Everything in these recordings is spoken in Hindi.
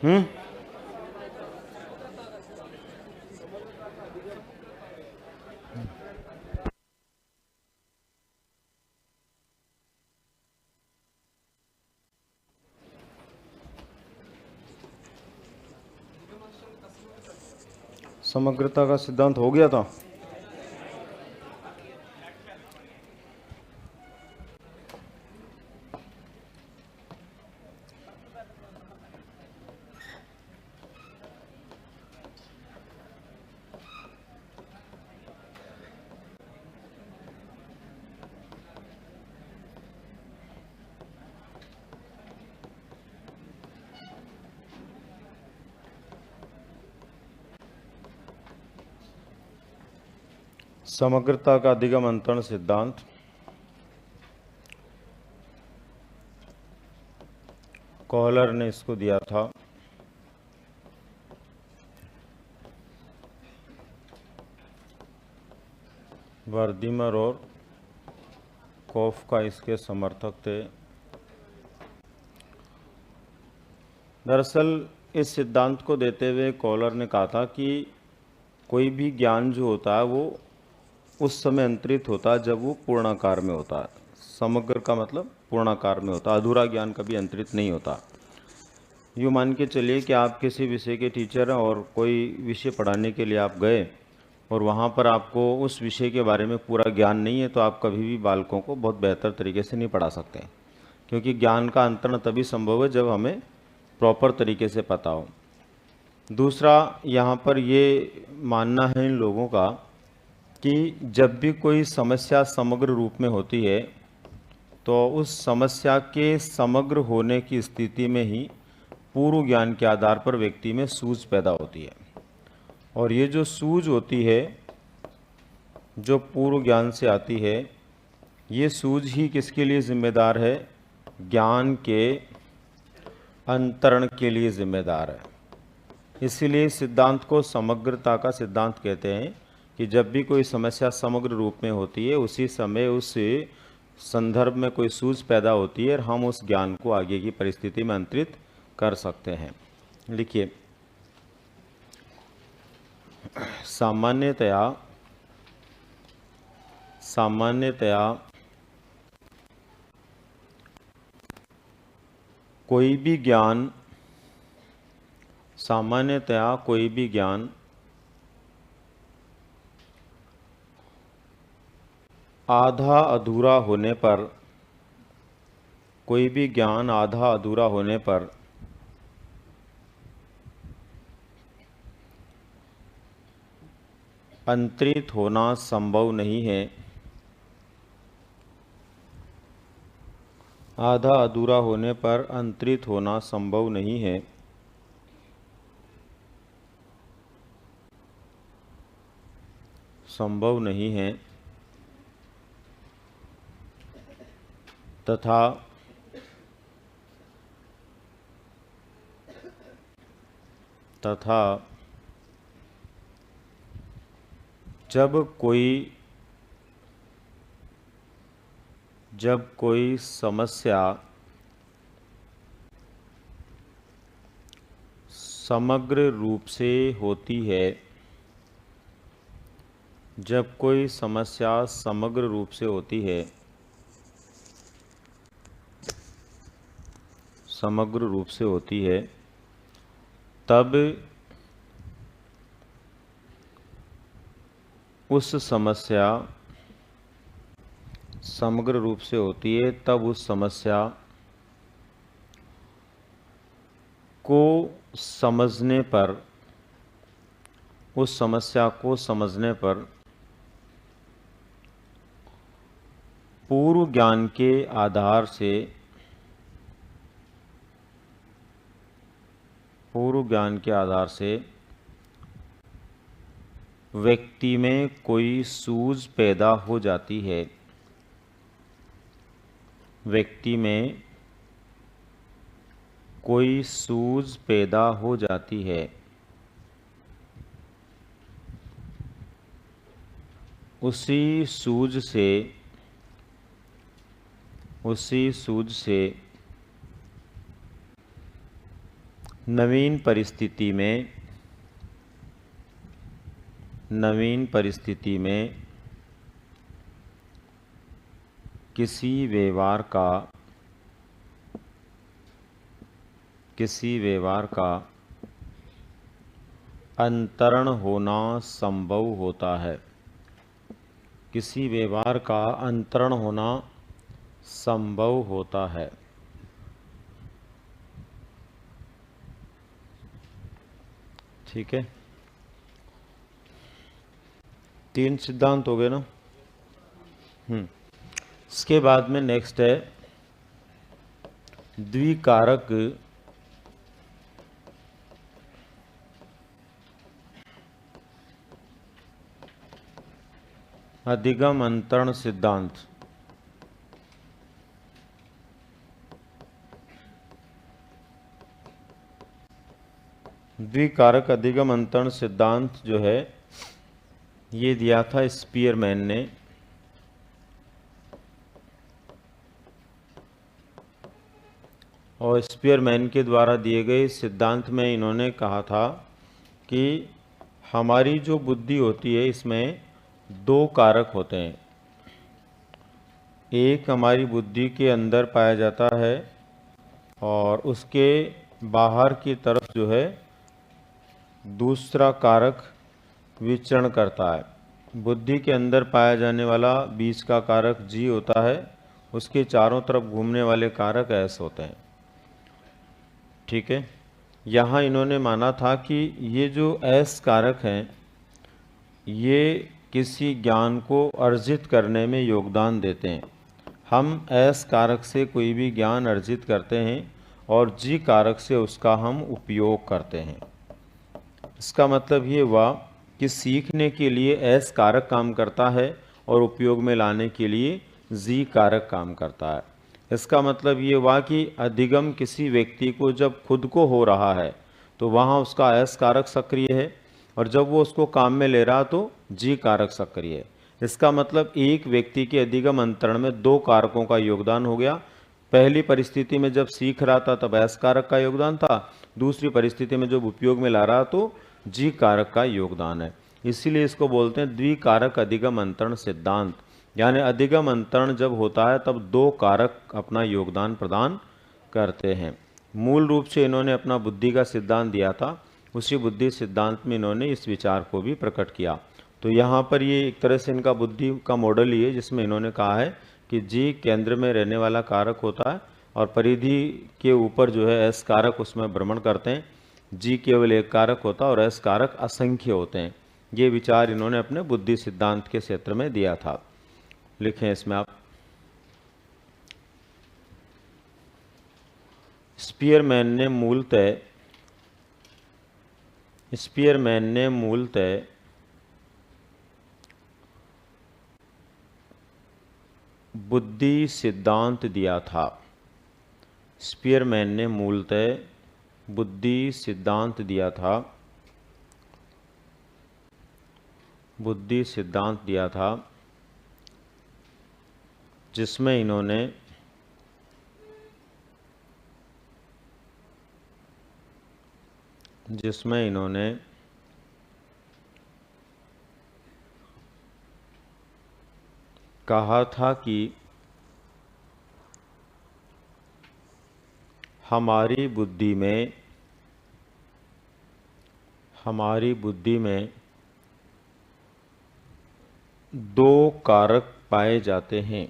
हम्म। समग्रता का सिद्धांत हो गया था। समग्रता का अधिगम अंतरण सिद्धांत कॉलर ने इसको दिया था। वर्दीमर और कॉफ का इसके समर्थक थे। दरअसल इस सिद्धांत को देते हुए कॉलर ने कहा था कि कोई भी ज्ञान जो होता है वो उस समय अंतरित होता है जब वो पूर्णाकार में होता है। समग्र का मतलब पूर्णाकार में होता है, अधूरा ज्ञान कभी अंतरित नहीं होता। यूँ मान के चलिए कि आप किसी विषय के टीचर हैं और कोई विषय पढ़ाने के लिए आप गए और वहाँ पर आपको उस विषय के बारे में पूरा ज्ञान नहीं है, तो आप कभी भी बालकों को बहुत बेहतर तरीके से नहीं पढ़ा सकते, क्योंकि ज्ञान का अंतरण तभी संभव है जब हमें प्रॉपर तरीके से पता हो। दूसरा, यहाँ पर ये मानना है इन लोगों का कि जब भी कोई समस्या समग्र रूप में होती है तो उस समस्या के समग्र होने की स्थिति में ही पूर्व ज्ञान के आधार पर व्यक्ति में सूझ पैदा होती है। और ये जो सूझ होती है, जो पूर्व ज्ञान से आती है, ये सूझ ही किसके लिए जिम्मेदार है? ज्ञान के अंतरण के लिए जिम्मेदार है। इसीलिए इस सिद्धांत को समग्रता का सिद्धांत कहते हैं कि जब भी कोई समस्या समग्र रूप में होती है, उसी समय उस संदर्भ में कोई सूझ पैदा होती है और हम उस ज्ञान को आगे की परिस्थिति में अंतरित कर सकते हैं। लिखिए, सामान्यतया कोई भी ज्ञान आधा अधूरा होने पर, कोई भी ज्ञान आधा अधूरा होने पर अंतरित होना संभव नहीं है। आधा अधूरा होने पर अंतरित होना संभव नहीं है। संभव नहीं है तथा जब कोई समस्या समग्र रूप से होती है, जब कोई समस्या समग्र रूप से होती है, समग्र रूप से होती है, तब उस समस्या समग्र रूप से होती है, तब उस समस्या को समझने पर, उस समस्या को समझने पर पूर्व ज्ञान के आधार से, पूर्व ज्ञान के आधार से व्यक्ति में कोई सूझ पैदा हो जाती है। व्यक्ति में कोई सूझ पैदा हो जाती है। उसी सूझ से नवीन परिस्थिति में किसी व्यवहार का अंतरण होना संभव होता है। किसी व्यवहार का अंतरण होना संभव होता है। ठीक है, 3 सिद्धांत हो गए ना। इसके बाद में नेक्स्ट है द्विकारक अधिगम अंतरण सिद्धांत। द्विकारक अधिगम अंतरण सिद्धांत जो है ये दिया था स्पीयरमैन ने। और स्पीयरमैन के द्वारा दिए गए सिद्धांत में इन्होंने कहा था कि हमारी जो बुद्धि होती है इसमें 2 कारक होते हैं। एक हमारी बुद्धि के अंदर पाया जाता है और उसके बाहर की तरफ जो है दूसरा कारक विचरण करता है। बुद्धि के अंदर पाया जाने वाला बीच का कारक जी होता है, उसके चारों तरफ घूमने वाले कारक एस होते हैं। ठीक है, यहाँ इन्होंने माना था कि ये जो एस कारक हैं ये किसी ज्ञान को अर्जित करने में योगदान देते हैं। हम एस कारक से कोई भी ज्ञान अर्जित करते हैं और जी कारक से उसका हम उपयोग करते हैं। इसका मतलब ये हुआ कि सीखने के लिए एस कारक काम करता है और उपयोग में लाने के लिए जी कारक काम करता है। इसका मतलब ये हुआ कि अधिगम किसी व्यक्ति को जब खुद को हो रहा है तो वहाँ उसका एस कारक सक्रिय है और जब वो उसको काम में ले रहा तो जी कारक सक्रिय है। इसका मतलब एक व्यक्ति के अधिगम अंतरण में 2 कारकों का योगदान हो गया। पहली परिस्थिति में जब सीख रहा था तब एस कारक का योगदान था, दूसरी परिस्थिति में जब उपयोग में ला रहा तो जी कारक का योगदान है। इसीलिए इसको बोलते हैं द्विकारक अधिगम अंतरण सिद्धांत। यानी अधिगम अंतरण जब होता है तब 2 कारक अपना योगदान प्रदान करते हैं। मूल रूप से इन्होंने अपना बुद्धि का सिद्धांत दिया था, उसी बुद्धि सिद्धांत में इन्होंने इस विचार को भी प्रकट किया। तो यहाँ पर ये एक तरह से इनका बुद्धि का मॉडल ही है जिसमें इन्होंने कहा है कि जी केंद्र में रहने वाला कारक होता है और परिधि के ऊपर जो है एस कारक उसमें भ्रमण करते हैं। जी केवल एक कारक होता है और एस कारक असंख्य होते हैं। ये विचार इन्होंने अपने बुद्धि सिद्धांत के क्षेत्र में दिया था। लिखें इसमें आप, स्पीयरमैन ने मूलतः बुद्धि सिद्धांत दिया था। स्पीयरमैन ने मूलतः बुद्धि सिद्धांत दिया था। बुद्धि सिद्धांत दिया था जिसमें इन्होंने कहा था कि हमारी बुद्धि में 2 कारक पाए जाते हैं।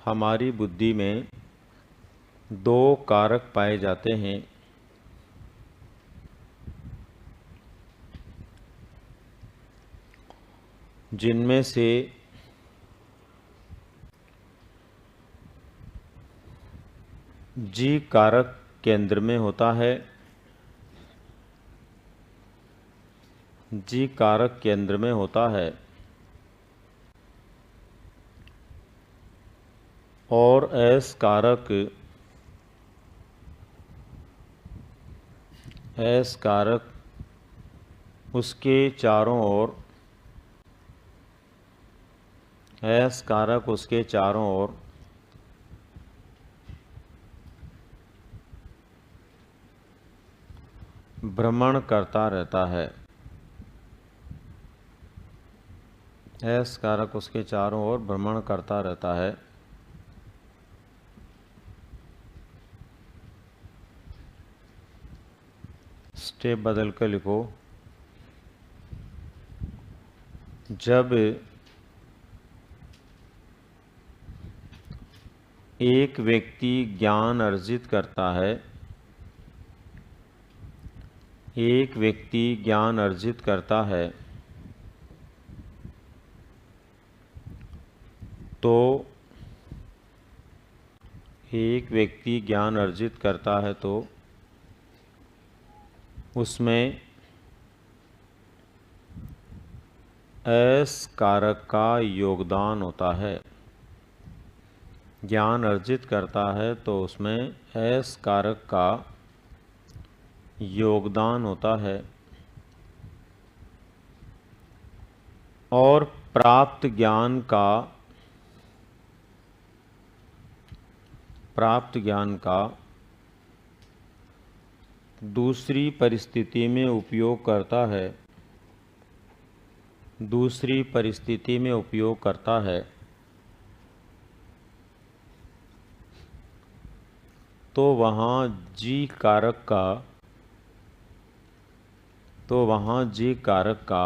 हमारी बुद्धि में 2 कारक पाए जाते हैं जिनमें से जी कारक केंद्र में होता है। जी कारक केंद्र में होता है और एस कारक उसके चारों ओर भ्रमण करता रहता है। एस कारक उसके चारों ओर भ्रमण करता रहता है। स्टेप बदल कर लिखो। जब एक व्यक्ति ज्ञान अर्जित करता है, एक व्यक्ति ज्ञान अर्जित करता है तो एक व्यक्ति ज्ञान अर्जित करता है तो उसमें एस कारक का योगदान होता है। ज्ञान अर्जित करता है तो उसमें एस कारक का योगदान होता है और प्राप्त ज्ञान का दूसरी परिस्थिति में उपयोग करता है, दूसरी परिस्थिति में उपयोग करता है तो वहाँ जी कारक का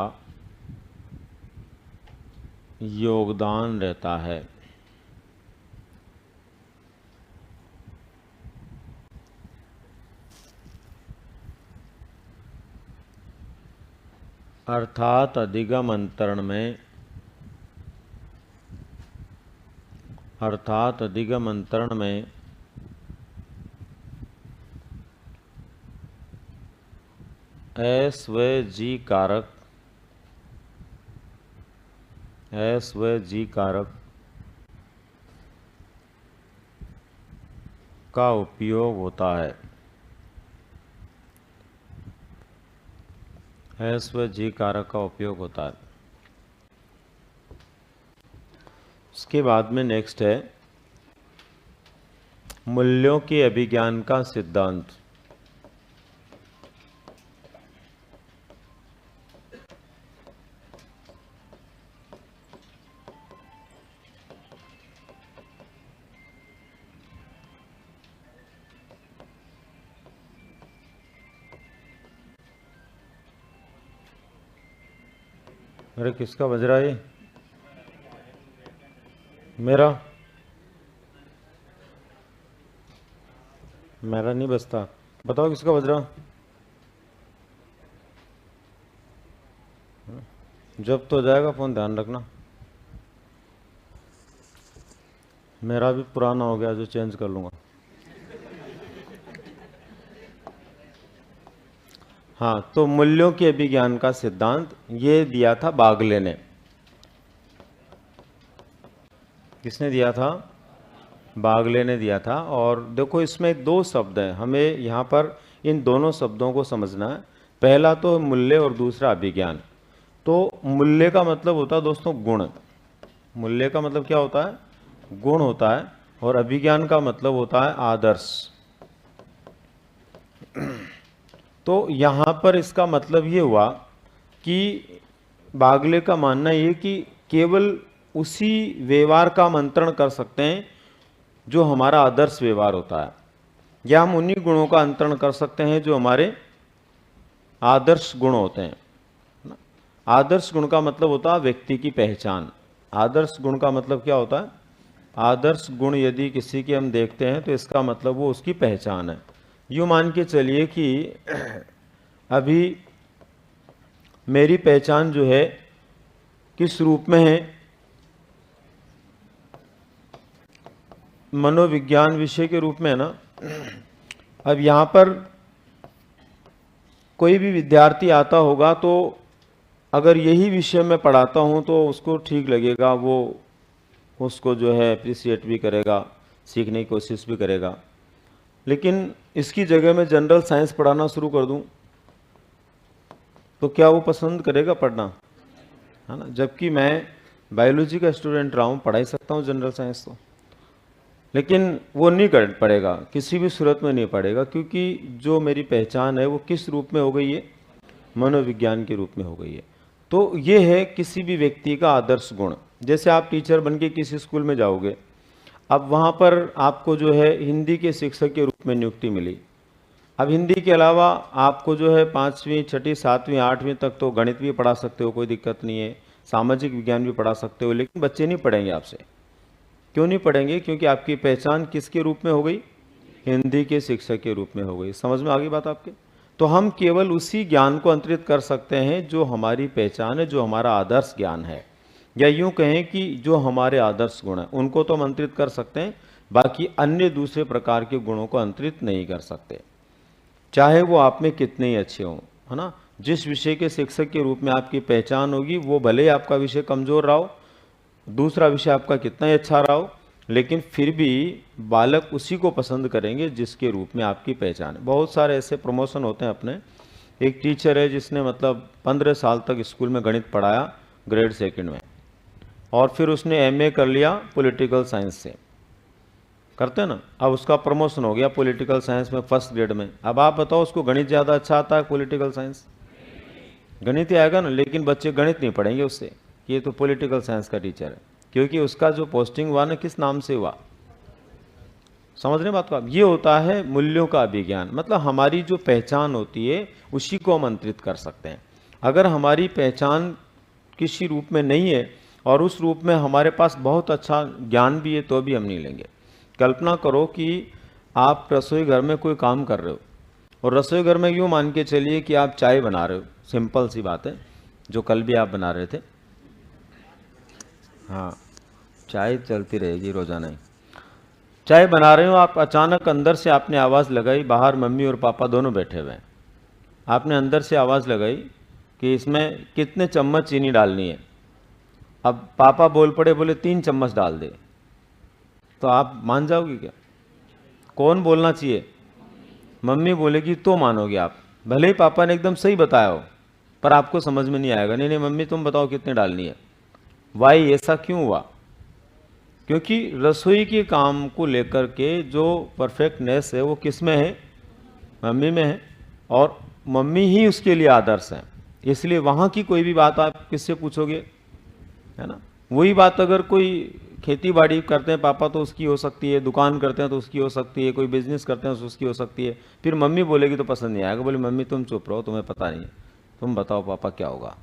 योगदान रहता है। अर्थात अधिगम अंतरण में एस व जी कारक का उपयोग होता है। एस व जी कारक का उपयोग होता है। उसके बाद में नेक्स्ट है मूल्यों के अभिज्ञान का सिद्धांत। अरे किसका बज रहा है? मेरा नहीं बजता। बताओ किसका बज रहा? जब तो जाएगा फोन, ध्यान रखना। मेरा भी पुराना हो गया, जो चेंज कर लूंगा। हाँ, तो मूल्यों के अभिज्ञान का सिद्धांत ये दिया था बागले ने। किसने दिया था? बागले ने दिया था। और देखो इसमें दो शब्द हैं, हमें यहाँ पर इन दोनों शब्दों को समझना है। पहला तो मूल्य और दूसरा अभिज्ञान। तो मूल्य का मतलब होता है दोस्तों गुण। मूल्य का मतलब क्या होता है? गुण होता है। और अभिज्ञान का मतलब होता है आदर्श। तो यहाँ पर इसका मतलब ये हुआ कि बागले का मानना ये कि केवल उसी व्यवहार का मंत्रण कर सकते हैं जो हमारा आदर्श व्यवहार होता है, या हम उन्हीं गुणों का अंतरण कर सकते हैं जो हमारे आदर्श गुण होते हैं। आदर्श गुण का मतलब होता है व्यक्ति की पहचान। आदर्श गुण का मतलब क्या होता है? आदर्श गुण यदि किसी के हम देखते हैं तो इसका मतलब वो उसकी पहचान है। यूँ मान के चलिए कि अभी मेरी पहचान जो है किस रूप में है? मनोविज्ञान विषय के रूप में है ना। अब यहाँ पर कोई भी विद्यार्थी आता होगा तो अगर यही विषय मैं पढ़ाता हूँ तो उसको ठीक लगेगा, वो उसको जो है अप्रिशिएट भी करेगा, सीखने की कोशिश भी करेगा। लेकिन इसकी जगह मैं जनरल साइंस पढ़ाना शुरू कर दूं तो क्या वो पसंद करेगा पढ़ना? है ना। जबकि मैं बायोलॉजी का स्टूडेंट रहा हूँ, पढ़ा ही सकता हूँ जनरल साइंस। लेकिन वो नहीं कर पड़ेगा, किसी भी सूरत में नहीं पड़ेगा, क्योंकि जो मेरी पहचान है वो किस रूप में हो गई है? मनोविज्ञान के रूप में हो गई है। तो ये है किसी भी व्यक्ति का आदर्श गुण। जैसे आप टीचर बन के किसी स्कूल में जाओगे, अब वहाँ पर आपको जो है हिंदी के शिक्षक के रूप में नियुक्ति मिली। अब हिंदी के अलावा आपको जो है 5वीं 6ठी 7वीं 8वीं तक तो गणित भी पढ़ा सकते हो, कोई दिक्कत नहीं है, सामाजिक विज्ञान भी पढ़ा सकते हो, लेकिन बच्चे नहीं पढ़ेंगे आपसे। क्यों नहीं पढ़ेंगे? क्योंकि आपकी पहचान किसके रूप में हो गई? हिंदी के शिक्षक के रूप में हो गई। समझ में आ गई बात आपके? तो हम केवल उसी ज्ञान को अंतरित कर सकते हैं जो हमारी पहचान है, जो हमारा आदर्श ज्ञान है, या यूं कहें कि जो हमारे आदर्श गुण हैं उनको तो हम अंतरित कर सकते हैं, बाकी अन्य दूसरे प्रकार के गुणों को अंतरित नहीं कर सकते, चाहे वो आप में कितने ही अच्छे हों, है ना। जिस विषय के शिक्षक के रूप में आपकी पहचान होगी, वो भले ही आपका विषय कमजोर रहा हो, दूसरा विषय आपका कितना ही अच्छा रहा हो, लेकिन फिर भी बालक उसी को पसंद करेंगे जिसके रूप में आपकी पहचान है। बहुत सारे ऐसे प्रमोशन होते हैं अपने। एक टीचर है जिसने मतलब 15 साल तक स्कूल में गणित पढ़ाया ग्रेड 2 में, और फिर उसने एमए कर लिया पॉलिटिकल साइंस से, करते हैं ना। अब उसका प्रमोशन हो गया पॉलिटिकल साइंस में 1st ग्रेड में। अब आप बताओ उसको गणित ज़्यादा अच्छा आता है पॉलिटिकल साइंस? गणित ही आएगा ना, लेकिन बच्चे गणित नहीं पढ़ेंगे उससे कि ये तो पॉलिटिकल साइंस का टीचर है, क्योंकि उसका जो पोस्टिंग हुआ ना किस नाम से हुआ। समझ रहे हैं बात को आप? ये होता है मूल्यों का अभिज्ञान। मतलब हमारी जो पहचान होती है उसी को हम अंतरित कर सकते हैं। अगर हमारी पहचान किसी रूप में नहीं है और उस रूप में हमारे पास बहुत अच्छा ज्ञान भी है, तो भी हम नहीं लेंगे। कल्पना करो कि आप रसोई घर में कोई काम कर रहे हो, और रसोई घर में यूँ मान के चलिए कि आप चाय बना रहे हो, सिंपल सी बात है, जो कल भी आप बना रहे थे। हाँ, चाय चलती रहेगी रोजाना ही। चाय बना रहे हो आप, अचानक अंदर से आपने आवाज़ लगाई, बाहर मम्मी और पापा दोनों बैठे हुए हैं। आपने अंदर से आवाज़ लगाई कि इसमें कितने चम्मच चीनी डालनी है। अब पापा बोल पड़े, बोले 3 चम्मच डाल दे, तो आप मान जाओगे क्या? कौन बोलना चाहिए? मम्मी बोलेगी तो मानोगे आप, भले ही पापा ने एकदम सही बताया हो, पर आपको समझ में नहीं आएगा। नहीं नहीं मम्मी तुम बताओ कितने डालनी है। वाई ऐसा क्यों हुआ? क्योंकि रसोई के काम को लेकर के जो परफेक्टनेस है वो किस में है? मम्मी में है, और मम्मी ही उसके लिए आदर्श है। इसलिए वहाँ की कोई भी बात आप किससे पूछोगे, है ना। वही बात अगर कोई खेती बाड़ी करते हैं पापा तो उसकी हो सकती है, दुकान करते हैं तो उसकी हो सकती है, कोई बिजनेस करते हैं तो उसकी हो सकती है, फिर मम्मी बोलेगी तो पसंद नहीं आएगा। बोले मम्मी तुम चुप रहो, तुम्हें पता नहीं है, तुम बताओ पापा क्या होगा।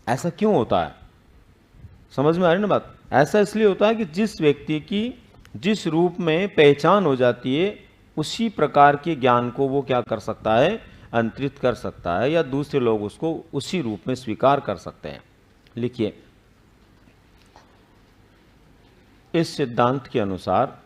ऐसा क्यों होता है? समझ में आ रही ना बात? ऐसा इसलिए होता है कि जिस व्यक्ति की जिस रूप में पहचान हो जाती है, उसी प्रकार के ज्ञान को वो क्या कर सकता है? अंतरित कर सकता है, या दूसरे लोग उसको उसी रूप में स्वीकार कर सकते हैं। लिखिए, इस सिद्धांत के अनुसार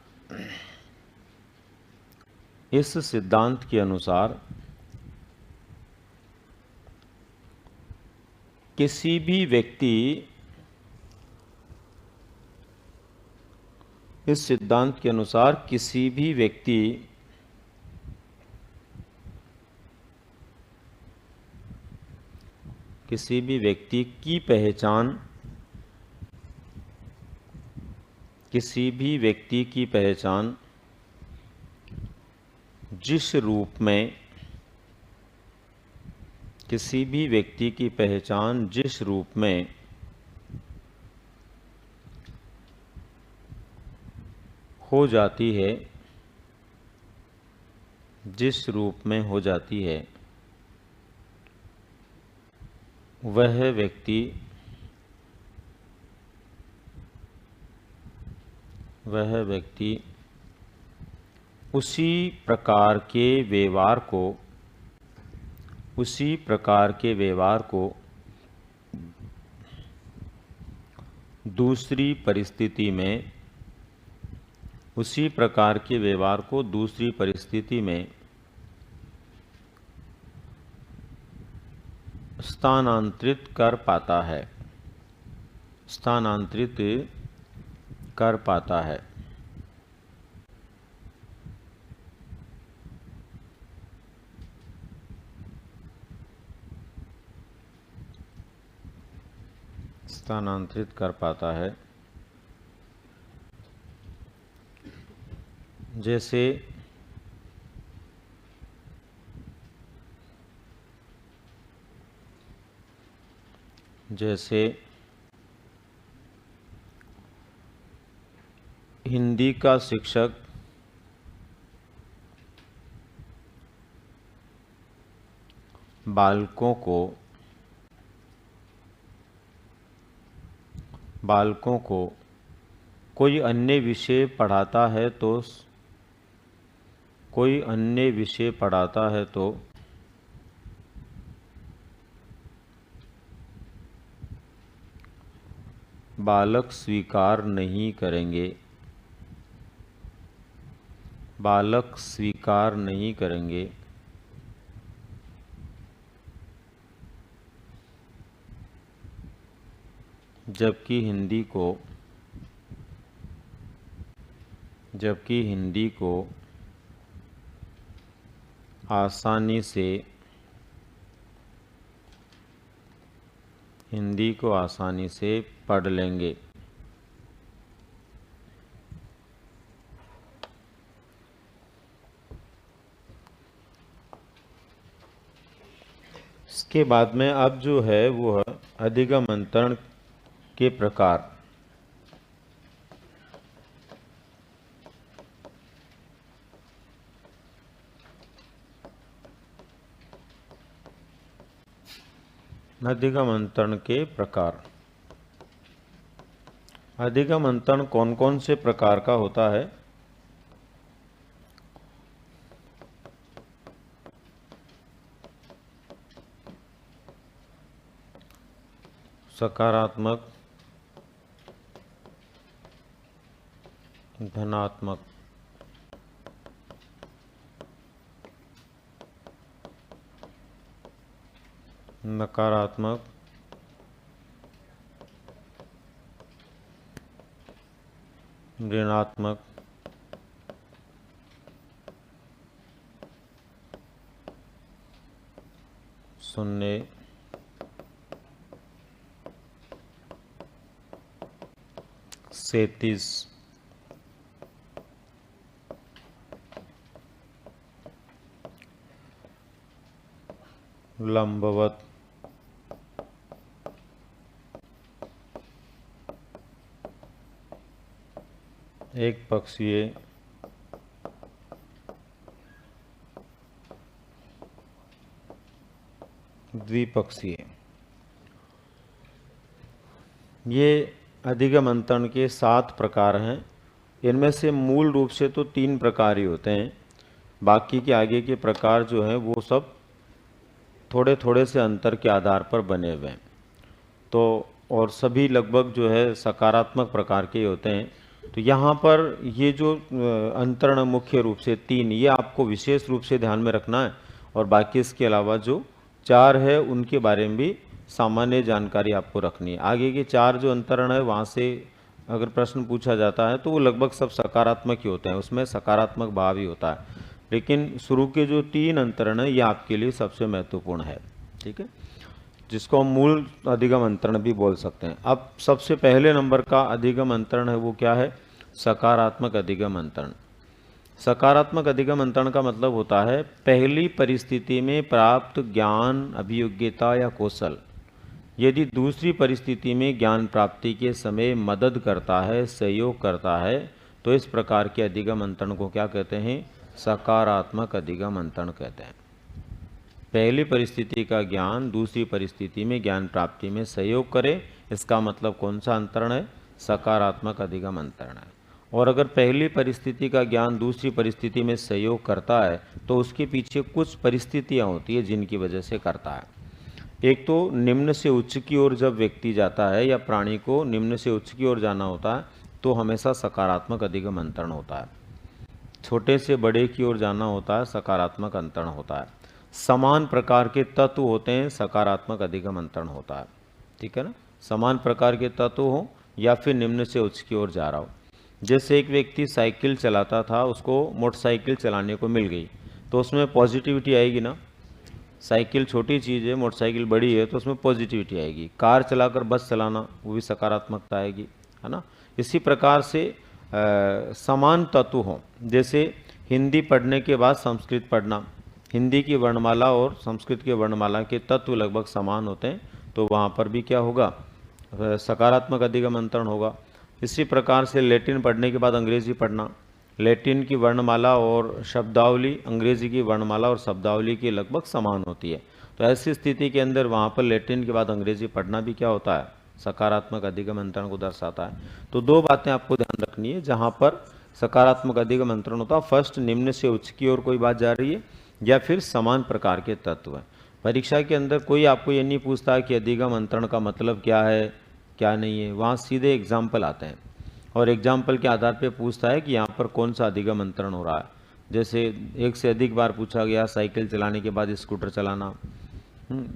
किसी भी व्यक्ति इस सिद्धांत के अनुसार किसी भी व्यक्ति की पहचान किसी भी व्यक्ति की पहचान जिस रूप में किसी भी व्यक्ति की पहचान जिस रूप में हो जाती है, जिस रूप में हो जाती है, वह व्यक्ति उसी प्रकार के व्यवहार को दूसरी परिस्थिति में स्थानांतरित कर पाता है। जैसे जैसे हिंदी का शिक्षक बालकों को कोई अन्य विषय पढ़ाता है तो बालक स्वीकार नहीं करेंगे। जबकि हिंदी को आसानी से पढ़ लेंगे। इसके बाद में अब जो है वो है अधिगम अंतरण के प्रकार। अधिगम अंतरण के प्रकार। अधिगम अंतरण कौन कौन से प्रकार का होता है? सकारात्मक, धनात्मक, नकारात्मक, ऋणात्मक, शून्य, सैंतीस, लंबवत, एक पक्षीय, द्विपक्षीय। ये अधिगम अंतरण के 7 प्रकार हैं। इनमें से मूल रूप से तो 3 प्रकार ही होते हैं, बाकी के आगे के प्रकार जो हैं वो सब थोड़े थोड़े से अंतर के आधार पर बने हुए हैं। तो और सभी लगभग जो है सकारात्मक प्रकार के होते हैं। तो यहाँ पर ये जो अंतरण मुख्य रूप से 3, ये आपको विशेष रूप से ध्यान में रखना है। और बाकी इसके अलावा जो 4 है उनके बारे में भी सामान्य जानकारी आपको रखनी है। आगे के 4 जो अंतरण है वहाँ से अगर प्रश्न पूछा जाता है तो वो लगभग सब सकारात्मक ही होते हैं, उसमें सकारात्मक भाव ही होता है। लेकिन शुरू के जो 3 अंतरण है ये आपके लिए सबसे महत्वपूर्ण है, ठीक है, जिसको हम मूल अधिगम अंतरण भी बोल सकते हैं। अब सबसे पहले नंबर का अधिगम अंतरण है वो क्या है? सकारात्मक अधिगम अंतरण। सकारात्मक अधिगम अंतरण का मतलब होता है पहली परिस्थिति में प्राप्त ज्ञान, अभियोग्यता या कौशल यदि दूसरी परिस्थिति में ज्ञान प्राप्ति के समय मदद करता है, सहयोग करता है, तो इस प्रकार के अधिगम अंतरण को क्या कहते हैं? सकारात्मक अधिगम अंतरण कहते हैं। पहली परिस्थिति का ज्ञान दूसरी परिस्थिति में ज्ञान प्राप्ति में सहयोग करे, इसका मतलब कौन सा अंतरण है? सकारात्मक अधिगम अंतरण है। और अगर पहली परिस्थिति का ज्ञान दूसरी परिस्थिति में सहयोग करता है तो उसके पीछे कुछ परिस्थितियां होती है जिनकी वजह से करता है। एक तो निम्न से उच्च की ओर जब व्यक्ति जाता है या प्राणी को निम्न से उच्च की ओर जाना होता है तो हमेशा सकारात्मक अधिगम अंतरण होता है। छोटे से बड़े की ओर जाना होता है, सकारात्मक अंतरण होता है। समान प्रकार के तत्व होते हैं, सकारात्मक अधिगम अंतरण होता है, ठीक है ना। समान प्रकार के तत्व हो या फिर निम्न से उच्च की ओर जा रहा हो। जैसे एक व्यक्ति साइकिल चलाता था, उसको मोटरसाइकिल चलाने को मिल गई तो उसमें पॉजिटिविटी आएगी ना। साइकिल छोटी चीज़ है, मोटरसाइकिल बड़ी है, तो उसमें पॉजिटिविटी आएगी। कार चलाकर बस चलाना, वो भी सकारात्मकता आएगी, है ना। इसी प्रकार से समान तत्व हों। जैसे हिंदी पढ़ने के बाद संस्कृत पढ़ना, हिंदी की वर्णमाला और संस्कृत की वर्णमाला के तत्व लगभग समान होते हैं, तो वहाँ पर भी क्या होगा, सकारात्मक अधिगम अंतरण होगा। इसी प्रकार से लैटिन पढ़ने के बाद अंग्रेजी पढ़ना, लैटिन की वर्णमाला और शब्दावली अंग्रेजी की वर्णमाला और शब्दावली की लगभग समान होती है, तो ऐसी स्थिति के अंदर वहाँ पर लैटिन के बाद अंग्रेजी पढ़ना भी क्या होता है, सकारात्मक अधिगम अंतरण को दर्शाता है। तो दो बातें आपको ध्यान रखनी है जहाँ पर सकारात्मक अधिगम अंतरण होता है, फर्स्ट निम्न से उच्च की ओर कोई बात जा रही है या फिर समान प्रकार के तत्व हैं। परीक्षा के अंदर कोई आपको ये नहीं पूछता कि अधिगम अंतरण का मतलब क्या है क्या नहीं है, वहाँ सीधे एग्जाम्पल आते हैं और एग्जाम्पल के आधार पर पूछता है कि यहाँ पर कौन सा अधिगम अंतरण हो रहा है। जैसे एक से अधिक बार पूछा गया साइकिल चलाने के बाद स्कूटर चलाना,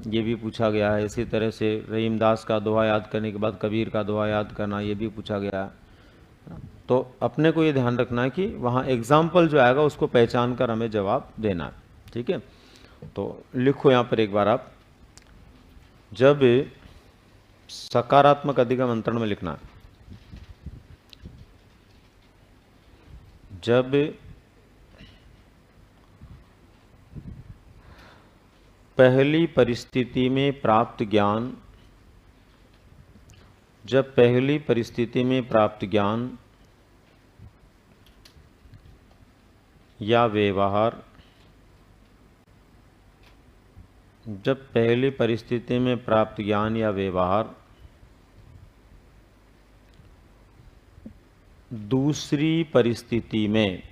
ये भी पूछा गया है। इसी तरह से रहीमदास का दोहा याद करने के बाद कबीर का दोहा याद करना, ये भी पूछा गया है। तो अपने को ये ध्यान रखना है कि वहाँ एग्जाम्पल जो आएगा उसको पहचान कर हमें जवाब देना है, ठीक है। तो लिखो यहाँ पर एक बार आप, जब सकारात्मक अधिगम अंतरण में लिखना है, जब पहली परिस्थिति में प्राप्त ज्ञान, जब पहली परिस्थिति में प्राप्त ज्ञान या व्यवहार, जब पहली परिस्थिति में प्राप्त ज्ञान या व्यवहार दूसरी परिस्थिति में,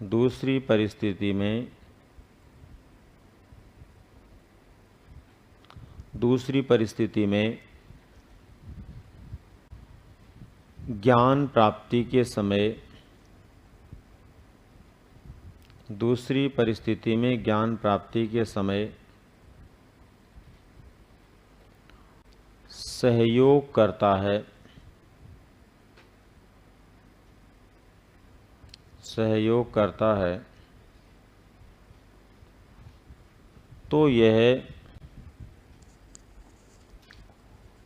दूसरी परिस्थिति में, दूसरी परिस्थिति में ज्ञान प्राप्ति के समय, दूसरी परिस्थिति में ज्ञान प्राप्ति के समय सहयोग करता है, सहयोग करता है, तो यह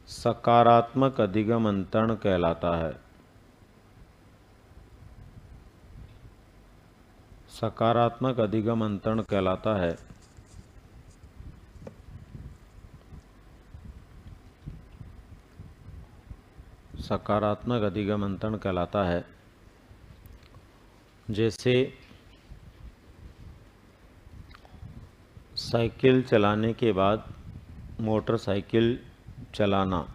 सकारात्मक अधिगम अंतरण कहलाता है। सकारात्मक अधिगम अंतरण कहलाता है। सकारात्मक अधिगम अंतरण कहलाता है। जैसे साइकिल चलाने के बाद मोटरसाइकिल चलाना,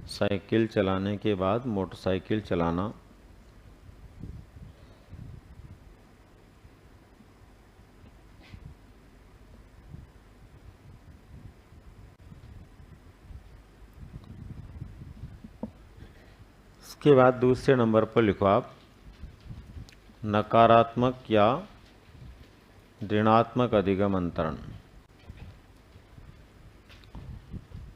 साइकिल चलाने के बाद मोटरसाइकिल चलाना, इसके बाद दूसरे नंबर पर लिखो आप नकारात्मक या ऋणात्मक अधिगम अंतरण।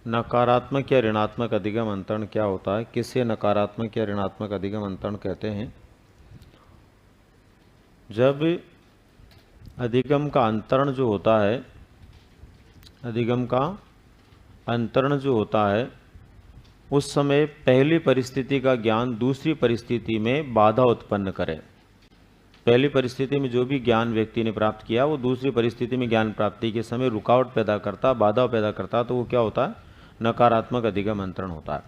नकारात्मक या ऋणात्मक अधिगम अंतरण क्या होता है, किसे नकारात्मक या ऋणात्मक अधिगम अंतरण कहते हैं? जब अधिगम का अंतरण जो होता है, अधिगम का अंतरण जो होता है, उस समय पहली परिस्थिति का ज्ञान दूसरी परिस्थिति में बाधा उत्पन्न करे। पहली परिस्थिति में जो भी ज्ञान व्यक्ति ने प्राप्त किया वो दूसरी परिस्थिति में ज्ञान प्राप्ति के समय रुकावट पैदा करता, बाधा पैदा करता, तो वो क्या होता है? नकारात्मक अधिगम अंतरण होता है।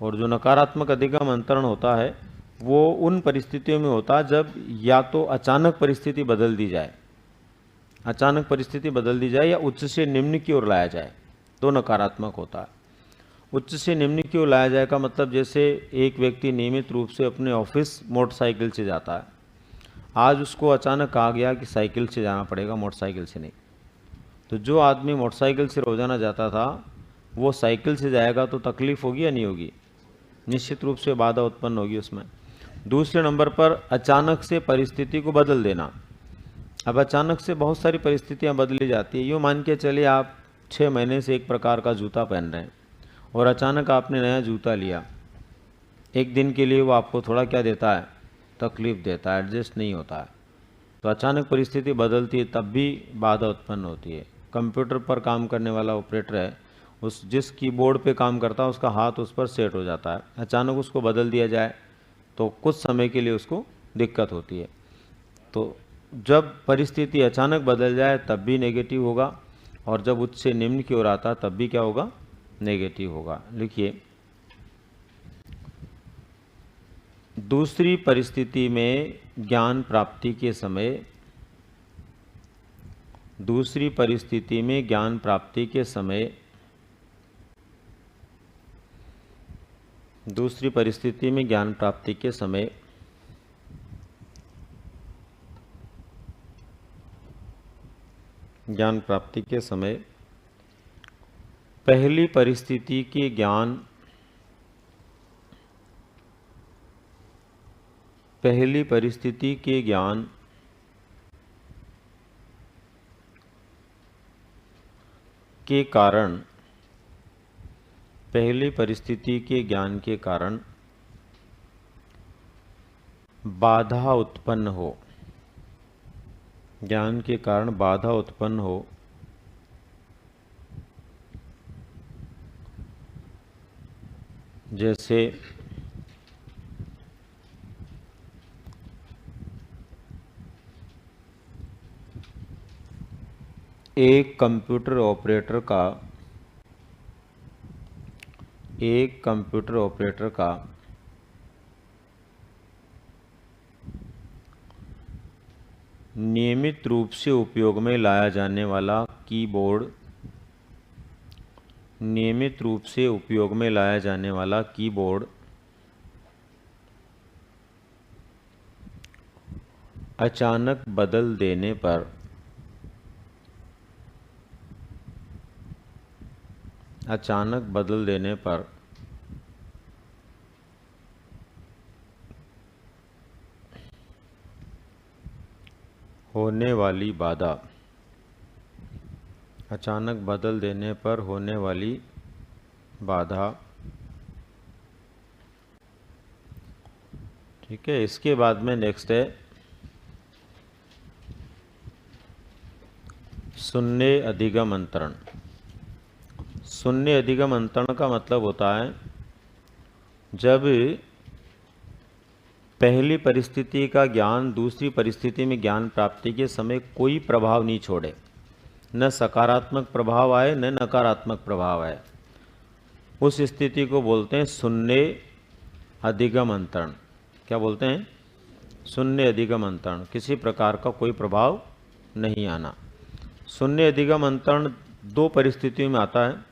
और जो नकारात्मक अधिगम अंतरण होता है वो उन परिस्थितियों में होता है जब या तो अचानक परिस्थिति बदल दी जाए, अचानक परिस्थिति बदल दी जाए, या उच्च से निम्न की ओर लाया जाए, तो नकारात्मक होता है। उच्च से निम्न की ओर लाया जाए का मतलब जैसे एक व्यक्ति नियमित रूप से अपने ऑफिस मोटरसाइकिल से जाता है, आज उसको अचानक कहा गया कि साइकिल से जाना पड़ेगा, मोटरसाइकिल से नहीं। तो जो आदमी मोटरसाइकिल से रोजाना जाता था वो साइकिल से जाएगा तो तकलीफ होगी या नहीं होगी? निश्चित रूप से बाधा उत्पन्न होगी उसमें। दूसरे नंबर पर अचानक से परिस्थिति को बदल देना। अब अचानक से बहुत सारी परिस्थितियां बदली जाती है। यूँ मान के चलिए आप 6 महीने से एक प्रकार का जूता पहन रहे हैं और अचानक आपने नया जूता लिया, एक दिन के लिए वो आपको थोड़ा क्या देता है? तकलीफ देता है, एडजस्ट नहीं होता है। तो अचानक परिस्थिति बदलती है तब भी बाधा उत्पन्न होती है। कंप्यूटर पर काम करने वाला ऑपरेटर है, उस जिस कीबोर्ड पे काम करता है उसका हाथ उस पर सेट हो जाता है, अचानक उसको बदल दिया जाए तो कुछ समय के लिए उसको दिक्कत होती है। तो जब परिस्थिति अचानक बदल जाए तब भी नेगेटिव होगा, और जब उच्च से निम्न की ओर आता तब भी क्या होगा, नेगेटिव होगा। लिखिए, दूसरी परिस्थिति में ज्ञान प्राप्ति के समय, दूसरी परिस्थिति में ज्ञान प्राप्ति के समय, दूसरी परिस्थिति में ज्ञान प्राप्ति के समय ज्ञान प्राप्ति के समय पहली परिस्थिति के ज्ञान, पहली परिस्थिति के ज्ञान के कारण, पहली परिस्थिति के ज्ञान के कारण बाधा उत्पन्न हो, ज्ञान के कारण बाधा उत्पन्न हो, जैसे एक कंप्यूटर ऑपरेटर का नियमित रूप से उपयोग में लाया जाने वाला कीबोर्ड, नियमित रूप से उपयोग में लाया जाने वाला कीबोर्ड अचानक बदल देने पर, अचानक बदल देने पर होने वाली बाधा, अचानक बदल देने पर होने वाली बाधा। ठीक है, इसके बाद में नेक्स्ट है शून्य अधिगम अंतरण। शून्य अधिगम अंतरण का मतलब होता है जब पहली परिस्थिति का ज्ञान दूसरी परिस्थिति में ज्ञान प्राप्ति के समय कोई प्रभाव नहीं छोड़े, न सकारात्मक प्रभाव आए न नकारात्मक प्रभाव आए, उस स्थिति को बोलते हैं शून्य अधिगम अंतरण। क्या बोलते हैं? शून्य अधिगम अंतरण। किसी प्रकार का कोई प्रभाव नहीं आना। शून्य अधिगम अंतरण दो परिस्थितियों में आता है।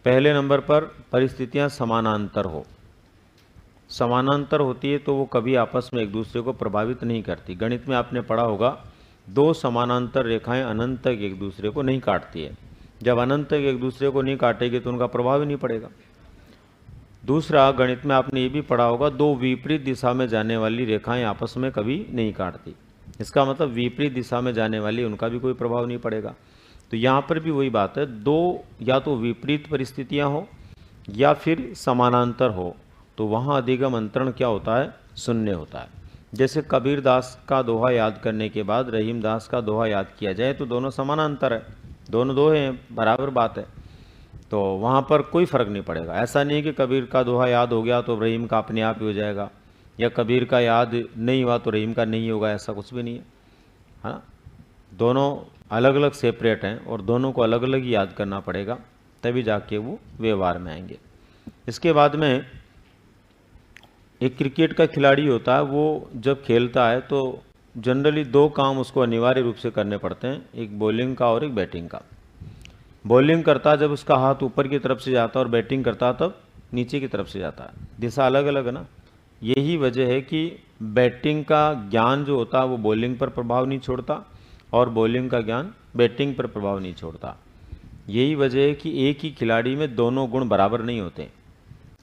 पहले नंबर पर परिस्थितियां समानांतर हो, समानांतर होती है तो वो कभी आपस में एक दूसरे को प्रभावित नहीं करती। गणित में आपने पढ़ा होगा, दो समानांतर रेखाएं अनंत तक एक दूसरे को नहीं काटती है। जब अनंत तक एक दूसरे को नहीं काटेगी तो उनका प्रभाव ही नहीं पड़ेगा। दूसरा, गणित में आपने ये भी पढ़ा होगा, दो विपरीत दिशा में जाने वाली रेखाएं आपस में कभी नहीं काटती। इसका मतलब विपरीत दिशा में जाने वाली उनका भी कोई प्रभाव नहीं पड़ेगा। तो यहाँ पर भी वही बात है, दो या तो विपरीत परिस्थितियाँ हो या फिर समानांतर हो, तो वहाँ अधिगम अंतरण क्या होता है? शून्य होता है। जैसे कबीर दास का दोहा याद करने के बाद रहीम दास का दोहा याद किया जाए तो दोनों समानांतर है, दोनों दोहे हैं, बराबर बात है, तो वहाँ पर कोई फर्क नहीं पड़ेगा। ऐसा नहीं कि कबीर का दोहा याद हो गया तो रहीम का अपने आप ही हो जाएगा, या कबीर का याद नहीं हुआ तो रहीम का नहीं होगा, ऐसा कुछ भी नहीं है, है ना। दोनों अलग अलग सेपरेट हैं और दोनों को अलग अलग ही याद करना पड़ेगा, तभी जाके वो व्यवहार में आएंगे। इसके बाद में एक क्रिकेट का खिलाड़ी होता है, वो जब खेलता है तो जनरली दो काम उसको अनिवार्य रूप से करने पड़ते हैं, एक बॉलिंग का और एक बैटिंग का। बॉलिंग करता जब उसका हाथ ऊपर की तरफ से जाता और बैटिंग करता तब नीचे की तरफ से जाता है, दिशा अलग अलग है ना। यही वजह है कि बैटिंग का ज्ञान जो होता है वो बॉलिंग पर प्रभाव नहीं छोड़ता और बॉलिंग का ज्ञान बैटिंग पर प्रभाव नहीं छोड़ता। यही वजह है कि एक ही खिलाड़ी में दोनों गुण बराबर नहीं होते।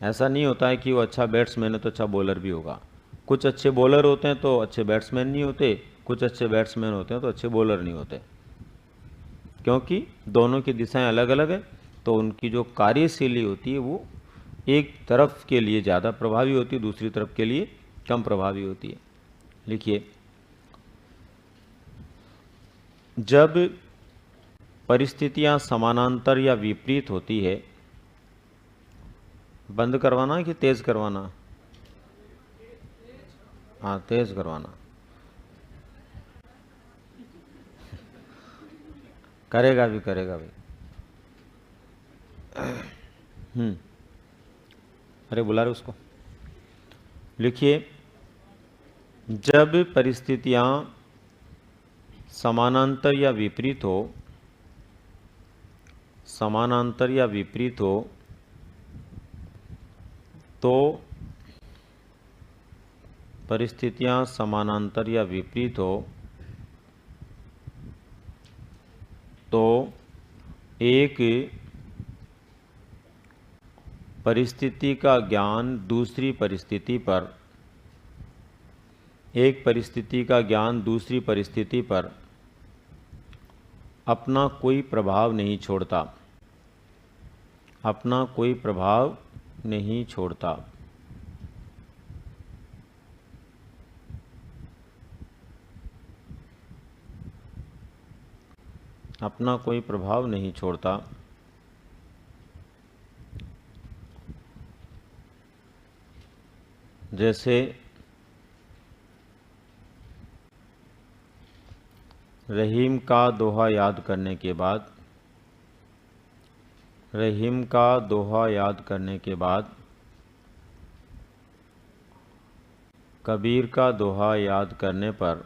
ऐसा नहीं होता है कि वो अच्छा बैट्समैन है तो अच्छा बॉलर भी होगा। कुछ अच्छे बॉलर होते हैं तो अच्छे बैट्समैन नहीं होते, कुछ अच्छे बैट्समैन होते हैं तो अच्छे बॉलर नहीं होते, क्योंकि दोनों की दिशाएं अलग अलग है। तो उनकी जो कार्यशैली होती है वो एक तरफ के लिए ज़्यादा प्रभावी होती है, दूसरी तरफ के लिए कम प्रभावी होती है। लिखिए, जब परिस्थितियां समानांतर या विपरीत होती है। बंद करवाना कि तेज करवाना? हाँ, तेज करवाना। करेगा भी, करेगा भी। अरे बुला रहे उसको। लिखिए, जब परिस्थितियां समानांतर या विपरीत हो, समानांतर या विपरीत हो तो परिस्थितियां समानांतर या विपरीत हो तो एक परिस्थिति का ज्ञान दूसरी परिस्थिति पर, एक परिस्थिति का ज्ञान दूसरी परिस्थिति पर अपना कोई प्रभाव नहीं छोड़ता, अपना कोई प्रभाव नहीं छोड़ता। अपना कोई प्रभाव नहीं छोड़ता। जैसे रहीम का दोहा याद करने के बाद, रहीम का दोहा याद करने के बाद कबीर का दोहा याद करने पर,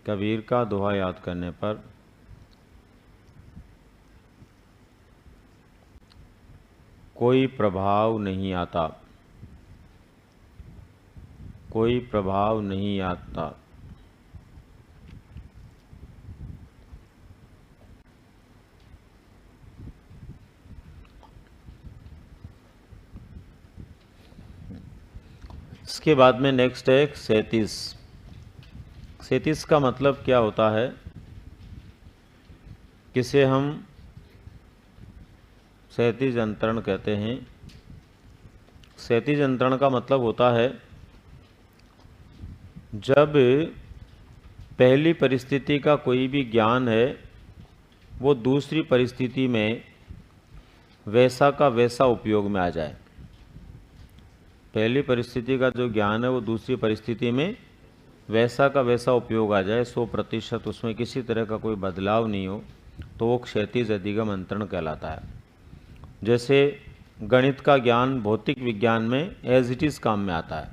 कबीर का दोहा याद करने पर कोई प्रभाव नहीं आता, कोई प्रभाव नहीं आता। इसके बाद में नेक्स्ट है 37। 37 का मतलब क्या होता है, किसे हम 37 अंतरण कहते हैं। 37 अंतरण का मतलब होता है जब पहली परिस्थिति का कोई भी ज्ञान है वो दूसरी परिस्थिति में वैसा का वैसा उपयोग में आ जाए। पहली परिस्थिति का जो ज्ञान है वो दूसरी परिस्थिति में वैसा का वैसा उपयोग आ जाए, 100%, उसमें किसी तरह का कोई बदलाव नहीं हो, तो वो क्षैतिज अधिगम अंतरण कहलाता है। जैसे गणित का ज्ञान भौतिक विज्ञान में एज इट इज़ काम में आता है,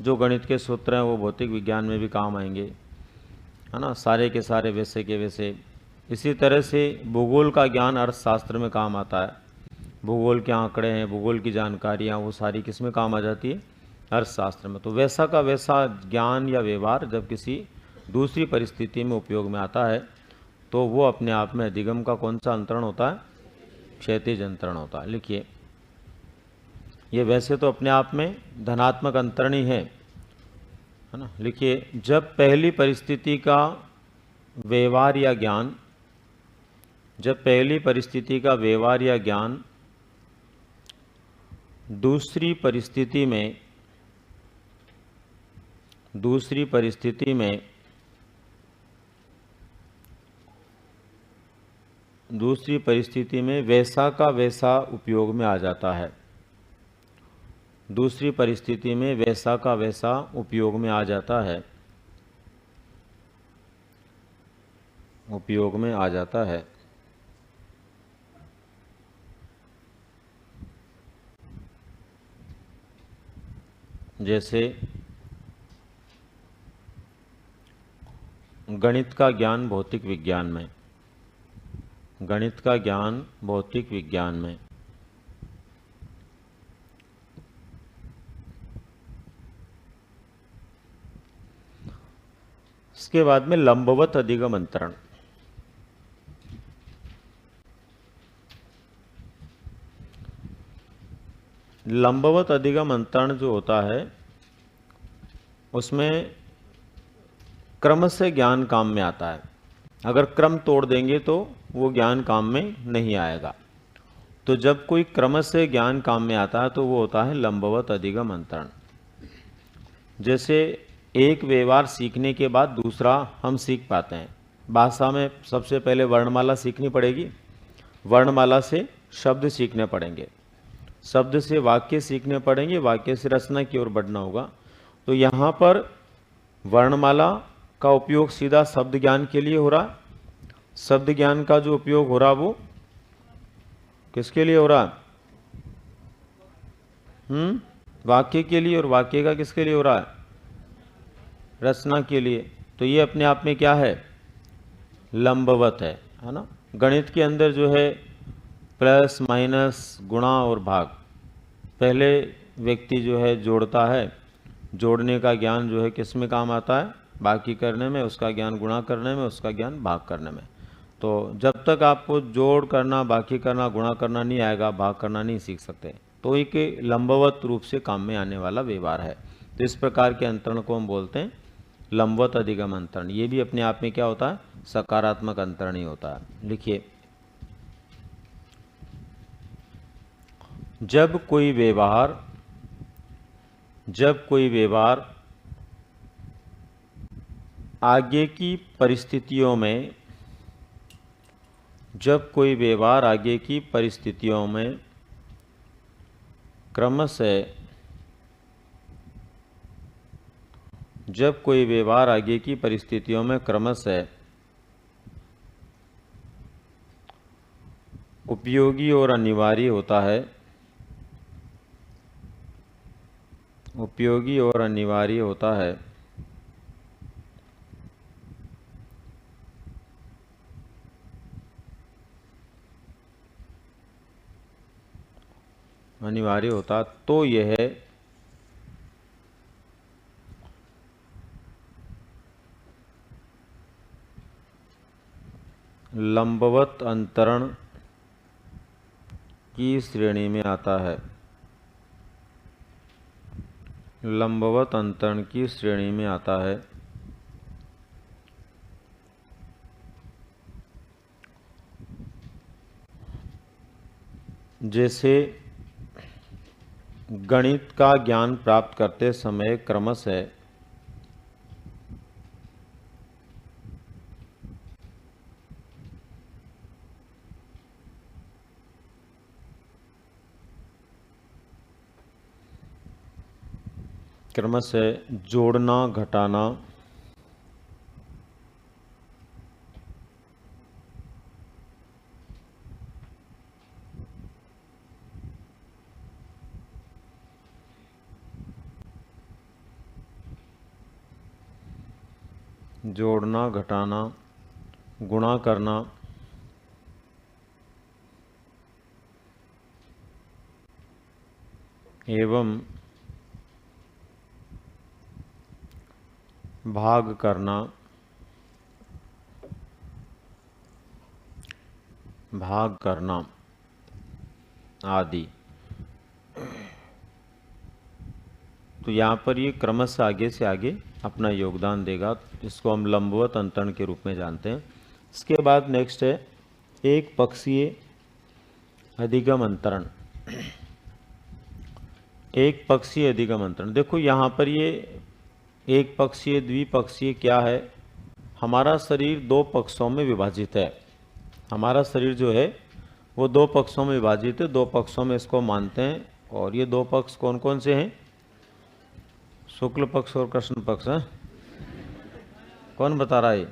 जो गणित के सूत्र हैं वो भौतिक विज्ञान में भी काम आएंगे, है ना, सारे के सारे वैसे के वैसे। इसी तरह से भूगोल का ज्ञान अर्थशास्त्र में काम आता है। भूगोल के आंकड़े हैं, भूगोल की जानकारियाँ, वो सारी किस में काम आ जाती है? अर्थशास्त्र में। तो वैसा का वैसा ज्ञान या व्यवहार जब किसी दूसरी परिस्थिति में उपयोग में आता है तो वो अपने आप में अधिगम का कौन सा अंतरण होता है? क्षैतिज अंतरण होता है। लिखिए, ये वैसे तो अपने आप में धनात्मक अंतरण ही है ना। लिखिए, जब पहली परिस्थिति का व्यवहार या ज्ञान, जब पहली परिस्थिति का व्यवहार या ज्ञान दूसरी परिस्थिति में, दूसरी परिस्थिति में, दूसरी परिस्थिति में वैसा का वैसा उपयोग में आ जाता है, दूसरी परिस्थिति में वैसा का वैसा उपयोग में आ जाता है, उपयोग में आ जाता है। जैसे गणित का ज्ञान भौतिक विज्ञान में, गणित का ज्ञान भौतिक विज्ञान में, इसके बाद में लंबवत अधिगम अंतरण। लंबवत अधिगम अंतरण जो होता है उसमें क्रम से ज्ञान काम में आता है। अगर क्रम तोड़ देंगे तो वो ज्ञान काम में नहीं आएगा। तो जब कोई क्रम से ज्ञान काम में आता है तो वो होता है लंबवत अधिगम अंतरण। जैसे एक व्यवहार सीखने के बाद दूसरा हम सीख पाते हैं, भाषा में सबसे पहले वर्णमाला सीखनी पड़ेगी, वर्णमाला से शब्द सीखने पड़ेंगे, शब्द से वाक्य सीखने पड़ेंगे, वाक्य से रचना की ओर बढ़ना होगा। तो यहाँ पर वर्णमाला का उपयोग सीधा शब्द ज्ञान के लिए हो रहा है। शब्द ज्ञान का जो उपयोग हो रहा वो किसके लिए हो रहा है? वाक्य के लिए। और वाक्य का किसके लिए हो रहा है? रचना के लिए। तो ये अपने आप में क्या है? लंबवत है ना। गणित के अंदर जो है प्लस माइनस गुणा और भाग, पहले व्यक्ति जो है जोड़ता है, जोड़ने का ज्ञान जो है किस में काम आता है? बाकी करने में, उसका ज्ञान गुणा करने में, उसका ज्ञान भाग करने में। तो जब तक आपको जोड़ करना, बाकी करना, गुणा करना नहीं आएगा, भाग करना नहीं सीख सकते। तो एक लंबवत रूप से काम में आने वाला व्यवहार है। तो इस प्रकार के अंतरण को हम बोलते हैं लंबवत अधिगम अंतरण। ये भी अपने आप में क्या होता है? सकारात्मक अंतरण ही होता है। लिखिए, जब कोई व्यवहार आगे की परिस्थितियों में, जब कोई व्यवहार आगे की परिस्थितियों में क्रमशः, जब कोई व्यवहार आगे की परिस्थितियों में क्रमशः उपयोगी और अनिवार्य होता है, उपयोगी और अनिवार्य होता है, अनिवार्य होता, तो यह लंबवत अंतरण की श्रेणी में आता है। लंबवत अंतरण की श्रेणी में आता है। जैसे गणित का ज्ञान प्राप्त करते समय क्रमशः जोड़ना, घटाना, जोड़ना, घटाना, गुणा करना, एवं भाग करना, आदि। तो यहाँ पर ये क्रमशः आगे से आगे अपना योगदान देगा। इसको हम लंबवत अंतरण के रूप में जानते हैं। इसके बाद नेक्स्ट है एक पक्षीय अधिगम अंतरण। एक पक्षीय अधिगम अंतरण, देखो यहाँ पर ये एक पक्षीय, द्विपक्षीय क्या है? हमारा शरीर दो पक्षों में विभाजित है। हमारा शरीर जो है वो दो पक्षों में विभाजित है, दो पक्षों में इसको मानते हैं। और ये दो पक्ष कौन कौन से हैं? शुक्ल पक्ष और कृष्ण पक्ष है। कौन बता रहा है?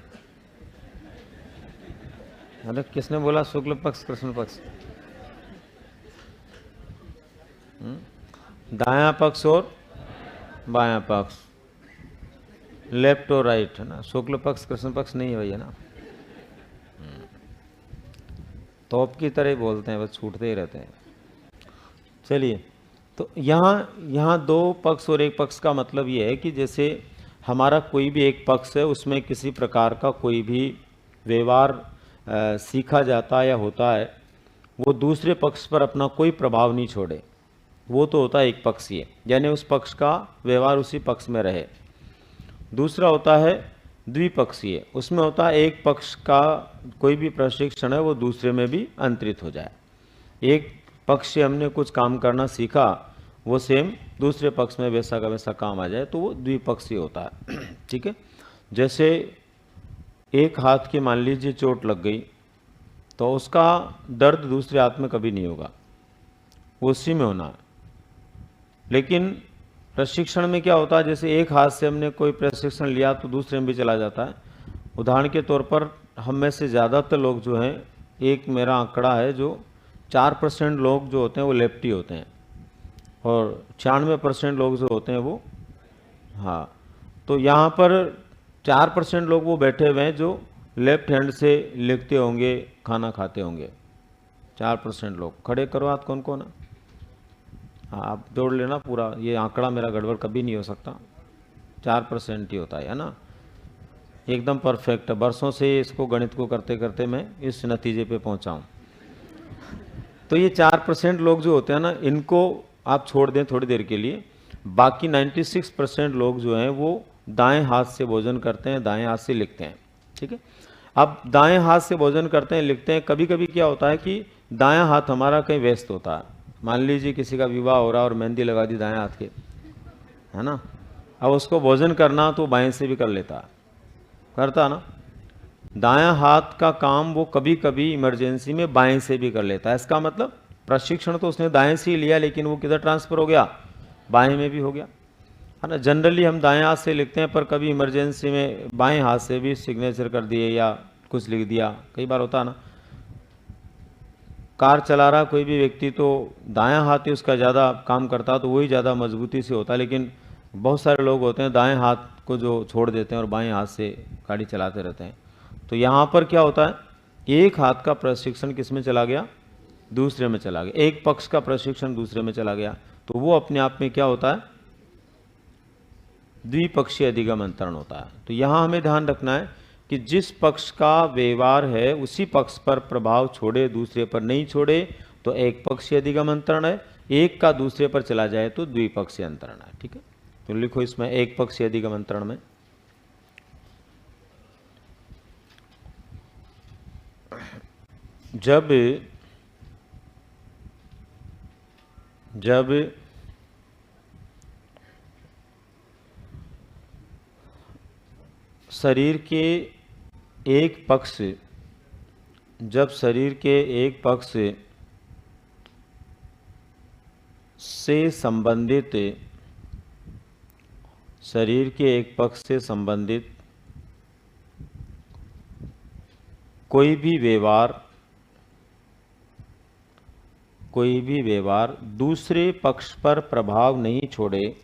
अरे किसने बोला शुक्ल पक्ष कृष्ण पक्ष? दायां पक्ष और बायां पक्ष, लेफ्ट और राइट, है ना। शुक्ल पक्ष कृष्ण पक्ष नहीं है भैया ना। तोप की तरह बोलते हैं, बस छूटते ही रहते हैं। चलिए, तो यहाँ दो पक्ष और एक पक्ष का मतलब ये है कि जैसे हमारा कोई भी एक पक्ष है, उसमें किसी प्रकार का कोई भी व्यवहार सीखा जाता है या होता है, वो दूसरे पक्ष पर अपना कोई प्रभाव नहीं छोड़े, वो तो होता है एक पक्षीय, यानी उस पक्ष का व्यवहार उसी पक्ष में रहे। दूसरा होता है द्विपक्षीय, उसमें होता है एक पक्ष का कोई भी प्रशिक्षण है वो दूसरे में भी अंतरित हो जाए। एक पक्ष से हमने कुछ काम करना सीखा, वो सेम दूसरे पक्ष में वैसा का वैसा काम आ जाए, तो वो द्विपक्षीय होता है। ठीक है। जैसे एक हाथ की मान लीजिए चोट लग गई तो उसका दर्द दूसरे हाथ में कभी नहीं होगा, वो उसी में होना है। लेकिन प्रशिक्षण में क्या होता है, जैसे एक हाथ से हमने कोई प्रशिक्षण लिया तो दूसरे में भी चला जाता है। उदाहरण के तौर पर हम में से ज़्यादातर लोग जो हैं, एक मेरा आंकड़ा है जो 4% लोग जो होते हैं वो लेफ्टी होते हैं और 96% लोग जो होते हैं वो, हाँ, तो यहाँ पर 4% लोग वो बैठे हुए हैं जो लेफ्ट हैंड से लिखते होंगे, खाना खाते होंगे। 4% लोग खड़े करो हाथ, कौन कौन है? हाँ, आप जोड़ लेना पूरा, ये आंकड़ा मेरा गड़बड़ कभी नहीं हो सकता, 4% ही होता है ना। एकदम परफेक्ट है, बरसों से इसको गणित को करते करते मैं इस नतीजे पे पहुंचा हूँ। तो ये 4% लोग जो होते हैं ना, इनको आप छोड़ दें थोड़ी देर के लिए, बाकी 96% लोग जो हैं वो दाएं हाथ से भोजन करते हैं, दाएं हाथ से लिखते हैं। ठीक है, अब दाएं हाथ से भोजन करते हैं, लिखते हैं। कभी कभी क्या होता है कि दायां हाथ हमारा कहीं व्यस्त होता है, मान लीजिए किसी का विवाह हो रहा है और मेहंदी लगा दी दाएं हाथ के, है ना, अब उसको भोजन करना तो बाएं से भी कर लेता है, करता ना। दायां हाथ का काम वो कभी कभी इमरजेंसी में बाएं से भी कर लेता है। इसका मतलब प्रशिक्षण तो उसने दाएं से ही लिया, लेकिन वो किधर ट्रांसफर हो गया, बाएं में भी हो गया, है ना। जनरली हम दाएं हाथ से लिखते हैं, पर कभी इमरजेंसी में बाएं हाथ से भी सिग्नेचर कर दिए या कुछ लिख दिया, कई बार होता है ना। कार चला रहा कोई भी व्यक्ति तो दायां हाथ ही उसका ज़्यादा काम करता तो वही ज़्यादा मजबूती से होता, लेकिन बहुत सारे लोग होते हैं दाएं हाथ को जो छोड़ देते हैं और बाएं हाथ से गाड़ी चलाते रहते हैं। तो यहाँ पर क्या होता है, एक हाथ का प्रशिक्षण किस में चला गया, दूसरे में चला गया, एक पक्ष का प्रशिक्षण दूसरे में चला गया, तो वो अपने आप में क्या होता है, द्विपक्षीय अधिगम अंतरण होता है। तो यहाँ हमें ध्यान रखना है कि जिस पक्ष का व्यवहार है उसी पक्ष पर प्रभाव छोड़े, दूसरे पर नहीं छोड़े, तो एक पक्षीय अधिगम अंतरण है। एक का दूसरे पर चला जाए तो द्विपक्षीय अंतरण है। ठीक है, तो लिखो इसमें एक पक्षीय अधिगम अंतरण में जब शरीर के एक पक्ष से संबंधित कोई भी व्यवहार दूसरे पक्ष पर प्रभाव नहीं छोड़े,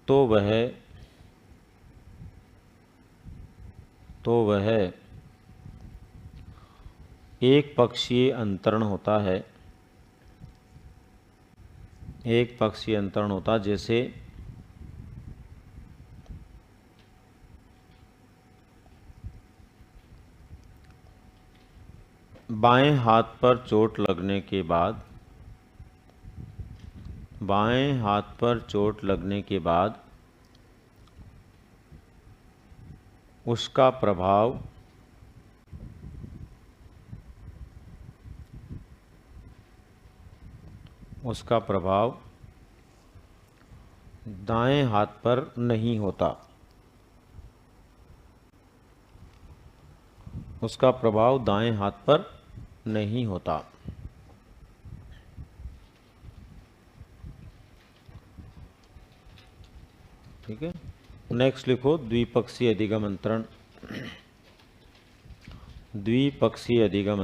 तो वह एक पक्षीय अंतरण होता है। जैसे बाएं हाथ पर चोट लगने के बाद उसका प्रभाव दाएं हाथ पर नहीं होता, ठीक है। नेक्स्ट लिखो द्विपक्षीय अधिगम अंतरण। द्विपक्षीय अधिगम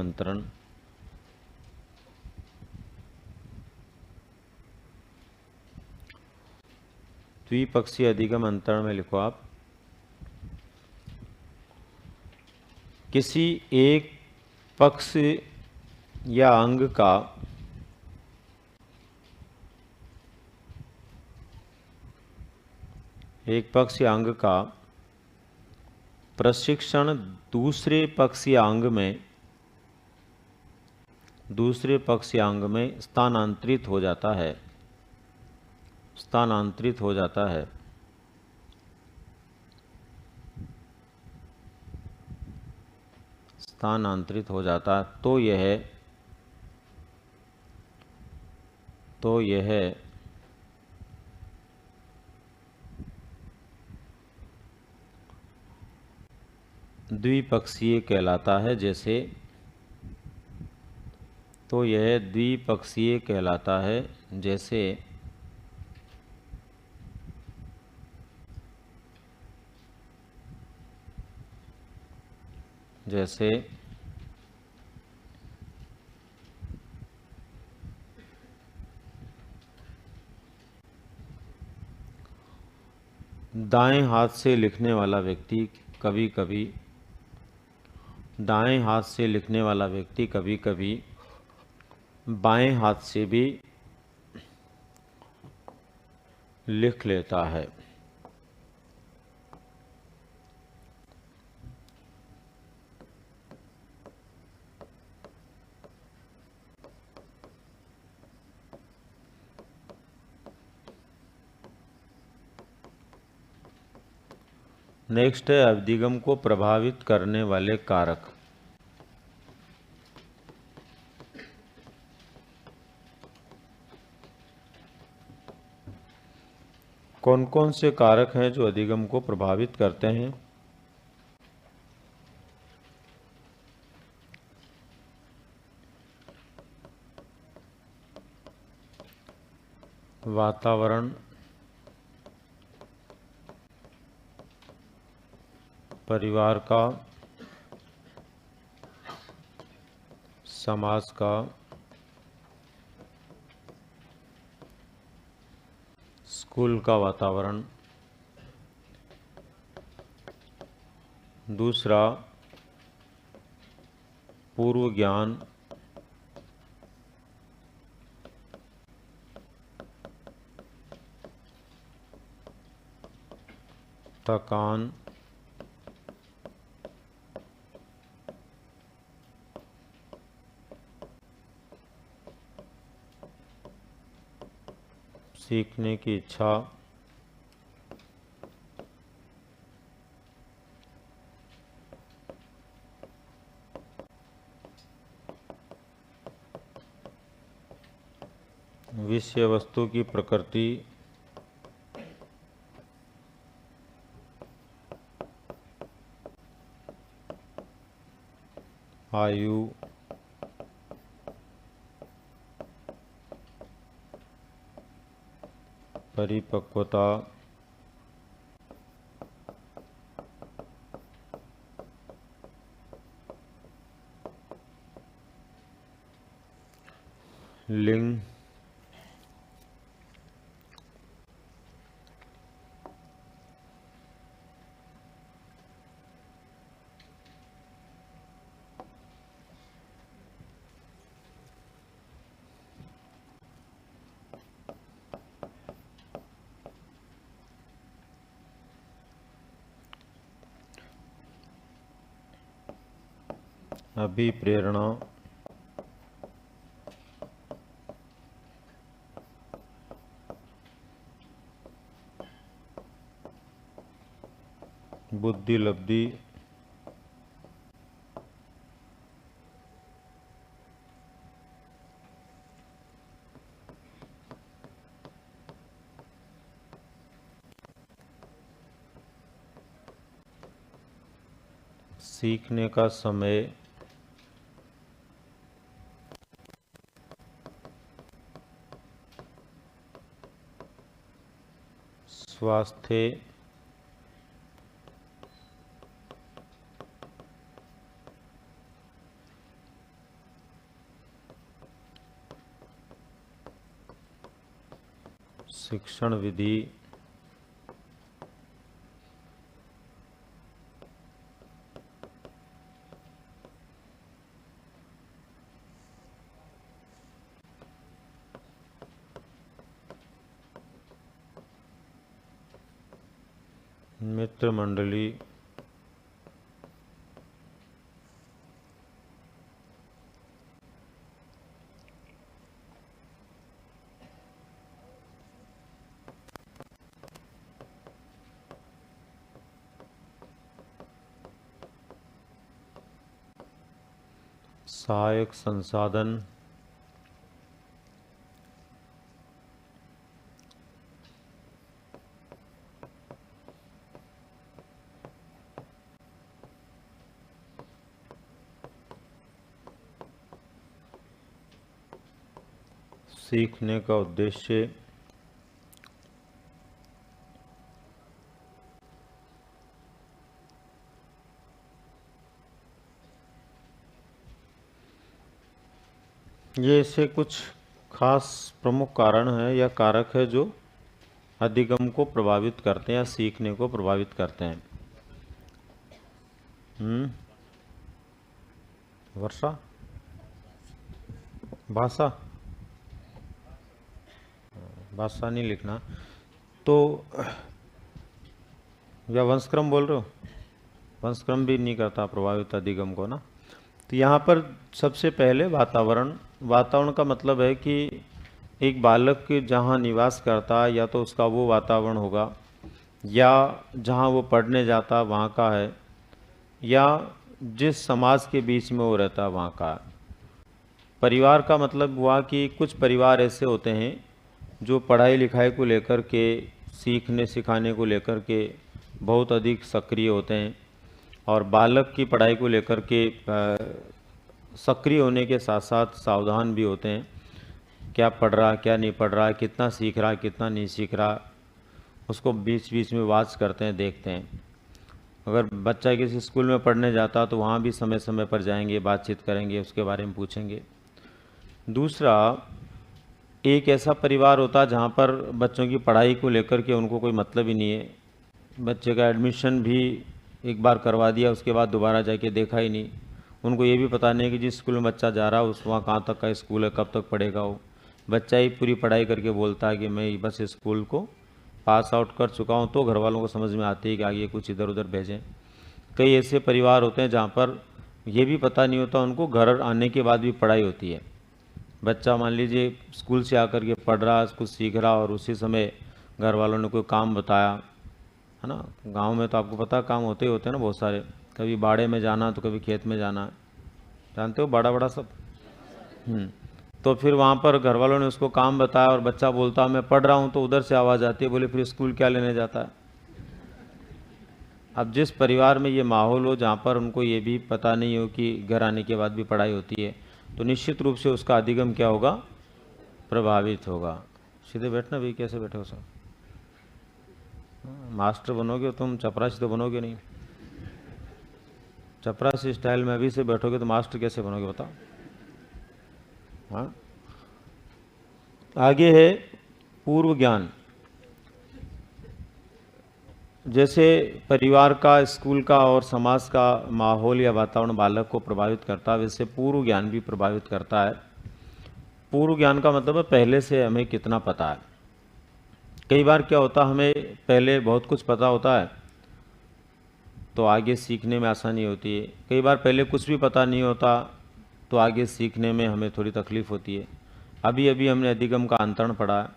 अंतरण में लिखो आप, किसी एक पक्ष या अंग का प्रशिक्षण दूसरे पक्ष या अंग में स्थानांतरित हो जाता है। स्थानांतरित हो जाता है तो यह द्विपक्षीय कहलाता है। जैसे दाएं हाथ से लिखने वाला व्यक्ति कभी कभी बाएं हाथ से भी लिख लेता है। नेक्स्ट है अभिगम को प्रभावित करने वाले कारक। कौन कौन से कारक हैं जो अधिगम को प्रभावित करते हैं? वातावरण, परिवार का, समाज का, स्कूल का वातावरण। दूसरा, पूर्व ज्ञान, थकान, सीखने की इच्छा, विषय वस्तु की प्रकृति, आयु, परिपक्वता, लिंग, अभिप्रेरणा, बुद्धि लब्धि, सीखने का समय, स्वास्थ्य, शिक्षण विधि, मित्र मंडली, सहायक संसाधन सीखने का उद्देश्य ये ऐसे कुछ खास प्रमुख कारण है या कारक है जो अधिगम को प्रभावित करते हैं या सीखने को प्रभावित करते हैं। वर्षा, भाषा, भाषा नहीं लिखना तो, या वंशक्रम बोल रहे हो? वंशक्रम भी नहीं करता प्रभावित अधिगम को ना। तो यहाँ पर सबसे पहले वातावरण। वातावरण का मतलब है कि एक बालक के जहाँ निवास करता है या तो उसका वो वातावरण होगा, या जहाँ वो पढ़ने जाता है वहाँ का है, या जिस समाज के बीच में वो रहता है वहाँ का है। परिवार का मतलब हुआ कि कुछ परिवार ऐसे होते हैं जो पढ़ाई लिखाई को लेकर के, सीखने सिखाने को लेकर के बहुत अधिक सक्रिय होते हैं, और बालक की पढ़ाई को लेकर के सक्रिय होने के साथ साथ सावधान भी होते हैं। क्या पढ़ रहा, क्या नहीं पढ़ रहा, कितना सीख रहा, कितना नहीं सीख रहा, उसको बीच बीच में वाच करते हैं, देखते हैं। अगर बच्चा किसी स्कूल में पढ़ने जाता तो वहाँ भी समय समय पर जाएंगे, बातचीत करेंगे, उसके बारे में पूछेंगे। दूसरा, एक ऐसा परिवार होता है जहाँ पर बच्चों की पढ़ाई को लेकर के उनको कोई मतलब ही नहीं है। बच्चे का एडमिशन भी एक बार करवा दिया, उसके बाद दोबारा जाके देखा ही नहीं। उनको ये भी पता नहीं कि जिस स्कूल में बच्चा जा रहा है उस वहाँ कहाँ तक का स्कूल है, कब तक पढ़ेगा वो। बच्चा ही पूरी पढ़ाई करके बोलता है कि मैं बस स्कूल को पास आउट कर चुका हूँ, तो घर वालों को समझ में आती है कि आगे कुछ इधर उधर भेजें। कई ऐसे परिवार होते हैं जहाँ पर ये भी पता नहीं होता उनको घर आने के बाद भी पढ़ाई होती है। बच्चा मान लीजिए स्कूल से आकर के पढ़ रहा, कुछ सीख रहा, और उसी समय घर वालों ने कोई काम बताया, है ना। गांव में तो आपको पता काम होते ही होते हैं ना बहुत सारे, कभी बाड़े में जाना तो कभी खेत में जाना, जानते हो बाड़ा बड़ा सब। तो फिर वहाँ पर घर वालों ने उसको काम बताया और बच्चा बोलता मैं पढ़ रहा हूँ, तो उधर से आवाज़ आती है, बोले फिर स्कूल क्या लेने जाता है। अब जिस परिवार में ये माहौल हो जहाँ पर उनको ये भी पता नहीं हो कि घर आने के बाद भी पढ़ाई होती है, तो निश्चित रूप से उसका अधिगम क्या होगा, प्रभावित होगा। सीधे बैठना भी, कैसे बैठे हो सब? मास्टर बनोगे तुम, चपरासी तो बनोगे नहीं। चपरासी स्टाइल में अभी से बैठोगे तो मास्टर कैसे बनोगे बताओ? हाँ, आगे है पूर्व ज्ञान। जैसे परिवार का, स्कूल का और समाज का माहौल या वातावरण बालक को प्रभावित करता है, वैसे पूर्व ज्ञान भी प्रभावित करता है। पूर्व ज्ञान का मतलब है पहले से हमें कितना पता है। कई बार क्या होता है, हमें पहले बहुत कुछ पता होता है तो आगे सीखने में आसानी होती है। कई बार पहले कुछ भी पता नहीं होता तो आगे सीखने में हमें थोड़ी तकलीफ होती है। अभी अभी हमने अधिगम का अंतरण पढ़ा है।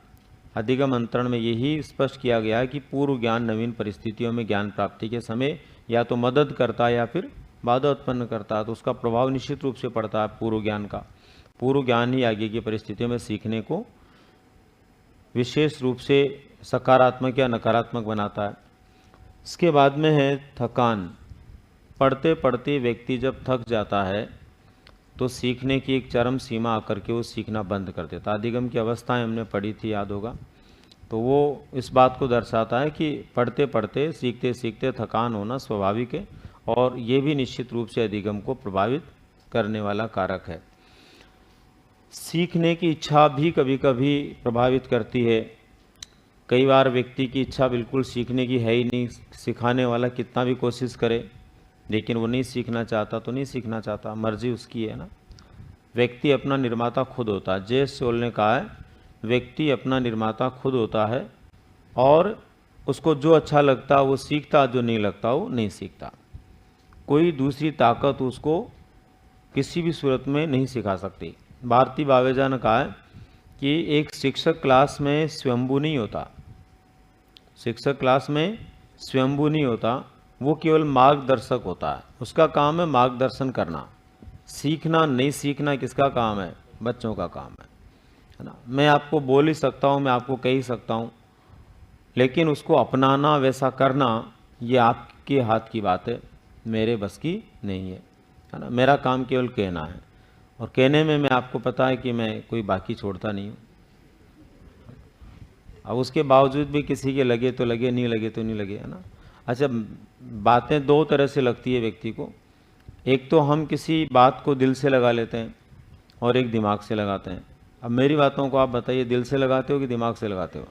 अधिगम अंतरण में यही स्पष्ट किया गया है कि पूर्व ज्ञान नवीन परिस्थितियों में ज्ञान प्राप्ति के समय या तो मदद करता है या फिर बाधा उत्पन्न करता है, तो उसका प्रभाव निश्चित रूप से पड़ता है पूर्व ज्ञान का। पूर्व ज्ञान ही आगे की परिस्थितियों में सीखने को विशेष रूप से सकारात्मक या नकारात्मक बनाता है। इसके बाद में है थकान। पढ़ते पढ़ते व्यक्ति जब थक जाता है तो सीखने की एक चरम सीमा आकर के वो सीखना बंद कर देता। अधिगम की अवस्थाएं हमने पढ़ी थी, याद होगा। तो वो इस बात को दर्शाता है कि पढ़ते पढ़ते, सीखते सीखते थकान होना स्वाभाविक है, और ये भी निश्चित रूप से अधिगम को प्रभावित करने वाला कारक है। सीखने की इच्छा भी कभी कभी प्रभावित करती है। कई बार व्यक्ति की इच्छा बिल्कुल सीखने की है ही नहीं, सिखाने वाला कितना भी कोशिश करे लेकिन वो नहीं सीखना चाहता तो नहीं सीखना चाहता, मर्जी उसकी है ना। व्यक्ति अपना निर्माता खुद होता है। जे सोल ने कहा है व्यक्ति अपना निर्माता खुद होता है, और उसको जो अच्छा लगता वो सीखता, जो नहीं लगता वो नहीं सीखता। कोई दूसरी ताकत उसको किसी भी सूरत में नहीं सिखा सकती। भारती बावेजा ने कहा है कि एक शिक्षक क्लास में स्वयंभू नहीं होता। शिक्षक क्लास में स्वयंभू नहीं होता, वो केवल मार्गदर्शक होता है। उसका काम है मार्गदर्शन करना। सीखना नहीं सीखना किसका काम है? बच्चों का काम है ना। मैं आपको बोल ही सकता हूँ, मैं आपको कह ही सकता हूँ, लेकिन उसको अपनाना, वैसा करना, ये आपके हाथ की बात है, मेरे बस की नहीं है ना। मेरा काम केवल कहना है, और कहने में मैं आपको पता है कि मैं कोई बाकी छोड़ता नहीं हूँ। अब उसके बावजूद भी किसी के लगे तो लगे, नहीं लगे तो नहीं लगे, है ना। अच्छा, बातें दो तरह से लगती है व्यक्ति को। एक तो हम किसी बात को दिल से लगा लेते हैं, और एक दिमाग से लगाते हैं। अब मेरी बातों को आप बताइए, दिल से लगाते हो कि दिमाग से लगाते हो?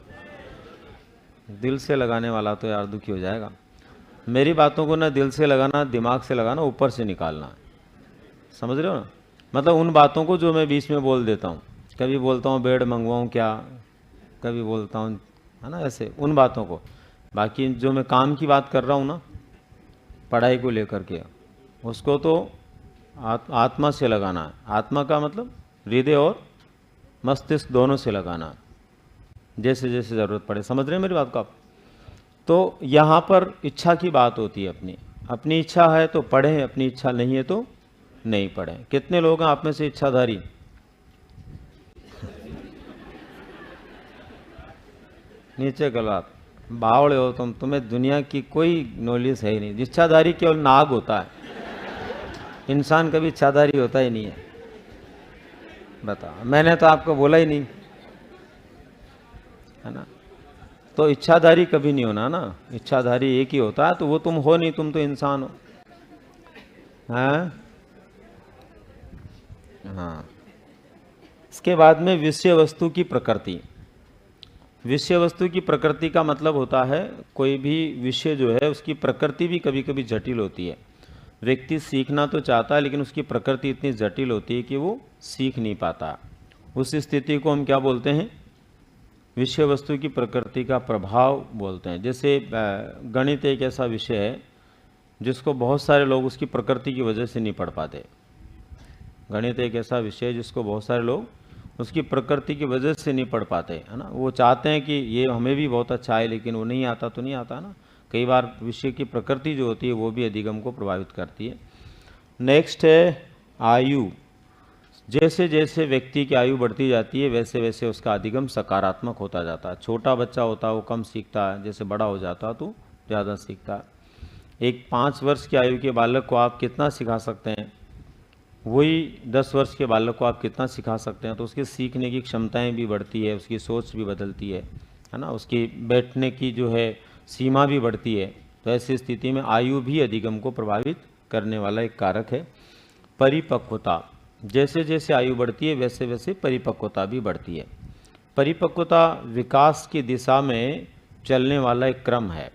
दिल से लगाने वाला तो यार दुखी हो जाएगा। मेरी बातों को ना दिल से लगाना, दिमाग से लगाना, ऊपर से निकालना, समझ रहे हो ना। मतलब उन बातों को जो मैं बीच में बोल देता हूँ, कभी बोलता हूँ बेड मंगवाऊँ क्या, कभी बोलता हूँ, है ना, ऐसे उन बातों को। बाकी जो मैं काम की बात कर रहा हूँ ना, पढ़ाई को लेकर के, उसको तो आत्मा से लगाना है। आत्मा का मतलब हृदय और मस्तिष्क दोनों से लगाना, जैसे जैसे ज़रूरत पड़े। समझ रहे हैं मेरी बात को आप? तो यहाँ पर इच्छा की बात होती है। अपनी अपनी इच्छा है तो पढ़ें, अपनी इच्छा नहीं है तो नहीं पढ़ें। कितने लोग हैं आप में से इच्छाधारी? नीचे करो आप, बावड़े हो तुम, तुम्हें दुनिया की कोई नॉलेज है ही नहीं। इच्छाधारी केवल नाग होता है, इंसान कभी इच्छाधारी होता ही नहीं है। बताओ, मैंने तो आपको बोला ही नहीं, है ना। तो इच्छाधारी कभी नहीं होना ना, इच्छाधारी एक ही होता है, तो वो तुम हो नहीं, तुम तो इंसान हो। हाँ हाँ। इसके बाद में विषय वस्तु की प्रकृति। विषय वस्तु की प्रकृति का मतलब होता है, कोई भी विषय जो है उसकी प्रकृति भी कभी कभी जटिल होती है। व्यक्ति सीखना तो चाहता है, लेकिन उसकी प्रकृति इतनी जटिल होती है कि वो सीख नहीं पाता। उस स्थिति को हम क्या बोलते हैं? विषय वस्तु की प्रकृति का प्रभाव बोलते हैं। जैसे गणित एक ऐसा विषय है जिसको बहुत सारे लोग उसकी प्रकृति की वजह से नहीं पढ़ पाते। गणित एक ऐसा विषय है जिसको बहुत सारे लोग उसकी प्रकृति की वजह से नहीं पढ़ पाते, है ना। वो चाहते हैं कि ये हमें भी बहुत अच्छा है, लेकिन वो नहीं आता तो नहीं आता ना। कई बार विषय की प्रकृति जो होती है वो भी अधिगम को प्रभावित करती है। नेक्स्ट है आयु। जैसे जैसे व्यक्ति की आयु बढ़ती जाती है वैसे वैसे उसका अधिगम सकारात्मक होता जाता है। छोटा बच्चा होता है वो कम सीखता है, जैसे बड़ा हो जाता है तो ज़्यादा सीखता है। एक 5 वर्ष की आयु के बालक को आप कितना सिखा सकते हैं, वही 10 वर्ष के बालक को आप कितना सिखा सकते हैं। तो उसके सीखने की क्षमताएं भी बढ़ती है, उसकी सोच भी बदलती है ना। उसकी बैठने की जो है सीमा भी बढ़ती है। तो ऐसी स्थिति में आयु भी अधिगम को प्रभावित करने वाला एक कारक है। परिपक्वता। जैसे जैसे आयु बढ़ती है वैसे वैसे परिपक्वता भी बढ़ती है। परिपक्वता विकास की दिशा में चलने वाला एक क्रम है,